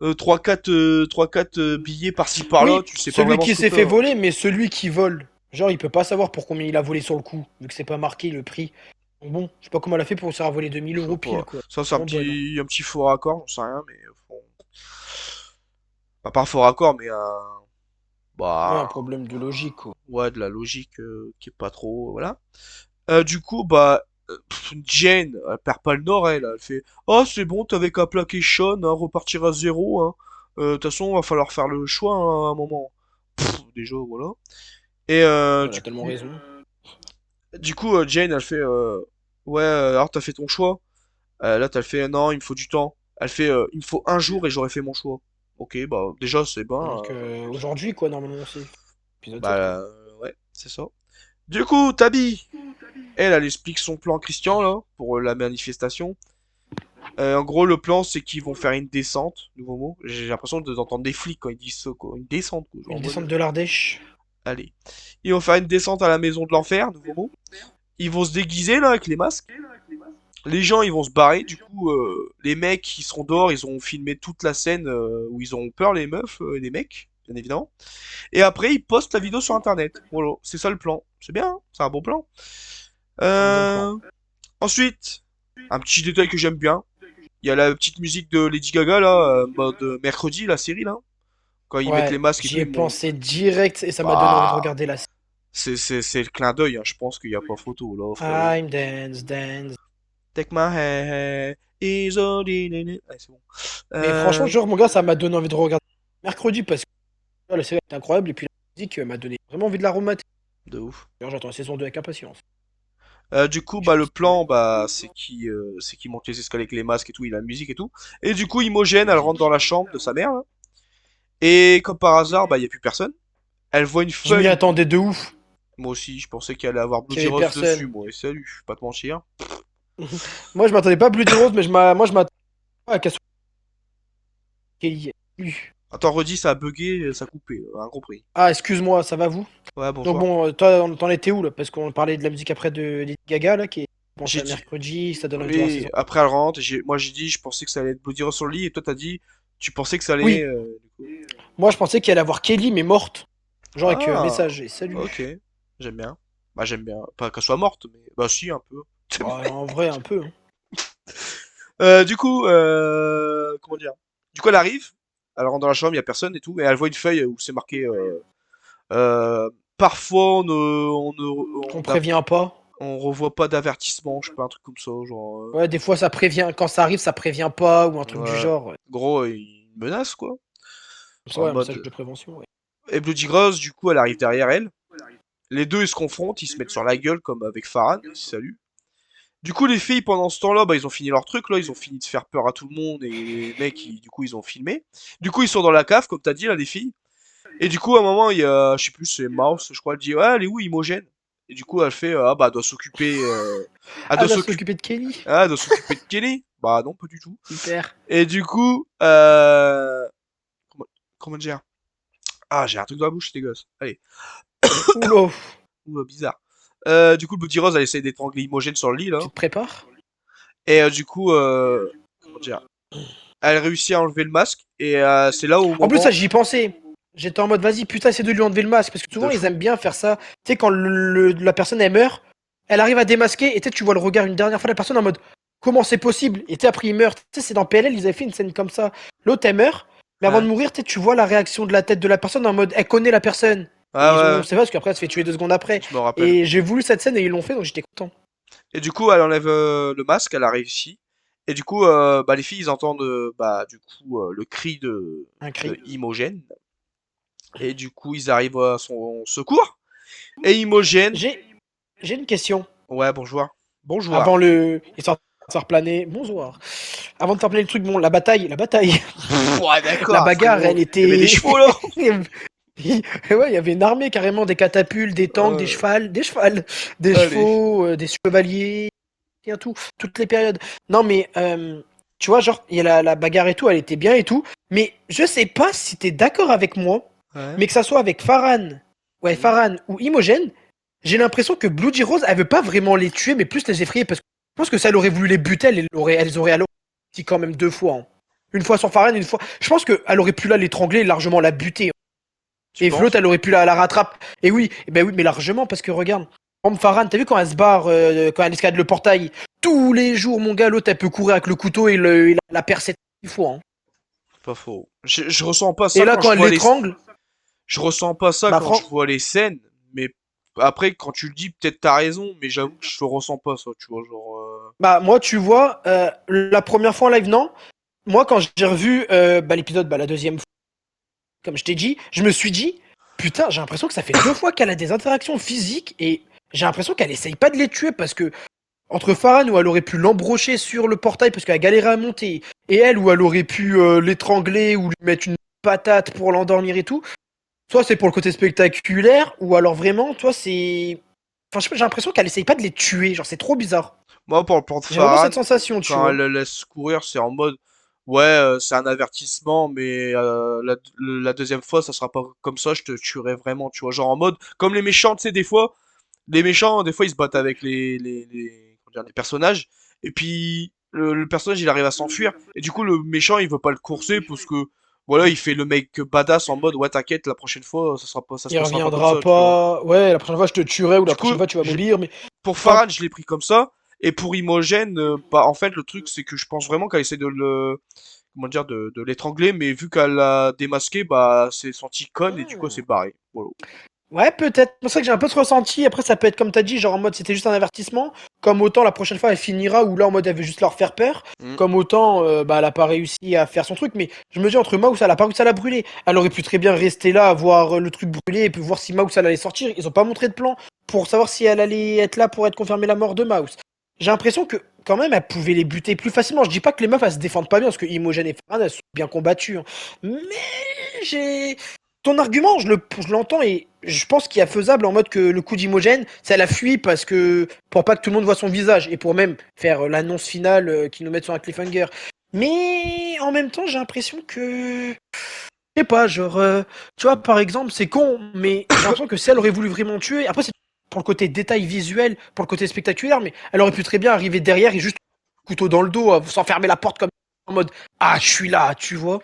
3-4 billets par-ci par-là, Oui, tu sais pas celui vraiment qui ce que s'est t'as, fait hein. voler, mais celui qui vole. Genre, il peut pas savoir pour combien il a volé sur le coup, vu que c'est pas marqué le prix. Donc bon, je sais pas comment elle a fait pour se faire voler 2000 Je sais euros pile, pas. quoi. Ça, c'est Vraiment bonne, hein. un petit faux raccord, j'en sais rien, mais bon. Pas un faux raccord, mais un. Ouais, un Bah, problème de logique, quoi. ouais, de la logique qui est pas trop, voilà. Du coup, Jane, elle perd pas le nord, elle fait, oh, c'est bon, t'avais qu'à plaquer Sean, hein, repartir à zéro, hein. De toute façon, va falloir faire le choix hein, à un moment. Déjà, voilà. Et Elle a tellement raison. Jane, elle fait, ouais, alors t'as fait ton choix. Là, t'as fait, non, il me faut du temps. Elle fait, il me faut un jour et j'aurais fait mon choix. Ok, bah déjà, c'est ben, Donc, aujourd'hui, quoi, normalement, c'est épisode 7, quoi. ouais, c'est ça. Du coup, Tabi, elle explique son plan à Christian, là, pour la manifestation. En gros, le plan, c'est qu'ils vont faire une descente, nouveau mot. J'ai l'impression d'entendre des flics quand ils disent ça, quoi. Une descente, quoi. Genre en Une mode, descente de l'Ardèche. allez. Ils vont faire une descente à la maison de l'enfer, nouveau mot. Ils vont se déguiser, là, avec les masques. Les gens, ils vont se barrer. Du coup, les mecs qui seront dehors, ils ont filmé toute la scène où ils ont peur, les meufs et les mecs, bien évidemment. Et après, ils postent la vidéo sur Internet. Voilà, c'est ça le plan. C'est bien, hein, c'est un bon plan. C'est un bon plan. Euh... Ensuite, un petit détail que j'aime bien. Il y a la petite musique de Lady Gaga, là, mode mercredi, la série, là. Quand ils mettent les Ouais, masques et tout, j'y ai ils montent. pensé direct et ça m'a donné envie de Bah, regarder la c'est le clin d'œil, hein. Je pense qu'il n'y a pas photo, là, frérot. I'm dance, dance. Take my hand, is all in it. Ouais, c'est bon. Mais franchement, Euh, genre, mon gars, ça m'a donné envie de regarder mercredi parce que la série est incroyable et puis la musique m'a donné vraiment envie de la remater. de ouf. D'ailleurs, j'attends la saison 2 avec impatience. Le plan, c'est qu'il monte les escaliers avec les masques et tout, il a la musique et tout. Et du coup, Imogène, elle rentre dans la chambre de sa mère, là. Et comme par hasard, il y a plus personne. Elle voit une Je m'y feuille. attendais de ouf Moi aussi, je pensais qu'il allait avoir qu'il Bloody y avait Rose dessus, personne. moi. Et salut, je vais pas te mentir. Moi, je m'attendais pas à Bloody Rose, mais moi, je m'attendais pas à qu'elle soit Kelly. Attends, redis, ça a bugué, ça a coupé, incompris. Ah, excuse-moi, ça va vous? Ouais, Donc bonjour. bon, toi, t'en étais où là? Parce qu'on parlait de la musique après de Lady Gaga là, qui est pensé J'ai à dit, mercredi, ça donne envie de voir la oui, saison. après elle rentre, moi j'ai dit, je pensais que ça allait être Bloody Rose sur le lit, et toi t'as dit, tu pensais que ça allait, Oui, du coup. moi je pensais qu'il allait avoir Kelly mais morte. Genre avec un Ah, message et ok, salut. j'aime bien. Bah j'aime bien, pas qu'elle soit morte, mais bah si, un peu. Bah, en vrai, un peu, hein. Comment dire? Du coup elle arrive, elle rentre dans la chambre, il y a personne et tout, et elle voit une feuille où c'est marqué, parfois On prévient pas. on revoit pas d'avertissement, je sais pas, un truc comme ça, genre, Ouais, des fois ça prévient, quand ça arrive, ça prévient pas ou un truc du ouais, genre. Ouais. gros, une menace, quoi. C'est En ouais, un message mode. de prévention. Ouais. Et Bloody Rose, du coup, elle arrive derrière elle. Les deux, ils se confrontent, ils se mettent sur la gueule, comme avec Farhan, ils se saluent. Du coup, les filles, pendant ce temps-là, ils ont fini leur truc, là, ils ont fini de faire peur à tout le monde, et les mecs, du coup, ils ont filmé. Du coup, ils sont dans la cave, comme t'as dit, là, les filles. Et du coup, à un moment, il y a, je sais plus, c'est Mouse, je crois, elle dit, ouais, elle est où, Imogène? Et du coup, elle fait, ah bah, elle doit s'occuper, Ah, elle doit s'occuper de Kelly. elle doit s'occuper de Kelly. Bah, non, pas du tout. Super. Et du coup, comment, comment dire? Ah, j'ai un truc dans la bouche, c'est dégueulasse. Allez. Oula, Ouh, bizarre. Du coup, le Bloody Rose, elle essaie d'étrangler Imogène sur le lit, là. tu te prépares? Et comment dire? Elle réussit à enlever le masque, et c'est là au En plus, ça, moment j'y pensais. J'étais en mode, vas-y, putain, essaie de lui enlever le masque. Parce que de souvent, ils fou. aiment bien faire ça. Tu sais, quand la personne, elle meurt, elle arrive à démasquer, et tu vois le regard une dernière fois de la personne en mode, comment c'est possible? Et après, il meurt. Tu sais, c'est dans PLL, ils avaient fait une scène comme ça. L'autre, elle meurt, mais avant Ouais. de mourir, tu vois la réaction de la tête de la personne en mode, elle connaît la personne. Et Ah on ouais, sait pas, parce qu'après, elle se fait tuer 2 secondes après. je me rappelle. Et j'ai voulu cette scène, et ils l'ont fait, donc j'étais content. Et du coup, elle enlève le masque, elle a réussi. Et du coup, les filles, ils entendent, le cri Un de cri. Imogène. Et du coup, ils arrivent à son secours. Et Imogène, J'ai, j'ai une question. ouais, bonjour. Bonjour. Avant le. Histoire de faire planer. Bonsoir. Avant de faire planer le truc, bon, la bataille. La bataille. Ouais, La d'accord, bagarre, frérot. elle Il y avait des était. chevaux, là. Ouais, il y avait une armée carrément, des catapultes, des tanks, Euh, des allez. chevaux, des chevaliers, et tout, toutes les périodes. Non mais, tu vois, genre, il y a la bagarre et tout, elle était bien et tout, mais je sais pas si t'es d'accord avec moi, Ouais. mais que ça soit avec Farhan, ouais, Mhm. Farhan ou Imogen, j'ai l'impression que Bloody Rose, elle veut pas vraiment les tuer, mais plus les effrayer, parce que je pense que si elle aurait voulu les buter, elles auraient alors dit quand même 2 fois, hein. Une fois sur Farhan, une fois. Je pense qu'elle aurait pu là l'étrangler et largement la buter. Tu Et Flotte, penses? elle aurait pu la rattraper. Et oui, et ben oui, mais largement, parce que regarde, comme Farhan, t'as vu quand elle se barre, quand elle escalade le portail, tous les jours, mon gars, l'autre, elle peut courir avec le couteau et la percer 10 fois, hein. Pas faux. Je ressens pas Et ça là, quand quand je elle vois les. l'étrangle, je ressens pas ça Bah, quand je vois les scènes, mais après, quand tu le dis, peut-être t'as raison, mais j'avoue que je ressens pas ça, tu vois, genre... bah, moi, tu vois, la première fois en live, non. Moi, quand j'ai revu l'épisode, la deuxième fois, comme je t'ai dit, je me suis dit, putain, j'ai l'impression que ça fait 2 fois qu'elle a des interactions physiques et j'ai l'impression qu'elle essaye pas de les tuer parce que entre Farhan où elle aurait pu l'embrocher sur le portail parce qu'elle galérait à monter et elle où elle aurait pu l'étrangler ou lui mettre une patate pour l'endormir et tout, soit c'est pour le côté spectaculaire ou alors vraiment, toi c'est... Enfin, je sais pas, j'ai l'impression qu'elle essaye pas de les tuer, genre c'est trop bizarre. Moi, pour le plan de J'ai vraiment Farhan, cette sensation, tu quand elle vois. le laisse courir, c'est en mode, ouais, c'est un avertissement, mais la deuxième fois, ça sera pas comme ça, je te tuerai vraiment, tu vois, genre en mode, comme les méchants, tu sais, des fois, les méchants, des fois, ils se battent avec comment dire, les personnages, et puis le personnage, il arrive à s'enfuir, et du coup, le méchant, il veut pas le courser, parce que, voilà, il fait le mec badass en mode, ouais, t'inquiète, la prochaine fois, ça se Il passera pas comme ça, reviendra tu vois. pas. Ouais, la prochaine fois je te tuerai ou Du la coup, prochaine fois tu vas m'obéir, mais. pour Enfin, Farhan, je l'ai pris comme ça. Et pour Imogen, bah en fait le truc c'est que je pense vraiment qu'elle essaie de le, comment dire, de l'étrangler, mais vu qu'elle l'a démasqué, bah c'est senti conne et du coup c'est barré. Voilà. ouais, peut-être. C'est ça que j'ai un peu ce ressenti. Après, ça peut être comme t'as dit, genre en mode c'était juste un avertissement. Comme autant la prochaine fois elle finira, ou là en mode elle veut juste leur faire peur. Mm. Comme autant elle a pas réussi à faire son truc. Mais je me dis entre Mouse, elle a pas réussi à la brûler. Elle aurait pu très bien rester là, voir le truc brûler et puis voir si Mouse elle allait sortir. Ils ont pas montré de plan pour savoir si elle allait être là pour être confirmée la mort de Mouse. J'ai l'impression que quand même elle pouvait les buter plus facilement. Je dis pas que les meufs elles se défendent pas bien parce que Imogen et Farhan elles sont bien combattues, hein. Mais j'ai ton argument, je l'entends et je pense qu'il y a faisable en mode que le coup d'Imogène, ça la fuit parce que pour pas que tout le monde voit son visage et pour même faire l'annonce finale qui nous met sur un cliffhanger. Mais en même temps, j'ai l'impression que je sais pas, genre tu vois par exemple, c'est con, mais j'ai l'impression que si elle aurait voulu vraiment tuer, après c'est pour le côté détail visuel, pour le côté spectaculaire, mais elle aurait pu très bien arriver derrière et juste couteau dans le dos, sans fermer la porte comme en mode ah, je suis là, tu vois.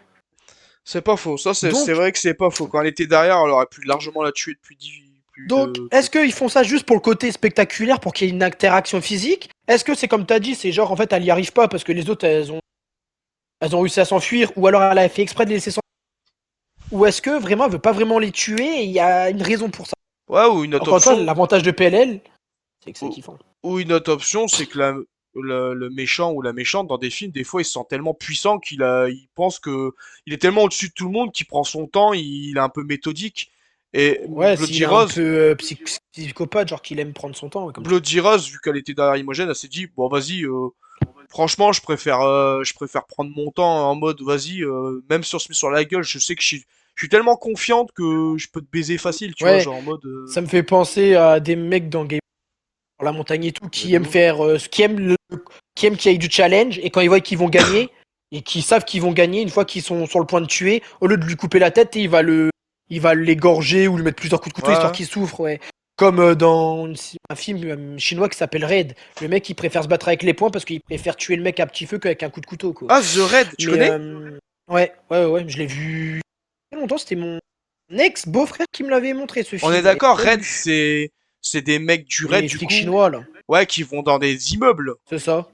C'est pas faux, ça c'est Donc vrai que c'est pas faux. Quand elle était derrière, elle aurait pu largement la tuer depuis plus Donc, de... est-ce qu'ils font ça juste pour le côté spectaculaire, pour qu'il y ait une interaction physique? Est-ce que c'est comme t'as dit, c'est genre en fait elle y arrive pas parce que les autres elles ont réussi à s'enfuir, ou alors elle a fait exprès de les laisser s'enfuir? Ou est-ce que vraiment elle veut pas vraiment les tuer et il y a une raison pour ça? Ouais, ou une autre Encore une fois, option, l'avantage de PLL, c'est que c'est ou, kiffant. ou une autre option, c'est que le méchant ou la méchante dans des films, des fois, il se sent tellement puissant il pense que il est tellement au-dessus de tout le monde qu'il prend son temps, il est un peu méthodique. Et Ouais, s'il Bloody est un peu Rose, psychopathe, genre qu'il aime prendre son temps, ouais, comme tu dis. Bloody Rose, vu qu'elle était derrière Imogen, elle s'est dit, bon, vas-y, franchement, je préfère prendre mon temps en mode, vas-y, même si on se met sur la gueule, je sais que je suis tellement confiante que je peux te baiser facile, tu vois, Ouais, genre en mode, ça me fait penser à des mecs dans Game la montagne et tout, ouais, qui de aiment ouf. faire, qui aiment qu'il y ait du challenge, et quand ils voient qu'ils vont gagner, et qu'ils savent qu'ils vont gagner, une fois qu'ils sont sur le point de tuer, au lieu de lui couper la tête, il va l'égorger ou lui mettre plusieurs coups de couteau histoire Ouais. qu'il souffre, ouais. Comme dans un film chinois qui s'appelle Raid. Le mec, il préfère se battre avec les poings parce qu'il préfère tuer le mec à petit feu qu'avec un coup de couteau, quoi. Ah, The Raid, tu Mais, connais? ouais, je l'ai vu il y a longtemps, c'était mon ex-beau-frère qui me l'avait montré, ce On est film, et d'accord, j'avais Raid, lu. c'est des mecs du Raid, Les du flics coup, chinois, là. ouais, qui vont dans des immeubles. C'est ça.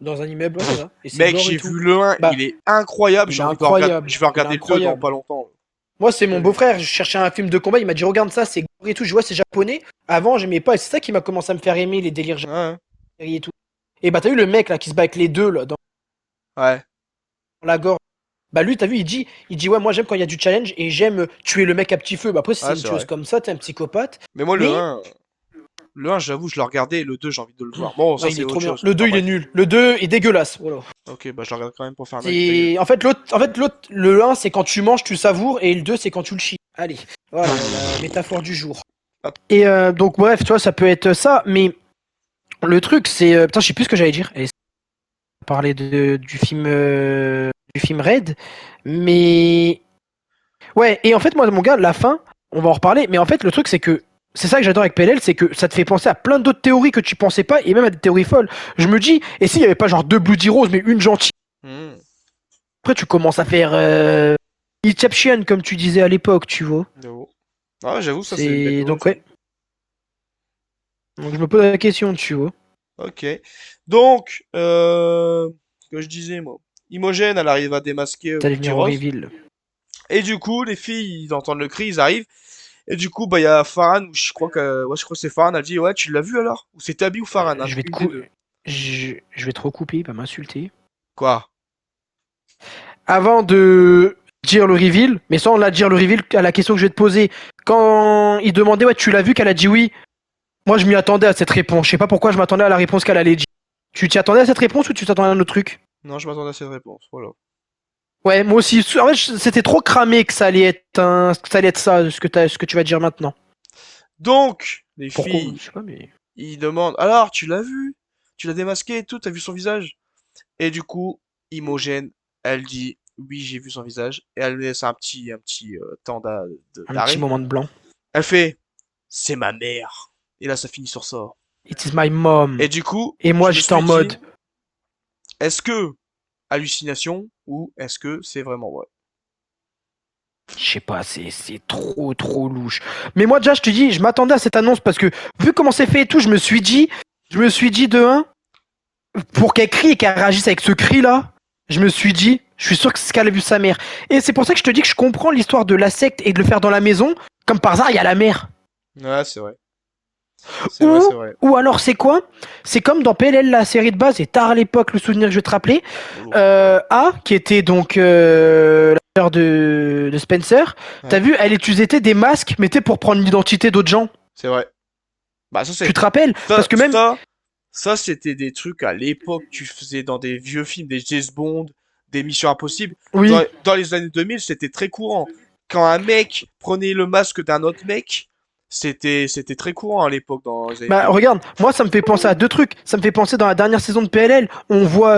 Dans un immeuble, ouais, c'est ça. Et c'est Mec, gore et j'ai tout. vu le un, Bah, il est incroyable, il j'ai est envie de regarder, incroyable. je vais Il est regarder le 2 dans pas incroyable. longtemps. Moi, c'est mon Euh, beau-frère. Je cherchais un film de combat. Il m'a dit, regarde ça, c'est gore et tout. Je vois, c'est japonais. Avant, j'aimais pas. Et c'est ça qui m'a commencé à me faire aimer les délires Ouais, japonais et tout. Et bah, t'as vu le mec là qui se bat avec les deux là, dans ouais. la gorge. Bah, lui, t'as vu, il dit, ouais, moi j'aime quand il y a du challenge et j'aime tuer le mec à petit feu. Bah, après, si c'est Ouais, une c'est tueuse vrai. comme ça, t'es un psychopathe. Mais moi, Mais, le un, j'avoue, je l'ai regardé, et le 2, j'ai envie de le voir. Bon, ça, ouais, il c'est est trop autre bien. chose. Le Enfin, 2 il est bref. nul. Le 2 est dégueulasse. Voilà. Ok, bah, je le regarde quand même pour faire un avis dégueu. C'est en fait l'autre le un c'est quand tu manges, tu savoures et le 2 c'est quand tu le chies. Allez, voilà la métaphore du jour. Hop. Et donc bref, tu vois, ça peut être ça, mais le truc c'est putain, je sais plus ce que j'allais dire. Et parler du film Red, mais ouais, et en fait moi mon gars, la fin, on va en reparler, mais en fait le truc c'est que c'est ça que j'adore avec PLL, c'est que ça te fait penser à plein d'autres théories que tu pensais pas et même à des théories folles. Je me dis, et s'il y avait pas genre deux Bloody Rose mais une gentille, Hmm, après tu commences à faire Inception, comme tu disais à l'époque, tu vois. j'avoue. Ah, j'avoue, ça, c'est une belle C'est théorie donc aussi. ouais. Donc je me pose la question, tu vois. Ok. Donc, que je disais, moi. Imogen, elle arrive à démasquer Ça allait Bloody venir au Rose. reveal. Et du coup, les filles, ils entendent le cri, ils arrivent. Et du coup, bah, il y a Farhan, ou je crois que c'est Farhan, elle dit, ouais, tu l'as vu alors? Ou c'est Tabi ou Farhan, Je vais te une des cou... deux. je vais te recouper, pas m'insulter. Quoi? Avant de dire le reveal, mais sans la dire le reveal à la question que je vais te poser, quand il demandait ouais tu l'as vu qu'elle a dit oui, moi je m'y attendais à cette réponse. Je sais pas pourquoi je m'attendais à la réponse qu'elle allait dire. Tu t'y attendais à cette réponse ou tu t'attendais à un autre truc? Non, je m'attendais à cette réponse, voilà. Ouais, moi aussi. En fait, c'était trop cramé que ça allait être que ça allait être ça, ce que tu vas dire maintenant. Donc, les Pourquoi? filles, Je sais pas, mais. ils demandent, alors, tu l'as vu? Tu l'as démasqué et tout, t'as vu son visage? Et du coup, Imogen, elle dit, oui, j'ai vu son visage. Et elle laisse un petit temps Un petit d'arrêt. moment de blanc. Elle fait, c'est ma mère. Et là, ça finit sur ça. It is my mom. Et du coup, Et je moi me j'étais en suis dit, mode. est-ce que hallucination ou est-ce que c'est vraiment vrai? Je sais pas, c'est trop louche. Mais moi déjà je te dis, je m'attendais à cette annonce parce que vu comment c'est fait et tout, je me suis dit de un, pour qu'elle crie et qu'elle réagisse avec ce cri là, je me suis dit, je suis sûr que c'est ce qu'elle a vu sa mère. Et c'est pour ça que je te dis que je comprends l'histoire de la secte et de le faire dans la maison. Comme par hasard, il y a la mère. Ouais, c'est vrai. C'est vrai, Ou, c'est vrai. ou alors c'est quoi? C'est comme dans PLL, la série de base, et tard à l'époque, le souvenir que je vais te rappeler. Lolo. A, qui était donc la sœur de Spencer, t'as Ouais, vu, elle utilisait des masques, mais t'es pour prendre l'identité d'autres gens. c'est vrai. Bah, Tu te rappelles? ça, Parce que même, ça, ça, c'était des trucs à l'époque, tu faisais dans des vieux films, des James Bond, des Missions Impossibles. oui, Dans les années 2000, c'était très courant. Quand un mec prenait le masque d'un autre mec, c'était très courant à l'époque dans les années bah 2000. regarde, moi ça me fait penser à deux trucs. Ça me fait penser dans la dernière saison de PLL, on voit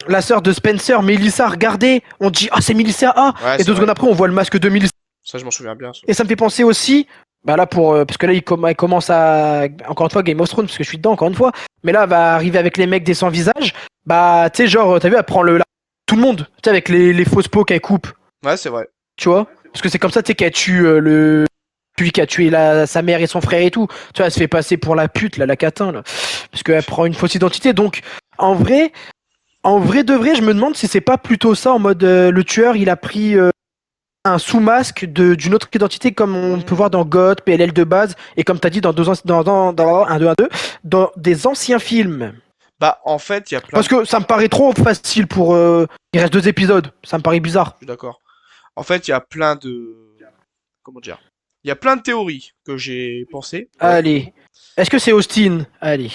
la sœur de Spencer, Melissa, regarder, on dit ah c'est Melissa A, Ouais, et c'est 2 secondes vrai. après on voit le masque de Melissa. Ça, je m'en souviens bien, ça. Et ça me fait penser aussi, bah là pour, parce que là il commence à, encore une fois Game of Thrones, parce que je suis dedans encore une fois, mais là va arriver avec les mecs des sans visage, bah tu sais genre, t'as vu, elle prend tout le monde, tu sais avec les fausses peaux qu'elle coupe, Ouais, c'est vrai. tu vois, parce que c'est comme ça tu sais qu'elle tue celui qui a tué sa mère et son frère et tout, tu vois, elle se fait passer pour la pute là, la catin là, parce qu'elle prend une fausse identité, donc en vrai, de vrai, je me demande si c'est pas plutôt ça en mode le tueur il a pris un sous-masque d'une autre identité comme on peut voir Hmm. dans GOT, PLL de base et comme t'as dit dans 1, 2, 1, 2, dans des anciens films. Bah, en fait, il y a plein Parce de... que ça me paraît trop facile pour... il reste 2 épisodes, ça me paraît bizarre. Je suis d'accord. En fait, il y a plein de... Comment dire? Il y a plein de théories que j'ai pensées. Ouais. Allez. Est-ce que c'est Austin? Allez.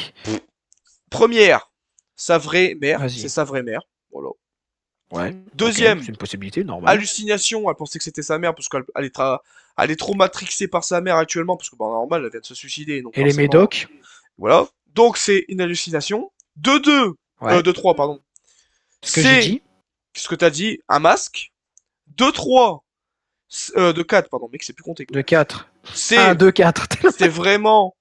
Première, sa vraie mère. C'est Vas-y. sa vraie mère. Voilà. Ouais, ok, c'est Deuxième, une possibilité, normal. hallucination. Elle pensait que c'était sa mère parce elle est trop matrixée par sa mère actuellement parce que, bah, normal, elle vient de se suicider. Donc, Et les forcément, médocs? voilà. Donc, c'est une hallucination. De deux, Ouais. de trois, pardon. Ce que j'ai C'est dit? ce que t'as dit, un masque. De trois, de quatre, pardon, mec, c'est plus compté, quoi. De 4. 1, C'est, 2, 4. c'est vraiment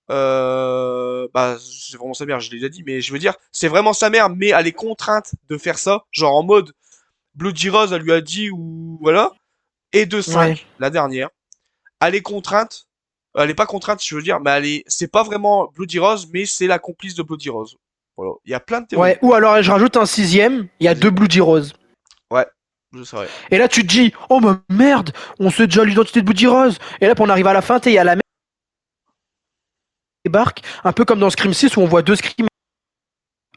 bah, c'est vraiment sa mère, je l'ai déjà dit, mais je veux dire, c'est vraiment sa mère, mais elle est contrainte de faire ça, genre en mode Bloody Rose, elle lui a dit, ou voilà, et de Ouais. 5 la dernière, elle est contrainte, elle est pas contrainte, je veux dire, mais c'est pas vraiment Bloody Rose, mais c'est la complice de Bloody Rose. Voilà, il y a plein de Ouais, théories. ou alors je rajoute un sixième, il y a Vas-y. 2 Bloody Rose. Ouais, je saurais. Et là, tu te dis, oh bah merde, on sait déjà l'identité de Bloody Rose. Et là, on arrive à la fin, il y a la mère qui débarque, un peu comme dans Scream 6 où on voit 2 Scream.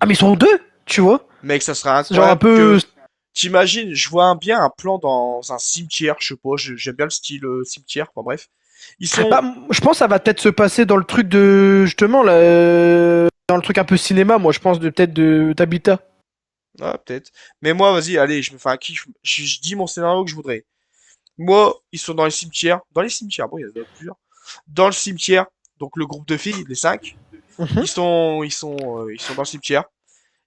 Ah, mais ils sont 2, tu vois. Mec, ça serait C'est genre un incroyable peu. que, t'imagines, je vois bien un plan dans un cimetière, je sais pas, j'aime bien le style cimetière, enfin bref. Ils sont, Bah, je pense que ça va peut-être se passer dans le truc de. Justement, là. Dans le truc un peu cinéma, moi, je pense, de peut-être de d'Habitat. ah, peut-être. Mais moi, vas-y, allez, je me fais un kiff. Je dis mon scénario que je voudrais. Moi, ils sont dans les cimetières. Dans les cimetières, bon, il y en a plusieurs. Dans le cimetière, donc le groupe de filles, les 5, Mhm. ils sont dans le cimetière.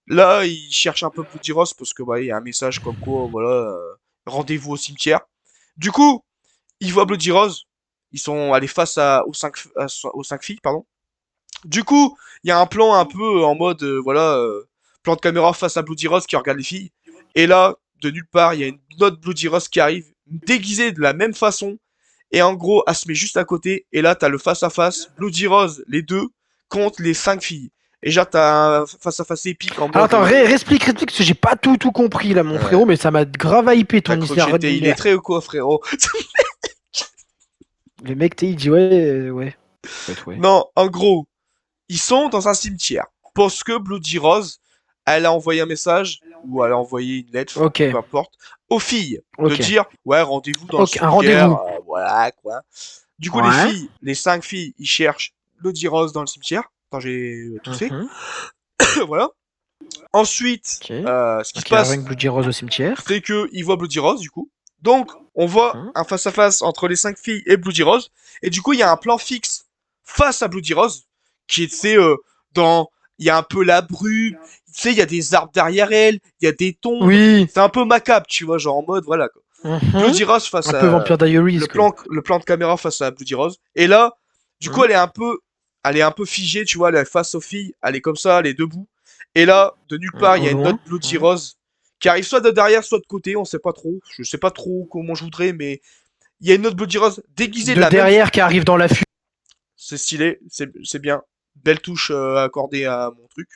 Là, ils cherchent un peu Bloody Rose parce que, bah, il y a un message comme quoi, voilà, rendez-vous au cimetière. Du coup, ils voient Bloody Rose. Ils sont allés face aux 5 filles, pardon. Du coup, il y a un plan un peu en mode, voilà, plan de caméra face à Bloody Rose qui regarde les filles. Et là, de nulle part, il y a une autre Bloody Rose qui arrive, déguisée de la même façon. Et en gros, elle se met juste à côté. Et là, t'as le face à face, Bloody Rose, les deux, contre les 5 filles. Et genre, t'as un face-à-face épique en Alors mode. attends, réexplique, parce que j'ai pas tout compris là, mon Ouais. frérot, mais ça m'a grave hypé T'as ton cru que histoire. Arrête de j'étais me... illettré ou quoi, frérot? Le mec, il dit ouais, ouais. En fait, ouais. Non, en gros, ils sont dans un cimetière. Parce que Bloody Rose, elle a envoyé un message, ou elle a envoyé une lettre, enfin, Ok, peu importe, aux filles, de ok. dire, ouais, rendez-vous dans le Ok, un cimetière, rendez-vous. voilà, quoi. Du coup, Ouais. les 5 filles, ils cherchent Bloody Rose dans le cimetière. Attends, j'ai toussé. Mhm. Voilà. Ensuite, Ok. ce qui se Donc il arrive passe, avec Bloody Rose au cimetière. c'est que ils voient Bloody Rose, du coup. Donc, on voit Mhm. un face-à-face entre les 5 filles et Bloody Rose. Et du coup, il y a un plan fixe face à Bloody Rose, qui est, tu sais, dans... Il y a un peu la brume, tu sais, il y a des arbres derrière elle, il y a des tombes. Oui. C'est un peu macabre, tu vois, genre en mode, voilà, quoi. Mhm. Bloody Rose face Un peu à... Vampire Diaries, quoi. Le plan de caméra face à Bloody Rose. Et là, du coup, Mhm. elle est un peu figée, tu vois, elle est face aux filles, elle est comme ça, elle est debout. Et là, de nulle part, il y Au a une loin. autre Bloody Ouais. Rose qui arrive soit de derrière, soit de côté, on sait pas trop. Je sais pas trop comment je voudrais, mais il y a une autre Bloody Rose déguisée de De la même. derrière qui arrive dans la fuite. C'est stylé, c'est bien. Belle touche accordée à mon truc.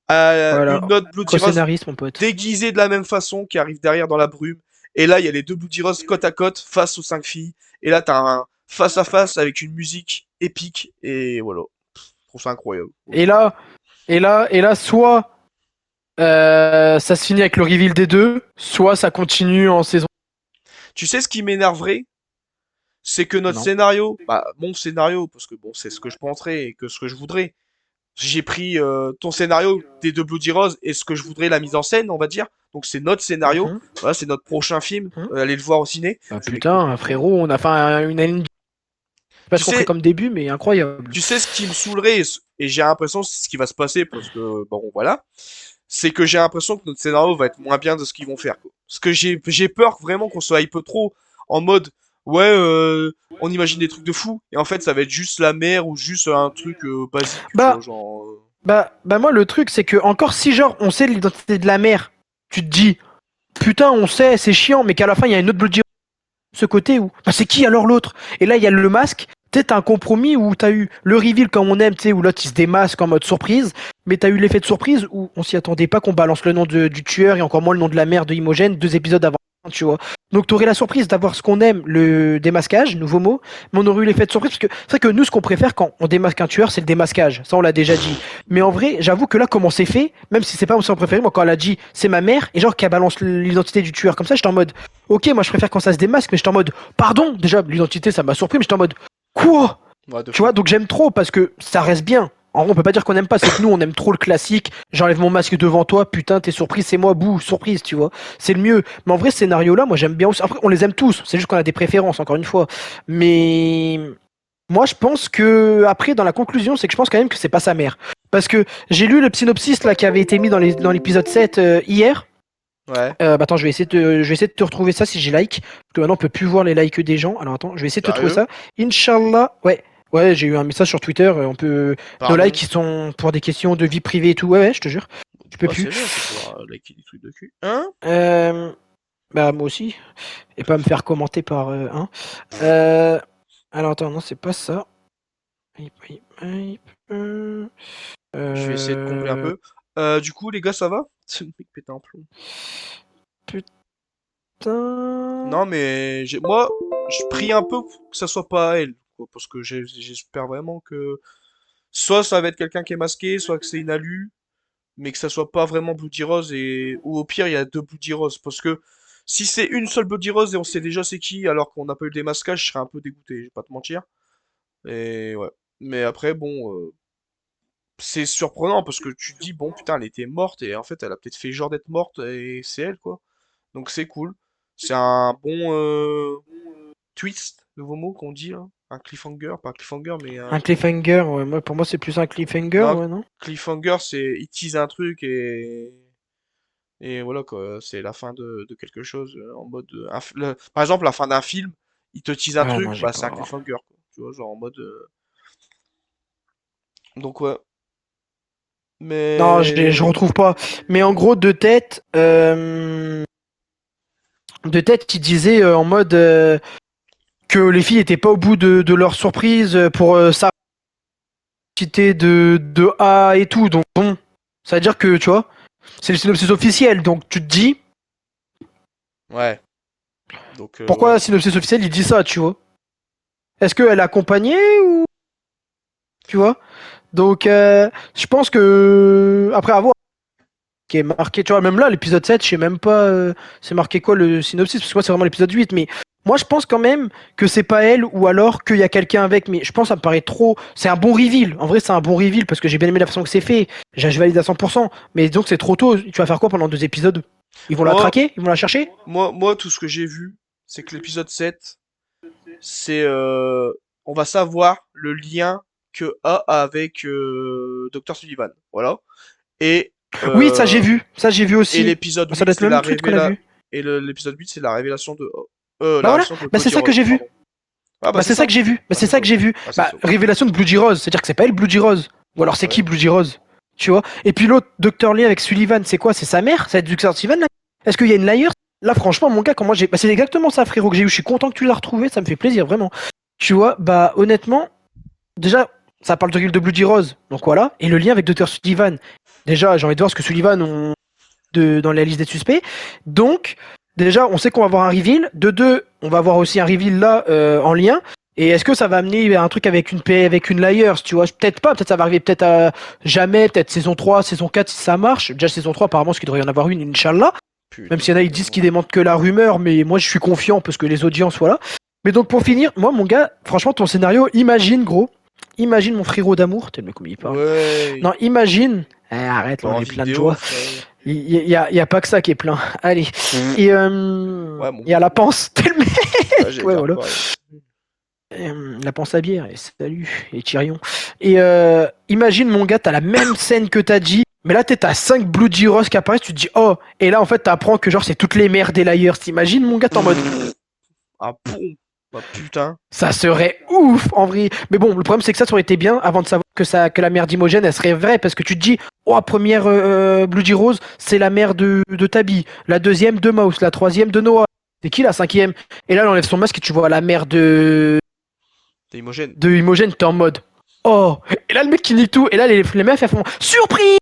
Voilà. Une autre Bloody Rose Co-scénariste, mon pote. déguisée de la même façon qui arrive derrière dans la brume. Et là, il y a les deux Bloody Rose côte à côte face aux 5 filles. Et là, t'as un face à face avec une musique épique. Et voilà. Je trouve ça incroyable. Et là, soit ça se finit avec le reveal des deux, soit ça continue en saison. Tu sais ce qui m'énerverait? C'est que notre Non. scénario, bah mon scénario, parce que bon, c'est ce que je penserais et que ce que je voudrais. J'ai pris ton scénario des deux Bloody Rose et ce que je voudrais la mise en scène, on va dire. Donc c'est notre scénario. Mhm. Voilà, c'est notre prochain film. Mhm. Allez le voir au ciné. Bah Je m'écoute. putain, frérot, on a fait une... Je sais pas Tu ce qu'on ferait sais, comme début, mais incroyable. tu sais ce qui me saoulerait et j'ai l'impression que c'est ce qui va se passer parce que bon voilà, c'est que j'ai l'impression que notre scénario va être moins bien de ce qu'ils vont faire, quoi. Parce que j'ai peur vraiment qu'on soit hype trop en mode ouais on imagine des trucs de fou et en fait ça va être juste la mer ou juste un truc basique, tu vois Bah, genre bah moi le truc c'est que encore si genre on sait l'identité de la mère, tu te dis putain on sait c'est chiant, mais qu'à la fin il y a une autre Bloody ce côté où bah, c'est qui alors l'autre? Et là il y a le masque. Peut-être un compromis où t'as eu le reveal comme on aime, tu sais, où l'autre il se démasque en mode surprise, mais t'as eu l'effet de surprise où on s'y attendait pas qu'on balance le nom du tueur et encore moins le nom de la mère de Imogen 2 épisodes avant, tu vois. Donc t'aurais la surprise d'avoir ce qu'on aime, le démasquage, nouveau mot, mais on aurait eu l'effet de surprise parce que c'est vrai que nous ce qu'on préfère quand on démasque un tueur c'est le démasquage, ça on l'a déjà dit. Mais en vrai, j'avoue que là comment c'est fait, même si c'est pas mon son préféré, moi quand elle a dit c'est ma mère et genre qu'elle balance l'identité du tueur comme ça, j'étais en mode ok moi je préfère quand ça se démasque, mais j'étais en mode pardon, déjà l'identité ça m'a surpris, mais j'étais en mode quoi? ouais, de Tu vois, fou. donc j'aime trop parce que ça reste bien. En gros, on peut pas dire qu'on aime pas, c'est que nous on aime trop le classique. J'enlève mon masque devant toi, putain, t'es surprise, c'est moi, bouh, surprise, tu vois. C'est le mieux. Mais en vrai, ce scénario-là, moi j'aime bien aussi. Après, on les aime tous, c'est juste qu'on a des préférences, encore une fois. Mais moi, je pense que, après, dans la conclusion, c'est que je pense quand même que c'est pas sa mère. Parce que j'ai lu le synopsis là qui avait été mis dans l'épisode 7 hier. Ouais. Bah attends, je vais essayer de te retrouver ça si j'ai like. Parce que maintenant on peut plus voir les likes des gens. Alors attends, je vais essayer de te trouver Sérieux? ça. Inch'Allah. Ouais. Ouais, j'ai eu un message sur Twitter. On peut. Nos likes Pardon. qui sont pour des questions de vie privée et tout. Ouais, ouais, je te jure. Je peux Bah plus. c'est bien, c'est pour liker des trucs de cul. Hein? Euh, Bah moi aussi. Et pas me faire commenter par un. Euh... Alors attends, non, c'est pas ça. Hype, hype, hype, Je vais essayer de combler un euh, peu. Du coup les gars ça va? Ce mec pète un plomb. Putain. Non, mais moi, je prie un peu que ça soit pas elle, quoi, parce que j'espère vraiment que soit ça va être quelqu'un qui est masqué, soit que c'est une alu, mais que ça soit pas vraiment Bloody Rose et ou au pire il y a deux Bloody Rose, parce que si c'est une seule Bloody Rose et on sait déjà c'est qui, alors qu'on n'a pas eu le démasquage, je serais un peu dégoûté, je vais pas te mentir. Et ouais. Mais après bon, c'est surprenant parce que tu te dis bon putain elle était morte et en fait elle a peut-être fait genre d'être morte et c'est elle quoi. Donc c'est cool. C'est un bon twist, nouveau mot qu'on dit, hein. Un cliffhanger, pas un cliffhanger, mais un Un truc. cliffhanger. Ouais, moi, pour moi c'est plus un cliffhanger. Non, Ouais, non? cliffhanger, c'est il tease un truc et voilà quoi, c'est la fin de quelque chose en mode par exemple la fin d'un film, il te tease un Ouais, truc, non, j'ai bah c'est un pas. cliffhanger quoi. Tu vois, genre en mode donc ouais, Non, je mais retrouve pas. Mais en gros, de tête, il disait en mode que les filles étaient pas au bout de leur surprise pour ça. cité de A et tout, donc bon, ça veut dire que, tu vois, c'est le synopsis officiel, donc tu te dis, Ouais. Donc, pourquoi ouais. le synopsis officiel il dit ça, tu vois? Est-ce qu'elle est accompagnée ou, tu vois? Donc, je pense que, après avoir, qui est marqué, tu vois, même là, l'épisode 7 je sais même pas, c'est marqué quoi le synopsis, parce que moi, c'est vraiment l'épisode 8 mais moi, je pense quand même que c'est pas elle, ou alors qu'il y a quelqu'un avec, mais je pense que ça me paraît trop, c'est un bon reveal, en vrai, c'est un bon reveal, parce que j'ai bien aimé la façon que c'est fait, je valide à 100%, mais donc c'est trop tôt, tu vas faire quoi pendant 2 épisodes? Ils vont la Moi, traquer? Ils vont la chercher? moi, tout ce que j'ai vu, c'est que l'épisode 7, c'est, on va savoir le lien que A a avec Dr. Sullivan. Voilà. Et, Oui, euh, ça j'ai vu et aussi, l'épisode ça 8, doit être c'est le la même tweet qu'on a révéla... vu. Et l'épisode 8, c'est la révélation de, Bah la voilà, révélation de bah c'est Bloody ça que Rose, j'ai vu. pardon. Ah, bah, Bah c'est c'est ça ça. que j'ai vu. Bah Bah, c'est c'est ça ça. que j'ai vu. Bah, c'est Bah ça. révélation de Bloody Rose, c'est-à-dire que c'est pas elle Bloody Rose. Ou alors c'est qui Ouais. Bloody Rose? Tu vois? Et puis l'autre Dr. Lee avec Sullivan, c'est quoi? C'est sa mère? C'est Dr. Sullivan là? Est-ce qu'il y a une liar? Là franchement mon gars, comment j'ai. Bah c'est exactement ça frérot que j'ai eu. Je suis content que tu l'as retrouvé, ça me fait plaisir vraiment. Tu vois? Bah honnêtement, déjà ça parle de Guild de Bloody Rose, donc voilà. Et le lien avec Dr. Sullivan. Déjà j'ai envie de voir ce que Sullivan ont dans la liste des suspects. Donc, déjà, on sait qu'on va avoir un reveal. De deux, on va avoir aussi un reveal là en lien. Et est-ce que ça va amener un truc avec une paix, avec une Liars, tu vois? Peut-être pas, peut-être ça va arriver peut-être à jamais, peut-être saison 3 saison 4 si ça marche. Déjà saison 3 apparemment, parce qu'il devrait y en avoir une, Inch'Allah. Même Putain, s'il y en a, ils disent qu'ils démentent que la rumeur, mais moi je suis confiant parce que les audiences, voilà. Mais donc pour finir, moi mon gars, franchement ton scénario, imagine gros, imagine mon frérot d'amour, t'es le mec comme il parle. ouais. Non, imagine, arrête, là Pas on en est plein de vidéo, joie. frère. Il y a pas que ça qui est plein. Allez. Et Ouais, mon il y a la poumon. panse. Tel mec. Ouais, j'allais Ouais, dire voilà. pareil. La panse à bière. Et salut. Et Tyrion. Et imagine, mon gars, t'as la même scène que t'as dit. Mais là, t'as 5 Blue Gyros qui apparaissent. Tu te dis, oh. Et là, en fait, t'apprends que genre, c'est toutes les mères des Liars. T'imagines, mon gars, t'es en mode. Ah, bon. Bah, putain. Ça serait ouf, en vrai. Mais bon, le problème, c'est que ça aurait été bien avant de savoir que la mère d'Imogen, elle serait vraie. Parce que tu te dis, oh, première Blue Rose, c'est la mère de Tabi. La deuxième de Mouse. La troisième de Noah. C'est qui la cinquième? Et là, elle enlève son masque et tu vois la mère T'es Imogène. de Imogen. T'es en mode, oh. Et là, le mec qui nique tout. Et là, les meufs, elles font, surprise!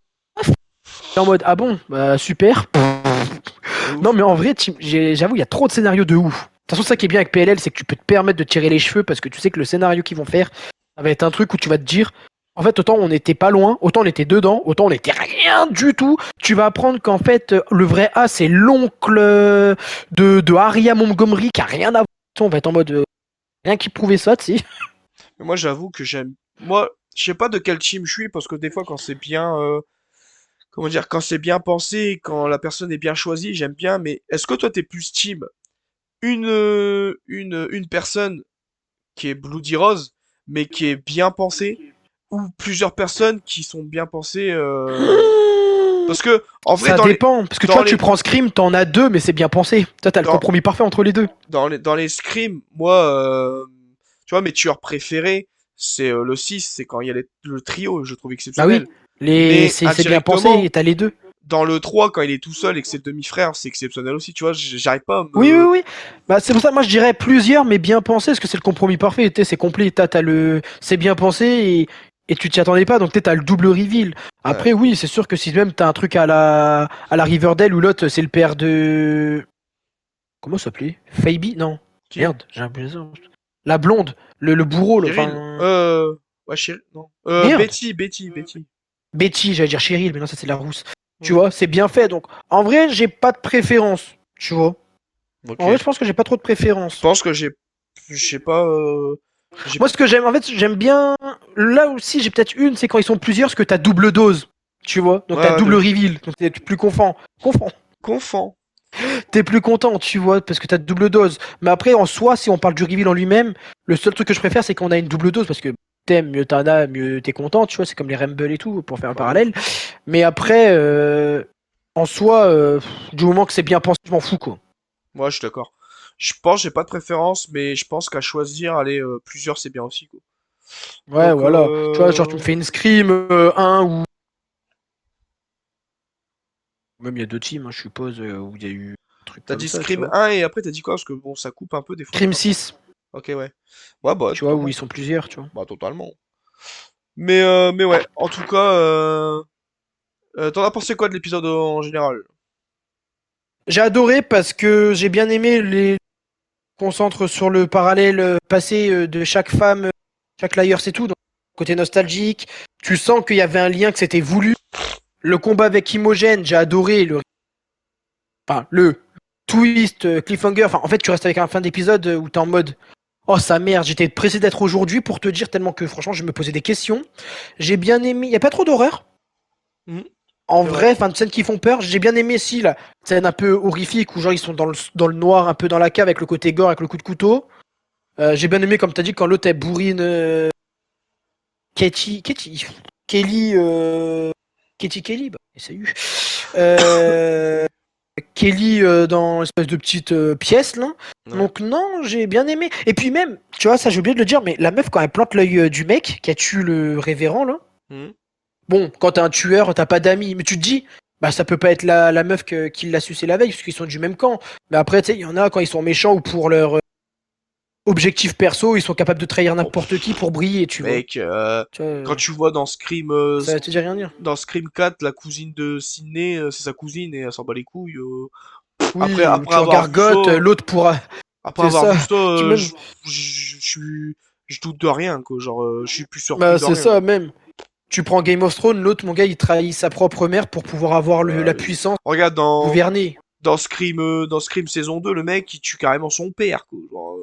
T'es en mode, ah bon, bah super. De Non, ouf. mais en vrai, j'avoue, il y a trop de scénarios de ouf. De toute façon, ça qui est bien avec PLL, c'est que tu peux te permettre de tirer les cheveux parce que tu sais que le scénario qu'ils vont faire, ça va être un truc où tu vas te dire, en fait, autant on n'était pas loin, autant on était dedans, autant on n'était rien du tout. Tu vas apprendre qu'en fait, le vrai A, c'est l'oncle de Aria Montgomery qui a rien à voir. On va être en mode, rien qui prouvait ça, tu sais. Mais moi, j'avoue que j'aime. Moi, je sais pas de quel team je suis parce que des fois, quand c'est bien. Comment dire? Quand c'est bien pensé, quand la personne est bien choisie, j'aime bien. Mais est-ce que toi, t'es plus team une personne qui est Bloody Rose, mais qui est bien pensée, ou plusieurs personnes qui sont bien pensées parce que, en vrai, Ça dépend, parce que tu dans vois, tu les, prends Scream, t'en as deux, mais c'est bien pensé. Toi, t'as le dans, compromis parfait entre les deux. dans les scrims, moi, tu vois, mes tueurs préférés, c'est le 6, c'est quand il y a le trio, je trouve Bah exceptionnel. oui, Mais c'est bien pensé, et indirectement, t'as les deux. dans le 3, quand il est tout seul et que c'est le demi-frère, c'est exceptionnel aussi, tu vois, j'arrive pas à Oui, oui, me... oui. Bah, c'est pour ça, moi, je dirais plusieurs, mais bien pensés, parce que c'est le compromis parfait. C'est complet. C'est bien pensé et tu t'y attendais pas, donc t'as le double reveal. Ouais. Après, oui, c'est sûr que si même t'as un truc à la Riverdale où l'autre, c'est le père de. Comment ça s'appelait? Phoebe? Non. Qui? Merde, j'ai un blason. La blonde, le bourreau, Cheryl? enfin. Ouais, Cheryl, non. Merde. Betty. Betty, j'allais dire Cheryl, mais non, ça c'est la rousse. Tu Ouais. vois, c'est bien fait. Donc, en vrai, j'ai pas de préférence. Tu vois. Ok. En vrai, je pense que j'ai pas trop de Je préférence. pense que je sais pas, j'ai, Moi, ce que j'aime, en fait, j'aime bien. Là aussi, j'ai peut-être une, c'est quand ils sont plusieurs, parce que t'as double dose. Tu vois. Donc, t'as ouais, de double ouf. reveal. Donc, t'es plus confond. Confond. Confond. T'es plus content, tu vois, parce que t'as double dose. Mais après, en soi, si on parle du reveal en lui-même, le seul truc que je préfère, c'est qu'on a une double dose, parce que t'aimes, mieux t'en as, mieux t'es content, tu vois. C'est comme les Rumble et tout, pour faire un Bah, de ouf. parallèle. Mais après, en soi, du moment que c'est bien pensé, je m'en fous, quoi. Moi, je suis d'accord. Je pense, j'ai pas de préférence, mais je pense qu'à choisir, allez, plusieurs, c'est bien aussi, quoi. Ouais, Donc, voilà. Tu vois, genre, tu me fais une Scream 1 ou. Même il y a deux teams, hein, je suppose, où il y a eu un truc t'as comme dit ça, tu Scream vois. 1 et après t'as dit quoi? Parce que bon, ça coupe un peu des fois, j'ai Scream pas trop. 6, Ok, ouais. Ouais, bah, tu vois, où totalement. ils sont plusieurs, tu vois. Bah, totalement. Mais ouais, en tout cas, t'en as pensé quoi de l'épisode en général? J'ai adoré parce que j'ai bien aimé les concentre sur le parallèle passé de chaque femme, chaque Liars et tout. Donc, côté nostalgique, tu sens qu'il y avait un lien, que c'était voulu. Le combat avec Imogen, j'ai adoré le twist, cliffhanger. Enfin, en fait, tu restes avec un fin d'épisode où t'es en mode oh sa mère, j'étais pressé d'être aujourd'hui pour te dire tellement que franchement, je me posais des questions. J'ai bien aimé. Il y a pas trop d'horreur. Mhm, En c'est vrai. vrai, fin de scène qui font peur. J'ai bien aimé si la scène un peu horrifique où genre ils sont dans le noir, un peu dans la cave avec le côté gore, avec le coup de couteau. J'ai bien aimé, comme t'as dit, quand l'autre elle bourrine Katie, Kelly, Katie Kelly, bah, SAU. Euh, Kelly dans l'espèce de petite pièce là. Ouais. Donc non, j'ai bien aimé. Et puis même, tu vois, ça j'ai oublié de le dire, mais la meuf quand elle plante l'œil du mec qui a tué le révérend là. Mhm. Bon, quand t'es un tueur, t'as pas d'amis, mais tu te dis, bah ça peut pas être la meuf qui l'a sucé la veille, parce qu'ils sont du même camp. Mais après, tu sais, il y en a quand ils sont méchants ou pour leur objectif perso, ils sont capables de trahir Bon, n'importe qui pour briller, tu vois. mec, Tu vois, quand tu vois dans Scream, ça te dit rien dire. dans Scream 4, la cousine de Sydney, c'est sa cousine et elle s'en bat les couilles. Après, Oui, ou après tu avoir vu ça, regargotes, l'autre pourra. après C'est avoir ça. vu ça, Tu même. je doute de rien, quoi. Genre, je suis plus surpris Bah, de c'est rien. ça, même. Tu prends Game of Thrones, l'autre, mon gars, il trahit sa propre mère pour pouvoir avoir la Ouais. puissance Regarde, de gouverner. dans Scream saison 2, le mec, il tue carrément son père, quoi. Genre,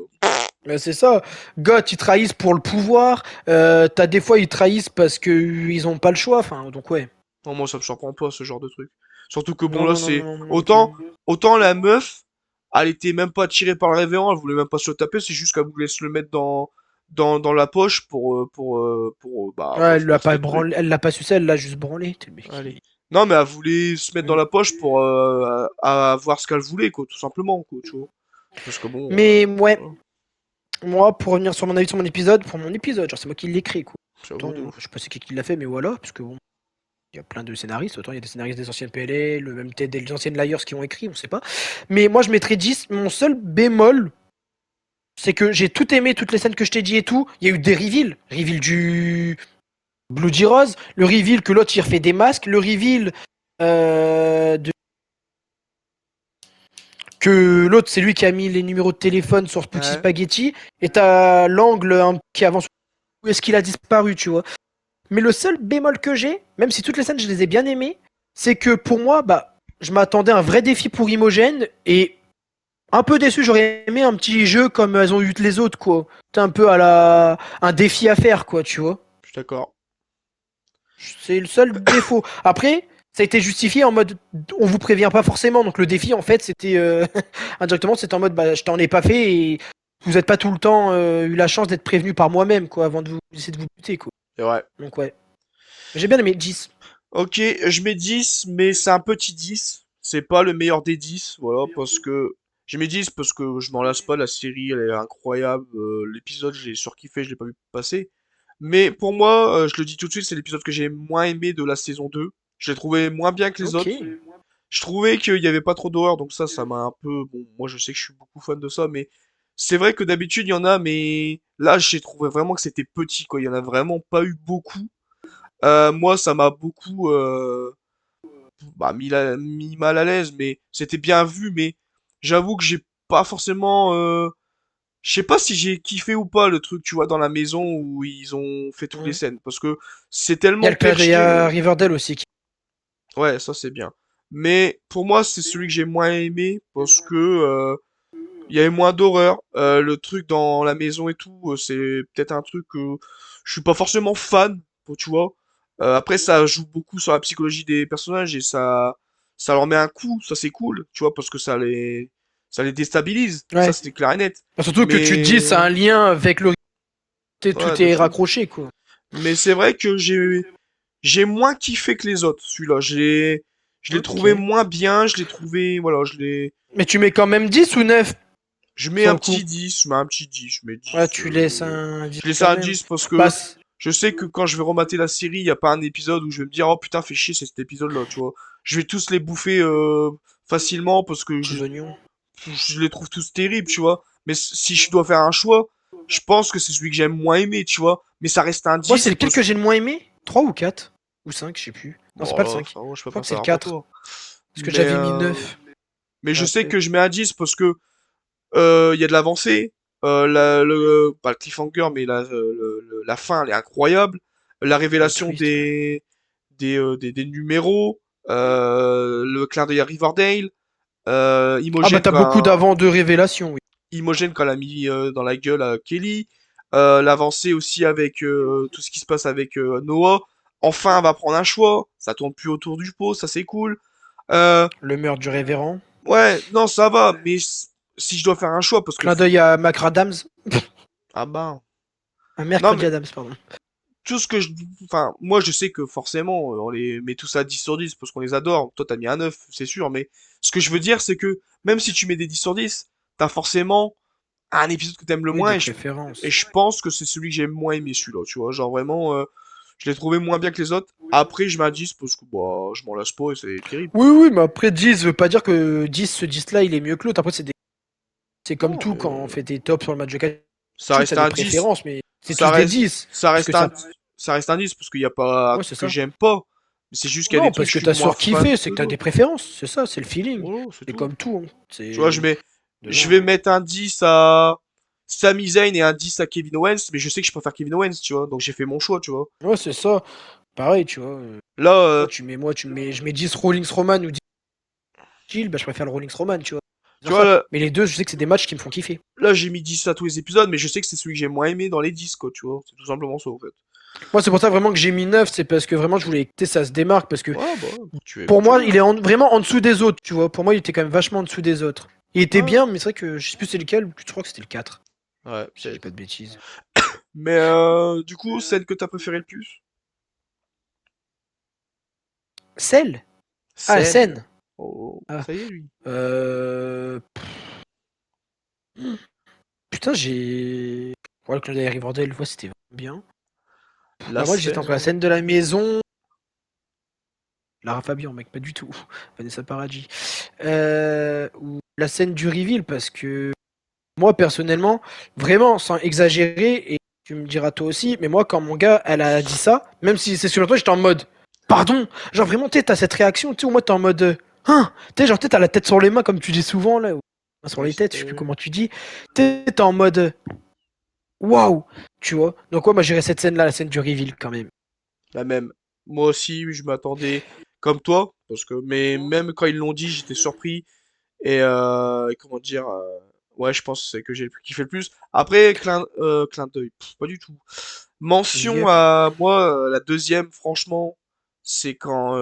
Bah, c'est ça. Goth, ils trahissent pour le pouvoir. T'as des fois, ils trahissent parce que ils ont pas le choix. Enfin, donc ouais. non, moi, ça me surprend pas, ce genre de truc. Surtout que bon, Non, là, non, non, c'est non, non, non plus. autant la meuf, elle était même pas attirée par le révérend, elle voulait même pas se le taper, c'est juste qu'elle voulait se le mettre dans la poche Ouais, elle l'a faire pas ses trucs. branlé, elle l'a pas sucé, elle l'a juste branlé. T'es le mec, Allez. Non, mais elle voulait se mettre dans Mm. la poche pour avoir ce qu'elle voulait, quoi, tout simplement, quoi, tu vois. Parce que bon, Mais ouais, voilà, moi, pour revenir sur mon avis sur mon épisode, genre c'est moi qui l'écris, quoi. j'avoue Autant, de je ouf. sais pas c'est qui l'a fait, mais voilà, parce que bon, il y a plein de scénaristes, autant il y a des scénaristes des anciennes PLL, le même peut-être des anciennes Liars qui ont écrit, on sait pas. Mais moi, je mettrais 10. Mon seul bémol, c'est que j'ai tout aimé, toutes les scènes que je t'ai dit et tout. Il y a eu des reveals. Reveal du Bloody Rose, le reveal que l'autre il refait des masques, le reveal de que l'autre c'est lui qui a mis les numéros de téléphone sur ce petit Ouais. spaghetti et t'as l'angle qui avance où est-ce qu'il a disparu, tu vois. Mais le seul bémol que j'ai, même si toutes les scènes je les ai bien aimées, c'est que pour moi, bah, je m'attendais à un vrai défi pour Imogen et un peu déçu, j'aurais aimé un petit jeu comme elles ont eu les autres, quoi. C'est un peu à la un défi à faire, quoi, tu vois. Je suis d'accord. C'est le seul défaut. Après, ça a été justifié en mode on vous prévient pas forcément. Donc le défi, en fait, c'était indirectement, c'était en mode bah, je t'en ai pas fait et vous n'êtes pas tout le temps eu la chance d'être prévenu par moi-même, quoi, avant de vous essayer de vous buter, quoi. C'est vrai. Donc ouais. J'ai bien aimé 10. Ok, je mets 10, mais c'est un petit 10. C'est pas le meilleur des 10, voilà, parce que... J'ai mis 10 parce que je m'en lasse pas, la série, elle est incroyable. L'épisode, j'ai surkiffé, je l'ai pas vu passer. Mais pour moi, je le dis tout de suite, c'est l'épisode que j'ai moins aimé de la saison 2. Je l'ai trouvé moins bien que les Ok. autres. Je trouvais qu'il y avait pas trop d'horreur, donc ça m'a un peu... Bon, moi je sais que je suis beaucoup fan de ça, mais c'est vrai que d'habitude il y en a, mais là j'ai trouvé vraiment que c'était petit, quoi. Il y en a vraiment pas eu beaucoup. Moi ça m'a beaucoup mis mal à l'aise, mais c'était bien vu, mais j'avoue que j'ai pas forcément... Je sais pas si j'ai kiffé ou pas le truc, tu vois, dans la maison où ils ont fait toutes les Mm. scènes, parce que c'est Il y a tellement il y perché. a Riverdale aussi. Ouais, ça c'est bien. Mais pour moi, c'est celui que j'ai moins aimé parce que il y avait moins d'horreur. Le truc dans la maison et tout, c'est peut-être un truc que je suis pas forcément fan, tu vois. Après, ça joue beaucoup sur la psychologie des personnages et ça leur met un coup. Ça c'est cool, tu vois, parce que ça les déstabilise. Ça Ouais. c'était clair et net. Surtout que tu te dis ça a Mais un lien avec le ouais, tout de est fou. raccroché, quoi. Mais c'est vrai que j'ai moins kiffé que les autres, celui-là. Je l'ai trouvé Ok. moins bien, je l'ai trouvé, voilà, Mais tu mets quand même 10 ou 9 je mets sur un le coup? petit 10, je mets un petit 10, je mets Ouais, 10. tu laisses un 10 Je laisse quand un même. 10 parce Bah, que je sais que quand je vais remater la série, il n'y a pas un épisode où je vais me dire, oh putain, fais chier, c'est cet épisode-là, tu vois. Je vais tous les bouffer facilement parce que petits oignons. je les trouve tous terribles, tu vois. Mais si je dois faire un choix, je pense que c'est celui que j'aime moins aimé, tu vois. Mais ça reste un Moi, 10 c'est lequel parce que j'ai le moins aimé? 3 ou 4? Ou 5, je sais plus. Non, c'est pas le bon, 5. frérot, je peux Je crois pas que c'est le savoir pour 4. toi. Parce que Mais, j'avais mis 9. mais je sais Après. que je mets un 10 parce que il y a de l'avancée. Pas le cliffhanger, mais la fin, elle est incroyable. La Le révélation twist, ouais. des numéros, le clin d'œil à Riverdale, Ah bah Imogen t'as beaucoup quand, d'avant de révélations, oui. Imogen quand elle a mis dans la gueule à Kelly. L'avancée aussi avec tout ce qui se passe avec Noah. Enfin, elle va prendre un choix. Ça tourne plus autour du pot, ça c'est cool. Euh, Le meurtre du révérend. ouais, non, ça va, mais si je dois faire un choix, parce que... Clin d'œil à Adams. Ah ben... Un Non, mercredi mais Adams, pardon. tout ce que je... Enfin, moi, je sais que forcément, on les met tous à 10 sur 10 parce qu'on les adore. Toi, t'as mis un 9, c'est sûr. Mais ce que je veux dire, c'est que même si tu mets des 10 sur 10, t'as forcément un épisode que t'aimes le Oui, moins. des Et préférences. je pense que c'est celui que j'ai moins aimé, celui-là. Tu vois, genre vraiment, je l'ai trouvé moins bien que les autres. Après, je mets un 10 parce que bah, je m'en lasse pas et c'est terrible, Oui, quoi. oui, mais après 10 veut pas dire que 10, ce 10 là, il est mieux que l'autre. Après, c'est comme Non, tout mais quand on fait des tops sur le match de ça catch, t'as reste des un 10. préférences, mais c'est Ça tous des reste, 10. ça Parce reste que un, ça. ça reste un 10 parce qu'il n'y a pas un Ouais, c'est truc que ça. j'aime pas. Mais c'est juste qu'il y a des Non, trucs, parce je que suis t'as moins fan surkiffé, c'est que que t'as des d'autres. préférences. C'est ça, c'est le feeling. Voilà, c'est C'est tout. comme tout, hein. Tu vois, C'est de je là, vais hein. mettre un 10 à Sami Zayn et un 10 à Kevin Owens, mais je sais que je préfère Kevin Owens, tu vois. Donc j'ai fait mon choix, tu vois. Ouais, c'est ça. Pareil, tu vois. Là, Je mets 10 Rollins Roman ou 10 Shield, bah je préfère le Rollins Roman, tu vois. C'est tu pour vois, ça. là, Mais les deux, je sais que c'est des matchs qui me font kiffer. là, j'ai mis 10 à tous les épisodes, mais je sais que c'est celui que j'ai moins aimé dans les 10, quoi, tu vois. C'est tout simplement ça, en fait. Moi, c'est pour ça vraiment que j'ai mis 9, c'est parce que vraiment je voulais que ça se démarque, parce que Ouais, bah, tu es comme pour tu moi, veux, il hein. est vraiment en dessous des autres, tu vois. Pour moi, il était quand même vachement en dessous des autres. Il était Ouais, bien, mais c'est vrai que je sais plus c'est lequel, je crois que c'était le 4. ouais, Si je dis pas peut-être. de bêtises. Mais du coup, celle que t'as préférée le plus? Celle? Ah, Scène. scène. Oh, Ah. ça y est, lui. Euh... Putain, j'ai. Ouais, le clin d'œil à Riverdale, ouais, c'était vraiment bien. La Bah, moi, j'étais entre la scène. scène de la maison. Lara Fabian, mec, pas du tout. Vanessa Paradis. Ou la scène du reveal, parce que moi, personnellement, vraiment, sans exagérer, et tu me diras toi aussi, mais moi, quand mon gars, elle a dit ça, même si c'est sur le toit, j'étais en mode, pardon, genre vraiment, tu sais, t'as cette réaction, tu sais, où moi, t'es en mode, hein, tu sais, genre, t'as la tête sur les mains, comme tu dis souvent, là, ou sur Oui, les têtes, je sais plus c'était... comment tu dis, t'es en mode, waouh, tu vois. Donc, ouais, moi, j'irais cette scène-là, la scène du reveal, quand même. La même. Moi aussi, je m'attendais comme toi, parce que mais même quand ils l'ont dit, j'étais surpris et comment dire, ouais, je pense que c'est que j'ai kiffé le plus. Après, clin d'œil, pas du tout. Big Mention up. à moi, la deuxième, franchement, c'est quand,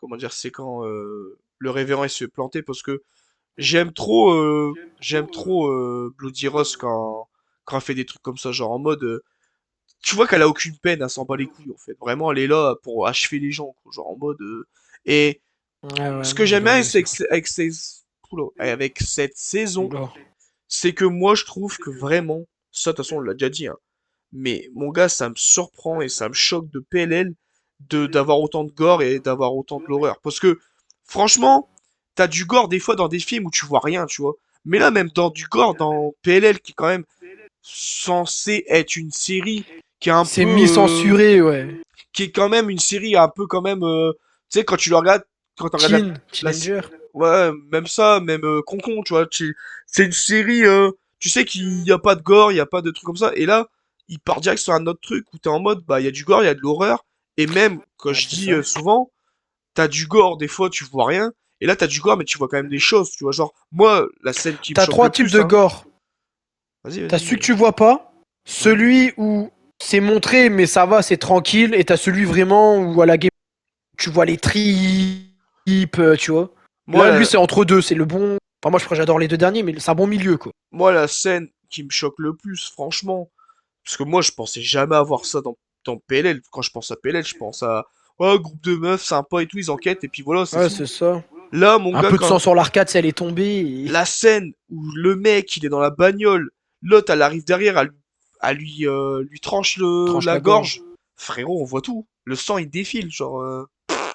comment dire, c'est quand le révérend il se fait planter parce que j'aime trop Bloody Rose quand elle fait des trucs comme ça, genre en mode tu vois qu'elle a aucune peine, elle s'en bat les couilles en fait. Vraiment, elle est là pour achever les gens, quoi. Genre en mode. Et Ouais, ouais, ce que j'ai j'aime bien bien aimé c'est aussi. avec cette saison, Oula. c'est que moi je trouve que vraiment, ça de toute façon on l'a déjà dit, hein, mais mon gars, ça me surprend et ça me choque de PLL d'avoir autant de gore et d'avoir autant de l'horreur. Parce que franchement, t'as du gore des fois dans des films où tu vois rien, tu vois. Mais là, même dans du gore, dans PLL, qui est quand même censé être une série qui est un C'est peu mi-censuré, ouais. qui est quand même une série un peu quand même, tu sais, quand tu le regardes, quand tu regardes la, Teenager. ouais, même ça, même Concon, tu vois, c'est une série, tu sais qu'il y a pas de gore, il y a pas de trucs comme ça, et là, il part direct sur un autre truc où t'es en mode, bah, il y a du gore, il y a de l'horreur, et même, quand Ouais, je c'est dis ça. souvent, t'as du gore, des fois, tu vois rien, et là, t'as du gore, mais tu vois quand même des choses, tu vois, genre, moi, la scène qui me T'as choque le trois types plus, de hein, gore. vas-y, T'as vas-y, celui que tu vois pas, ouais, celui où c'est montré mais ça va, c'est tranquille, et t'as celui vraiment où à la game tu vois les tripes, tu vois. moi, Là, lui, c'est entre deux, c'est le bon. Enfin, moi, j'adore les deux derniers, mais c'est un bon milieu, quoi. la scène qui me choque le plus, franchement, parce que moi, je pensais jamais avoir ça dans PLL. Quand je pense à PLL, je pense à oh, groupe de meufs sympa et tout, ils enquêtent et puis voilà, c'est Ouais, tout. c'est ça. Là, mon Un gars, peu de sang quand sur l'arcade, si elle est tombée. la scène où le mec, il est dans la bagnole, l'autre, elle arrive derrière, lui tranche Tranche la la gorge. gorge. Frérot, on voit tout. Le sang, il défile, genre,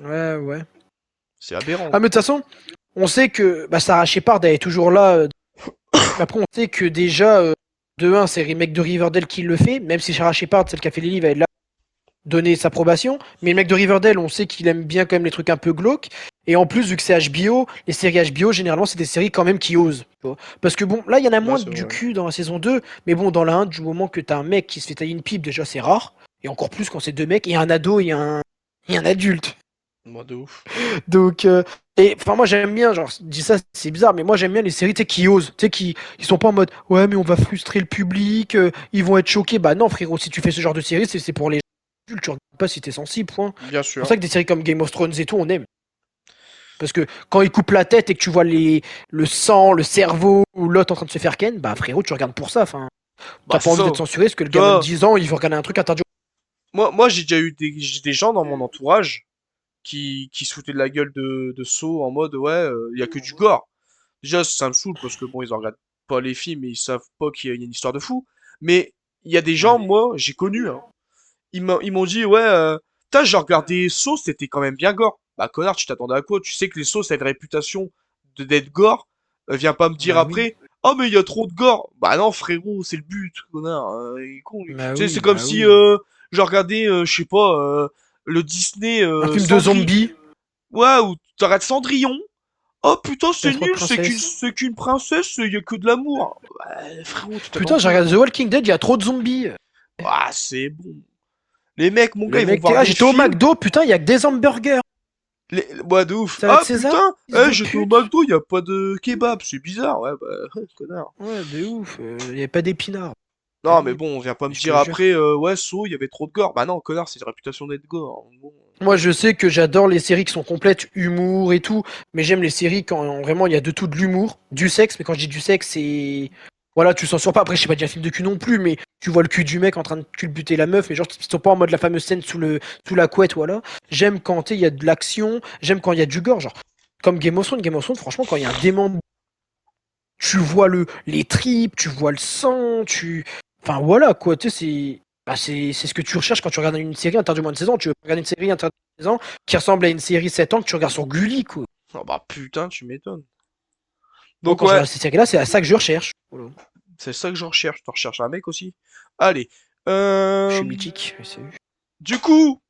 Ouais, ouais. c'est aberrant. Ah, mais de toute façon, on sait que bah, Sarah Shepard, elle est toujours là. Mais après, on sait que déjà, De un, c'est le remake de Riverdale qui le fait, même si Sarah Shepard, celle qui a fait les livres, elle a donné sa approbation. Mais le mec de Riverdale, on sait qu'il aime bien quand même les trucs un peu glauques. Et en plus, vu que c'est HBO, les séries HBO, généralement, c'est des séries quand même qui osent. Tu vois. Parce que bon, là, il y en a Ouais, moins c'est du vrai. cul dans la saison 2. Mais bon, dans la 1, du moment que t'as un mec qui se fait tailler une pipe, déjà, c'est rare. Et encore plus quand c'est deux mecs et un ado et un adulte. Moi, de ouf. Donc, et enfin, moi j'aime bien, genre, je dis ça, c'est bizarre, mais moi j'aime bien les séries, tu sais, qui osent, tu sais, qui ils sont pas en mode, ouais, mais on va frustrer le public, ils vont être choqués. Bah non, frérot, si tu fais ce genre de série, c'est pour les adultes, tu regardes pas si t'es sensible, point. Bien C'est pour sûr. ça que des séries comme Game of Thrones et tout, on aime. Parce que quand ils coupent la tête et que tu vois le sang, le cerveau ou l'autre en train de se faire ken, bah frérot, tu regardes pour ça. Enfin, Bah, t'as c'est pas envie ça. d'être censuré parce que le gamin de Toi, 10 ans, il veut regarder un truc interdit. moi j'ai déjà eu j'ai des gens dans mon entourage qui se foutaient de la gueule de Saw en mode, ouais, y a que du gore. Déjà, ça me saoule parce que bon, ils en regardent pas les films et ils savent pas qu'il y a une histoire de fou. Mais il y a des gens, Ouais. moi, j'ai connu, hein. Ils m'ont dit, ouais, putain, j'ai regardé Saw, c'était quand même bien gore. Bah, connard, tu t'attendais à quoi? Tu sais que les Saw, ça a une réputation d'être gore. Viens pas me dire Bah oui, après, oh, mais il y a trop de gore. Bah non, frérot, c'est le but, connard. Il est con, lui. bah Tu sais, c'est oui, comme bah si, oui. j'ai regardé, je sais pas, le Disney Un film de Cendrillon. zombies, Ouais, ou t'arrêtes Cendrillon. Oh putain, il y a c'est trop de nul, princesses. c'est qu'une princesse, il y a que de l'amour. Ouais, frérot, tu t'attends Putain, j'ai quoi? regardé The Walking Dead, il y a trop de zombies. Ah, c'est bon. Les mecs, mon gars, Le ils vont mec, voir ah, des j'étais au films. McDo, putain, il y a que des hamburgers. Ouais, de ouf. Salade Ah César, putain, fils de j'étais au pute. McDo, y a pas de kebab, c'est bizarre. Ouais, bah, connard. Ouais, de ouf, il y avait pas d'épinards. Non, mais Terrible, bon, on vient pas me je dire te jure. après, ouais, So, il y avait trop de gore. Bah non, connard, c'est une réputation d'être gore, hein. Bon. Moi, je sais que j'adore les séries qui sont complètes, humour et tout, mais j'aime les séries quand vraiment il y a de tout, de l'humour, du sexe, mais quand je dis du sexe, c'est... Voilà, tu censures pas, après je sais pas dire film de cul non plus, mais tu vois le cul du mec en train de culbuter la meuf, mais genre, ils sont pas en mode la fameuse scène sous la couette, voilà. J'aime quand, tu sais, il y a de l'action, j'aime quand il y a du gore, genre, comme Game of Thrones, franchement, quand il y a un démon, tu vois les tripes, tu vois le sang, tu... Enfin, voilà, quoi, tu sais, c'est... Bah, c'est ce que tu recherches quand tu regardes une série interdite moins de 16 ans. Tu veux regarder une série interdite de 16 ans qui ressemble à une série 7 ans que tu regardes sur Gulli, quoi. Oh bah putain, tu m'étonnes. Moi, Donc quand je ouais, regarde ces séries-là, c'est à ça que je recherche. Voilà. c'est ça que je recherche. Tu recherches un mec aussi? Allez. Je Euh... suis mythique, c'est... Du coup,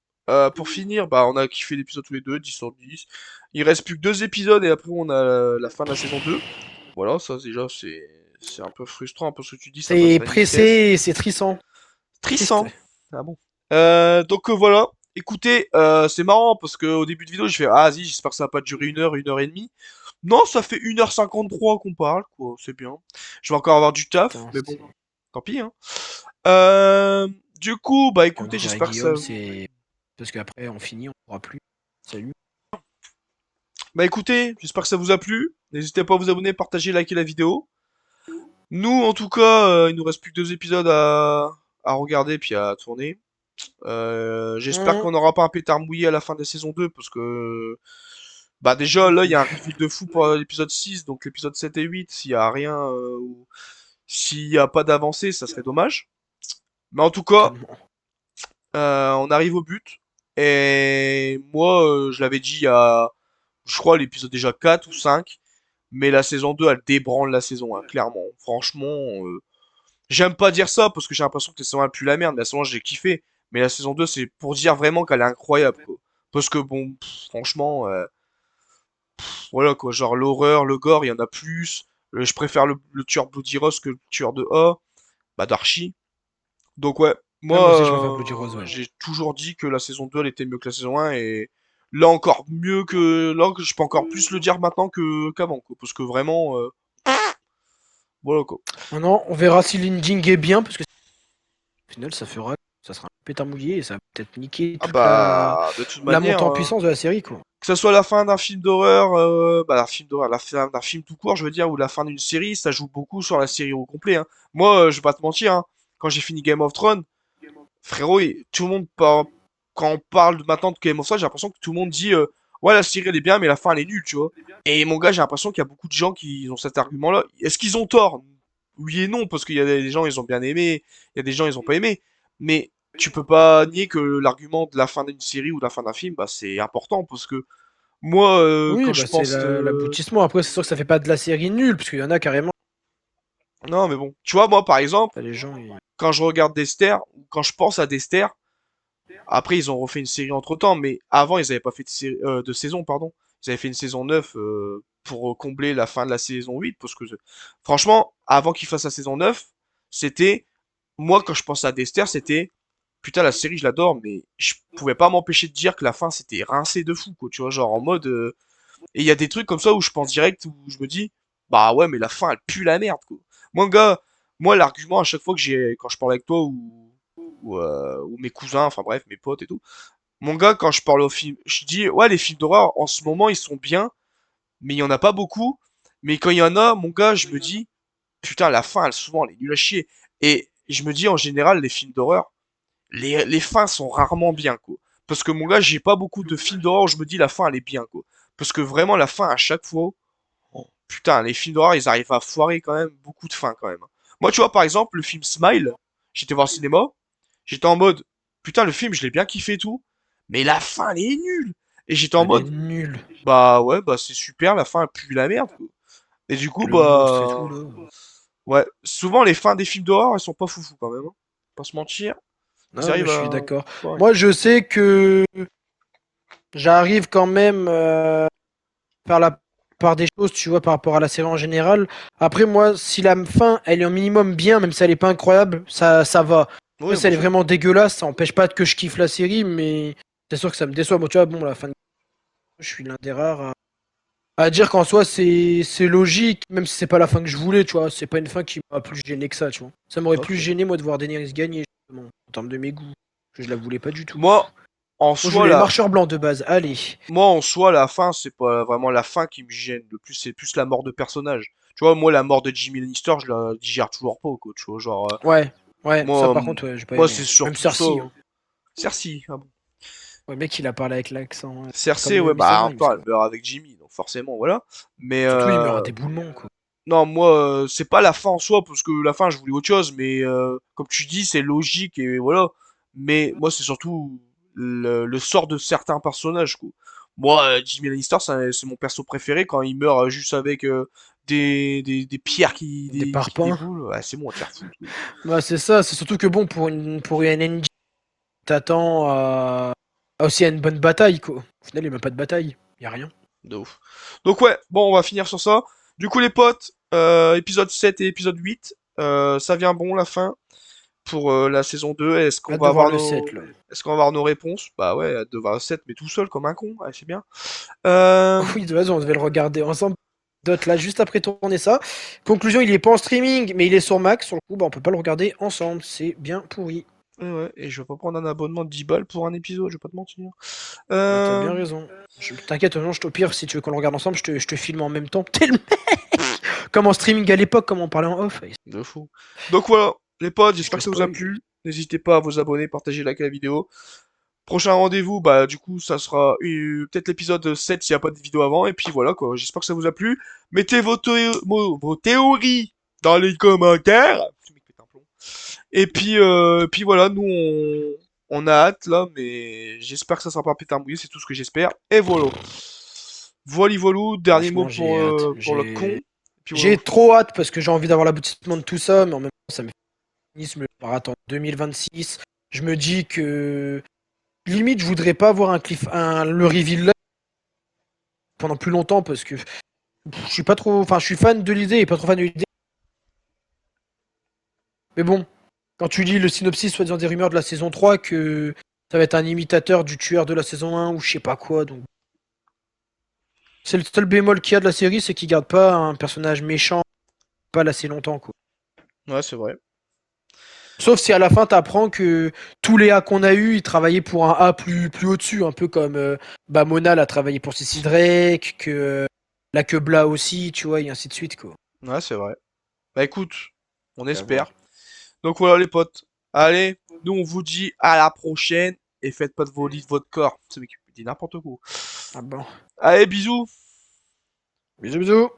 pour finir, bah on a kiffé l'épisode tous les deux, 10 sur 10. Il reste plus que deux épisodes et après on a la fin de la saison 2. Voilà, ça déjà c'est un peu frustrant parce que tu dis ça passe C'est à la vitesse. pressé, c'est trissant. Triste, Trissant. ouais. Ah bon. Donc voilà. Écoutez, c'est marrant parce que au début de vidéo je fais ah vas-y j'espère que ça va pas durer une heure et demie. Non, ça fait 1h53 qu'on parle, quoi, c'est bien. Je vais encore avoir du taf, Putain, mais bon, c'est... tant pis, hein. Euh, du coup, bah Comme écoutez, dirait j'espère que ça... Guillaume, c'est... Parce qu'après, on finit, on pourra plus. Salut. Bah écoutez, j'espère que ça vous a plu. N'hésitez pas à vous abonner, partager, liker la vidéo. Nous, en tout cas, il nous reste plus que deux épisodes à regarder puis à tourner. J'espère Hum, qu'on n'aura pas un pétard mouillé à la fin de la saison 2 parce que... Bah déjà, non là, il y a un plus. reveal de fou pour l'épisode 6 donc l'épisode 7 et 8 s'il y a rien, ou s'il y a pas d'avancée, ça serait dommage. Mais en tout cas, Tellement. on arrive au but. Et moi, je l'avais dit il y a, je crois, l'épisode déjà 4 ou 5. Mais la saison 2 elle débranle la saison 1, clairement. Franchement, j'aime pas dire ça parce que j'ai l'impression que la saison 1 pue la merde. La saison 1, j'ai kiffé. Mais la saison 2 c'est pour dire vraiment qu'elle est incroyable, quoi. Parce que bon, franchement, voilà quoi. Genre l'horreur, le gore, il y en a plus. Je préfère le tueur Bloody Rose que le tueur de A. Bah, d'Archie. Donc ouais, Ah, moi aussi, je moi préfère Bloody Rose, ouais. j'ai toujours dit que la saison 2 elle était mieux que la saison 1 et là encore mieux que là je peux encore plus le dire maintenant que qu'avant quoi parce que vraiment voilà quoi. Maintenant, on verra si l'ending est bien, parce que au final, ça sera un pétard mouillé et ça va peut-être niquer Ah toute bah de toute la manière montée en puissance de la série, quoi. que ça soit la fin d'un film d'horreur bah la film d'horreur la fin d'un film tout court je veux dire ou la fin d'une série ça joue beaucoup sur la série au complet hein. Moi je vais pas te mentir hein, quand j'ai fini Game of Thrones frérot, tout le monde quand on parle maintenant de Game of Thrones, j'ai l'impression que tout le monde dit ouais la série elle est bien mais la fin elle est nulle, tu vois. Et mon gars, j'ai l'impression qu'il y a beaucoup de gens qui ont cet argument-là. Est-ce qu'ils ont tort? Oui et non parce qu'il y a des gens ils ont bien aimé, il y a des gens ils ont pas aimé. Mais tu peux pas nier que l'argument de la fin d'une série ou de la fin d'un film, bah c'est important parce que moi quand Oui, je bah c'est pense l'aboutissement. Après, c'est sûr que ça fait pas de la série nulle, parce qu'il y en a carrément. Non, mais bon. Tu vois, moi, par exemple, Les gens, quand je regarde Dexter, ou quand je pense à Dexter, après, ils ont refait une série entre-temps, mais avant, ils avaient pas fait de saison, pardon. Ils avaient fait une saison 9 pour combler la fin de la saison 8, parce que, franchement, avant qu'ils fassent la saison 9, c'était, moi, quand je pense à Dexter, c'était, putain, la série, je l'adore, mais je pouvais pas m'empêcher de dire que la fin, c'était rincé de fou, quoi, tu vois, genre en mode, et il y a des trucs comme ça où je pense direct, où je me dis, bah ouais, mais la fin, elle pue la merde, quoi. Moi, gars, moi, l'argument à chaque fois que quand je parle avec toi ou mes cousins, enfin bref, mes potes et tout, mon gars, quand je parle au film, je dis, ouais, les films d'horreur, en ce moment, ils sont bien, mais il y en a pas beaucoup. Mais quand il y en a, mon gars, je me dis, putain, la fin, elle, souvent, elle est nulle à chier. Et je me dis, en général, les films d'horreur, les fins sont rarement bien, quoi. Parce que, mon gars, j'ai pas beaucoup de films d'horreur où je me dis, la fin, elle est bien, quoi. Parce que vraiment, la fin, à chaque fois, oh, putain, les films d'horreur, ils arrivent à foirer quand même beaucoup de fins, quand même. Moi, tu vois, par exemple, le film Smile, j'étais voir au cinéma, j'étais en mode, putain, le film, je l'ai bien kiffé et tout, mais la fin, elle est nulle. Et j'étais en elle est mode, nulle. bah ouais, bah c'est super, la fin, elle pue la merde, quoi. Et du coup, Le monstre et tout, bah, là. ouais, souvent, les fins des films d'horreur, elles sont pas foufou quand même, hein. Pas se mentir, ils Non, mais arrivent je suis à d'accord. foirer. Moi, je sais que j'arrive quand même faire la part des choses, tu vois, par rapport à la série en général. Après, moi, si la fin, elle est un minimum bien, même si elle est pas incroyable, ça va. Après, Ouais, si bien elle est sûr. vraiment dégueulasse, ça empêche pas que je kiffe la série, mais c'est sûr que ça me déçoit. Moi, tu vois, bon, la fin, je suis l'un des rares à dire qu'en soi, c'est logique, même si c'est pas la fin que je voulais, tu vois. C'est pas une fin qui m'a plus gêné que ça, tu vois. Ça m'aurait plus Ok. gêné, moi, de voir Daenerys gagner, justement, en termes de mes goûts. Je la voulais pas du tout. Moi, en Moi, je soi, voulais les la, marcheurs blancs de base. Allez. moi, en soi, la fin, c'est pas vraiment la fin qui me gêne. Le plus, c'est plus la mort de personnage. Tu vois, moi, la mort de Jimmy Lannister, je la digère toujours pas, quoi. Tu vois, genre, Ouais, ouais, ça moi, par contre, ouais, j'ai pas moi, aimé. c'est Même surtout ça. Cersei, hein. Cersei, ah bon. Ouais, le mec, il a parlé avec l'accent, Cersei, comme ouais, bah, Mr. en même Grimes, temps, elle quoi. meurt avec Jimmy, donc forcément, voilà. Mais, Surtout, il meurt à d'éboulement, quoi. non, moi, c'est pas la fin en soi, parce que la fin, je voulais autre chose, mais, comme tu dis, c'est logique, et voilà. Mais, moi, c'est surtout le sort de certains personnages, quoi. Moi, Jimmy Lannister, c'est mon perso préféré, quand il meurt juste avec, des pierres Des qui parpaings. déboulent, ouais, c'est bon, à te faire foutre, quoi. Bah, c'est ça, c'est surtout que bon, pour une NG, t'attends aussi à une bonne bataille, quoi. Au final, il n'y a même pas de bataille. Y a rien. De ouf. Donc ouais, bon, on va finir sur ça. Du coup, les potes, épisode 7 et épisode 8, ça vient bon la fin pour la saison 2. Hâte de voir le 7, là. Est-ce qu'on va avoir nos réponses? Bah ouais, hâte de voir le 7, mais tout seul comme un con, ouais, c'est bien. Euh, Oui, de toute façon, on devait le regarder ensemble. Dot là, juste après tourner ça. Conclusion, il est pas en streaming, mais il est sur Max. Sur le coup, bah, on peut pas le regarder ensemble. C'est bien pourri. ouais, ouais, et je vais pas prendre un abonnement de 10 balles pour un épisode, je vais pas te mentir. Bah, t'as Euh, bien raison. T'inquiète, non, au pire, si tu veux qu'on le regarde ensemble, je te filme en même temps. T'es le mec. Comme en streaming à l'époque, comme on parlait en off. de fou. Donc voilà, les potes, Je j'espère te que ça vous a spoil. plu. N'hésitez pas à vous abonner, partager, liker la vidéo. Prochain rendez-vous, bah du coup, ça sera peut-être l'épisode 7 s'il n'y a pas de vidéo avant. Et puis voilà quoi, j'espère que ça vous a plu. Mettez vos théories dans les commentaires. Ce mec pète un plomb. Et puis voilà, nous on a hâte là, mais j'espère que ça sera pas pétard mouillé, c'est tout ce que j'espère. Et voilà. Voilà, voilà, dernier mot Franchement, j'ai hâte. pour le con. Et puis voilà. J'ai trop hâte parce que j'ai envie d'avoir l'aboutissement de tout ça, mais en même temps, ça me fait Nice me attendre 2026. Je me dis que limite, je voudrais pas avoir le reveal là pendant plus longtemps parce que je suis pas trop, enfin, je suis fan de l'idée et pas trop fan de l'idée. Mais bon, quand tu lis le synopsis, soi-disant des rumeurs de la saison 3, que ça va être un imitateur du tueur de la saison 1 ou je sais pas quoi, donc c'est le seul bémol qu'il y a de la série, c'est qu'il garde pas un personnage méchant pas assez longtemps, quoi. Ouais, c'est vrai. Sauf si à la fin t'apprends que tous les A qu'on a eu, ils travaillaient pour un A plus au-dessus, un peu comme bah, Mona a travaillé pour Cissy Drake, que la Quebla aussi, tu vois, et ainsi de suite, quoi. Ouais, c'est vrai. Bah écoute, on Donc à voir. espère. Donc voilà les potes. Allez, nous on vous dit à la prochaine et faites pas de vos lits de votre corps. C'est mec qui dit n'importe quoi. Ah bon. Allez, bisous. Bisous bisous.